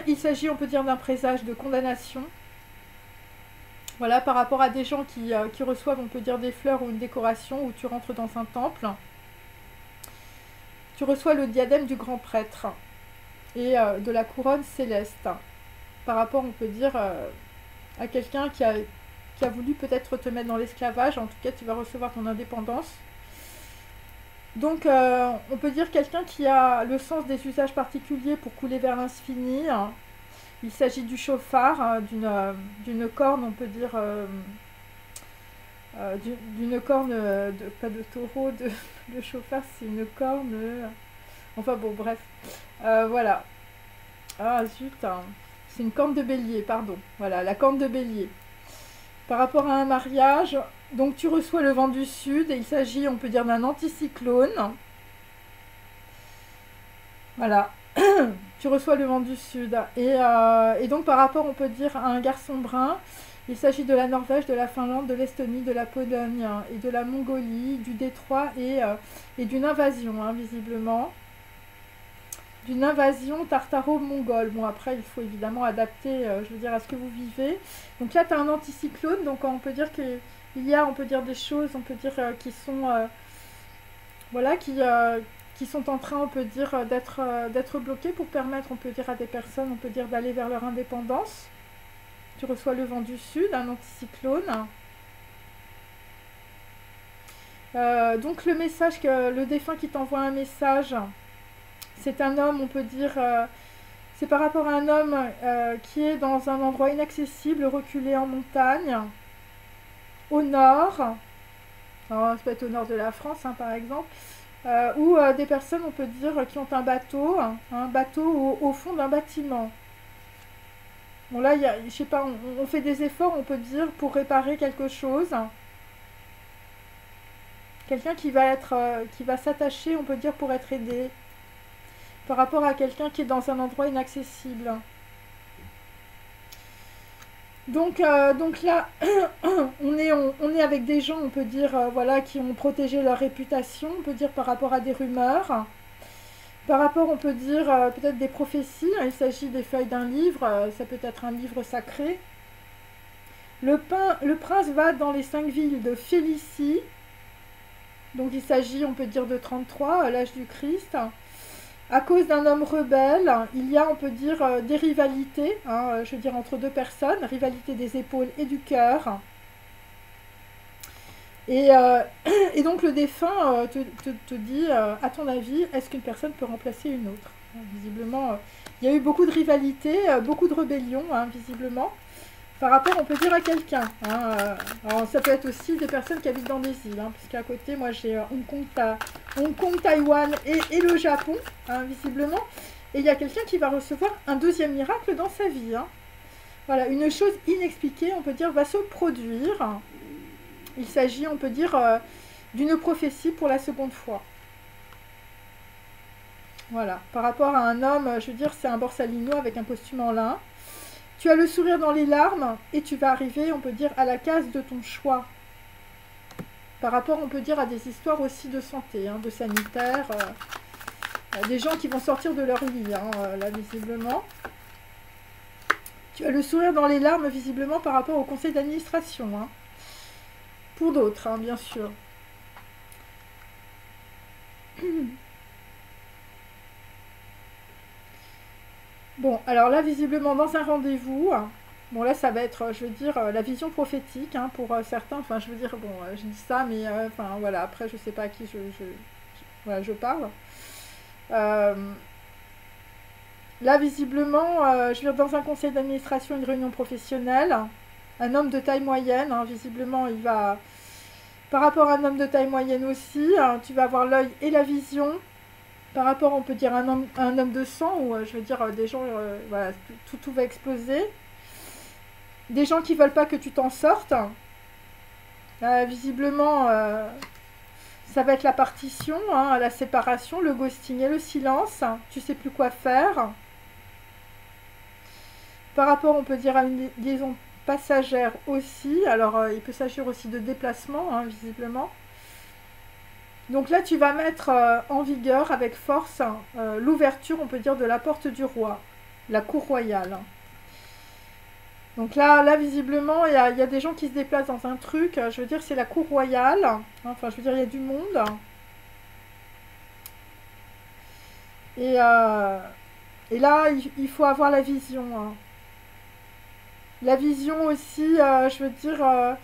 Il s'agit, on peut dire, d'un présage de condamnation. Voilà, par rapport à des gens qui reçoivent, on peut dire, des fleurs ou une décoration, où tu rentres dans un temple. Tu reçois le diadème du grand prêtre et de la couronne céleste. Par rapport, on peut dire, à quelqu'un qui a voulu peut-être te mettre dans l'esclavage. En tout cas, tu vas recevoir ton indépendance. Donc, on peut dire quelqu'un qui a le sens des usages particuliers pour couler vers l'infini. Il s'agit du chauffard, d'une corne, on peut dire, d'une corne, pas de taureau, le chauffard, c'est une corne... enfin bon, bref. Voilà. Ah, zut, hein. C'est une corne de bélier, pardon. Voilà, la corne de bélier. Par rapport à un mariage, donc tu reçois le vent du sud, et il s'agit, on peut dire, d'un anticyclone. Voilà. Tu reçois le vent du sud. Et donc par rapport, on peut dire, à un garçon brun, il s'agit de la Norvège, de la Finlande, de l'Estonie, de la Pologne et de la Mongolie, du Détroit et d'une invasion, hein, visiblement. D'une invasion tartaro-mongole. Bon, après, il faut évidemment adapter, je veux dire, à ce que vous vivez. Donc là, tu as un anticyclone, donc on peut dire qu'il y a, on peut dire, des choses, on peut dire, qui sont, voilà, qui sont en train, on peut dire, d'être bloquées pour permettre, on peut dire, à des personnes, on peut dire, d'aller vers leur indépendance. Tu reçois le vent du sud, un anticyclone. Donc le message, le défunt qui t'envoie un message... C'est un homme, on peut dire, c'est par rapport à un homme qui est dans un endroit inaccessible, reculé en montagne, au nord, alors ça peut être au nord de la France, hein, par exemple, ou des personnes, on peut dire, qui ont un bateau au fond d'un bâtiment. Bon là, je sais pas, on fait des efforts, on peut dire, pour réparer quelque chose. Quelqu'un qui va être, qui va s'attacher, on peut dire, pour être aidé. Par rapport à quelqu'un qui est dans un endroit inaccessible. Donc là, on est avec des gens, on peut dire, voilà, qui ont protégé leur réputation, on peut dire par rapport à des rumeurs. Par rapport, on peut dire, peut-être des prophéties. Il s'agit des feuilles d'un livre, ça peut être un livre sacré. Le prince va dans les 5 villes de Félicie. Donc il s'agit, on peut dire, de 33, l'âge du Christ. À cause d'un homme rebelle, il y a, on peut dire, des rivalités, hein, je veux dire, entre deux personnes, rivalité des épaules et du cœur. Et, et donc le défunt te dit, à ton avis, est-ce qu'une personne peut remplacer une autre? Visiblement, il y a eu beaucoup de rivalités, beaucoup de rébellions, hein, visiblement, par rapport, on peut dire, à quelqu'un. Hein, alors ça peut être aussi des personnes qui habitent dans des îles, hein, puisqu'à côté, moi j'ai Hong Kong, Taïwan et le Japon, hein, visiblement. Et il y a quelqu'un qui va recevoir un deuxième miracle dans sa vie. Hein. Voilà, une chose inexpliquée, on peut dire, va se produire. Il s'agit, on peut dire, d'une prophétie pour la seconde fois. Voilà, par rapport à un homme, je veux dire, c'est un borsalino avec un costume en lin. Tu as le sourire dans les larmes et tu vas arriver, on peut dire, à la case de ton choix. Par rapport, on peut dire, à des histoires aussi de santé, hein, de sanitaire, des gens qui vont sortir de leur lit, hein, là, visiblement. Tu as le sourire dans les larmes, visiblement, par rapport au conseil d'administration, hein. Pour d'autres, hein, bien sûr. Bon, alors là, visiblement, dans un rendez-vous, bon là, ça va être, je veux dire, la vision prophétique, hein, pour certains, enfin, je veux dire, bon, je dis ça, mais, enfin, voilà, après, je sais pas à qui voilà, je parle. Là, visiblement, je veux dire, dans un conseil d'administration, une réunion professionnelle, un homme de taille moyenne, hein, visiblement, il va... Par rapport à un homme de taille moyenne aussi, hein, tu vas avoir l'œil et la vision. Par rapport, on peut dire, à un homme de sang, ou je veux dire, des gens, voilà, tout va exploser. Des gens qui veulent pas que tu t'en sortes. Visiblement, ça va être la partition, hein, la séparation, le ghosting et le silence. Tu sais plus quoi faire. Par rapport, on peut dire, à une liaison passagère aussi. Alors, il peut s'agir aussi de déplacement, hein, visiblement. Donc là, tu vas mettre en vigueur avec force l'ouverture, on peut dire, de la porte du roi, la cour royale. Donc là visiblement, il y a des gens qui se déplacent dans un truc, je veux dire, c'est la cour royale. Enfin, je veux dire, il y a du monde. Et là, il faut avoir la vision. Hein. La vision aussi, je veux dire...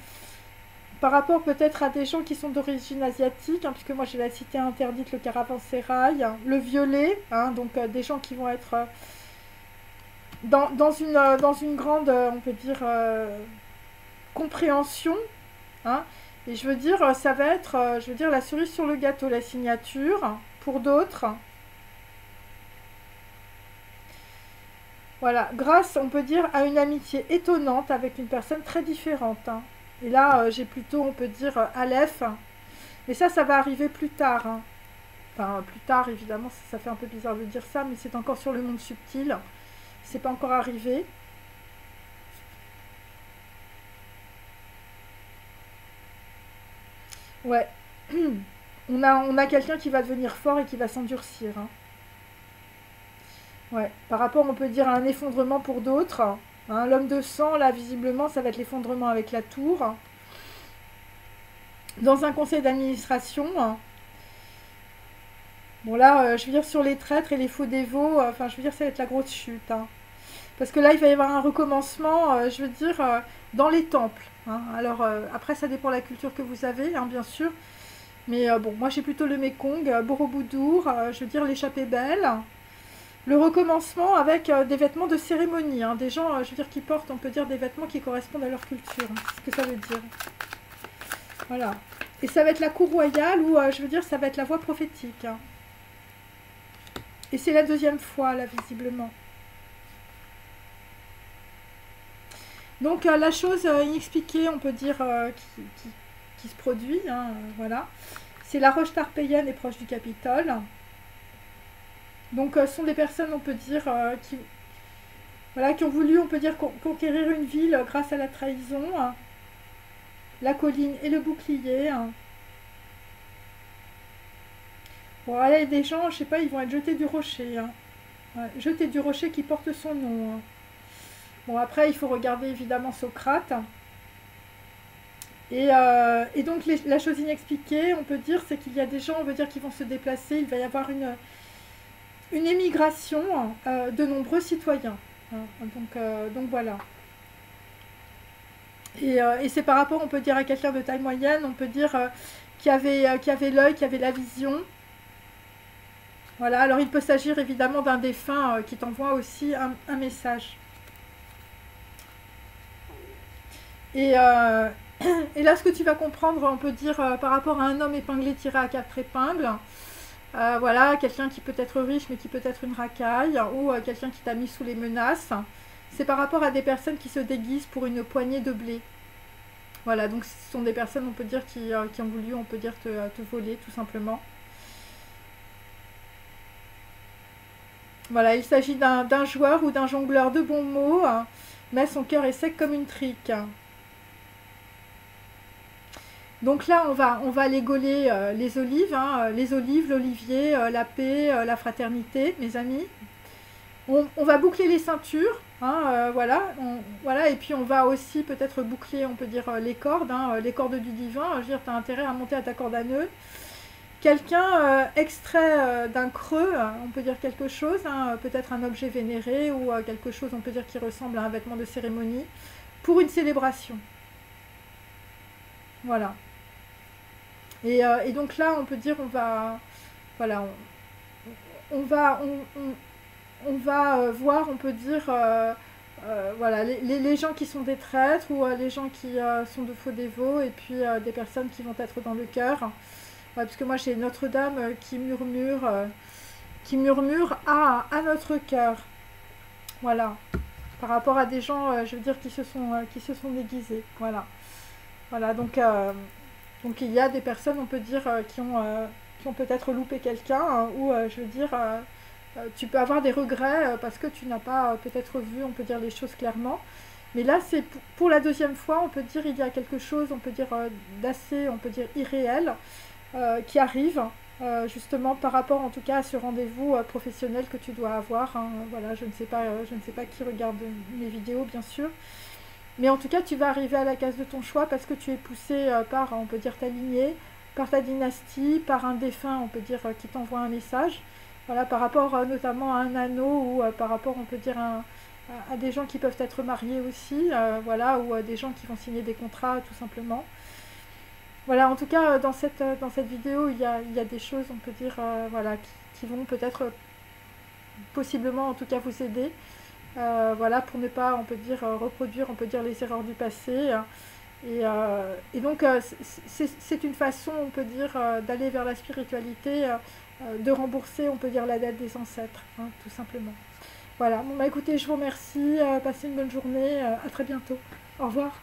par rapport peut-être à des gens qui sont d'origine asiatique, hein, puisque moi j'ai la cité interdite, le caravansérail, hein, le violet, hein, donc des gens qui vont être dans une grande, on peut dire, compréhension. Hein, et je veux dire, ça va être, je veux dire, la cerise sur le gâteau, la signature, pour d'autres. Voilà, grâce, on peut dire, à une amitié étonnante avec une personne très différente. Hein. Et là, j'ai plutôt, on peut dire, Aleph. Mais ça va arriver plus tard. Hein. Enfin, plus tard, évidemment, ça fait un peu bizarre de dire ça, mais c'est encore sur le monde subtil. C'est pas encore arrivé. Ouais. On a quelqu'un qui va devenir fort et qui va s'endurcir. Hein. Ouais. Par rapport, on peut dire, à un effondrement pour d'autres. Hein, l'homme de sang, là, visiblement, ça va être l'effondrement avec la tour. Dans un conseil d'administration. Bon, là, je veux dire, sur les traîtres et les faux dévots, enfin, je veux dire, ça va être la grosse chute. Hein. Parce que là, il va y avoir un recommencement, je veux dire, dans les temples. Hein. Alors, après, ça dépend de la culture que vous avez, hein, bien sûr. Mais bon, moi, j'ai plutôt le Mekong, Borobudur, je veux dire, l'échappée belle. Le recommencement avec des vêtements de cérémonie, hein, des gens, je veux dire, qui portent, on peut dire, des vêtements qui correspondent à leur culture, hein, c'est ce que ça veut dire. Voilà. Et ça va être la cour royale où, je veux dire, ça va être la voix prophétique. Hein. Et c'est la deuxième fois, là, visiblement. Donc, la chose inexpliquée, on peut dire, qui se produit, hein, voilà. C'est la roche tarpéienne et proche du Capitole. Donc ce sont des personnes, on peut dire, voilà, qui ont voulu, on peut dire, conquérir une ville grâce à la trahison, la colline et le bouclier. Bon, là, il y a des gens, je sais pas, ils vont être jetés du rocher. Ouais, jetés du rocher qui porte son nom. Bon, après, il faut regarder évidemment Socrate. Et donc, la chose inexpliquée, on peut dire, c'est qu'il y a des gens, on veut dire, qui vont se déplacer. Il va y avoir une émigration de nombreux citoyens. Donc voilà. Et c'est par rapport, on peut dire, à quelqu'un de taille moyenne, on peut dire, qui avait l'œil, qui avait la vision. Voilà, alors il peut s'agir évidemment d'un défunt qui t'envoie aussi un message. Et là, ce que tu vas comprendre, on peut dire, par rapport à un homme épinglé tiré à 4 épingles, voilà, quelqu'un qui peut être riche mais qui peut être une racaille, ou quelqu'un qui t'a mis sous les menaces, c'est par rapport à des personnes qui se déguisent pour une poignée de blé. Voilà, donc ce sont des personnes, on peut dire, qui ont voulu, on peut dire, te voler, tout simplement. Voilà, il s'agit d'un joueur ou d'un jongleur de bons mots, mais son cœur est sec comme une trique. Donc là, on va aller gauler les olives, l'olivier, la paix, la fraternité, mes amis. On va boucler les ceintures, voilà, voilà, et puis on va aussi peut-être boucler, on peut dire, les cordes du divin. Je veux dire, tu as intérêt à monter à ta corde à nœud. Quelqu'un extrait d'un creux, on peut dire quelque chose, peut-être un objet vénéré ou quelque chose, on peut dire, qui ressemble à un vêtement de cérémonie, pour une célébration. Voilà. Et donc là, on peut dire, voilà, on va voir, on peut dire, voilà, les gens qui sont des traîtres ou les gens qui sont de faux dévots, et puis des personnes qui vont être dans le cœur. Parce que moi j'ai Notre-Dame qui murmure à notre cœur. Voilà. Par rapport à des gens, je veux dire, qui se sont déguisés. Voilà. Voilà, donc il y a des personnes, on peut dire, qui ont peut-être loupé quelqu'un, ou je veux dire, tu peux avoir des regrets parce que tu n'as pas peut-être vu, on peut dire, les choses clairement. Mais là, c'est pour la deuxième fois, on peut dire, il y a quelque chose, on peut dire, d'assez, on peut dire, irréel, qui arrive, justement par rapport en tout cas à ce rendez-vous professionnel que tu dois avoir. Voilà, je ne sais pas qui regarde mes vidéos, bien sûr. Mais en tout cas, tu vas arriver à la case de ton choix parce que tu es poussé par, on peut dire, ta lignée, par ta dynastie, par un défunt, on peut dire, qui t'envoie un message. Voilà, par rapport notamment à un anneau ou par rapport, on peut dire, à des gens qui peuvent être mariés aussi, voilà, ou à des gens qui vont signer des contrats, tout simplement. Voilà, en tout cas, dans cette vidéo, il y a des choses, on peut dire, voilà, qui vont peut-être, possiblement, en tout cas, vous aider. Voilà, pour ne pas, on peut dire, reproduire, on peut dire, les erreurs du passé. Et donc, c'est une façon, on peut dire, d'aller vers la spiritualité, de rembourser, on peut dire, la dette des ancêtres, tout simplement. Voilà, bon, bah écoutez, je vous remercie, passez une bonne journée, à très bientôt. Au revoir.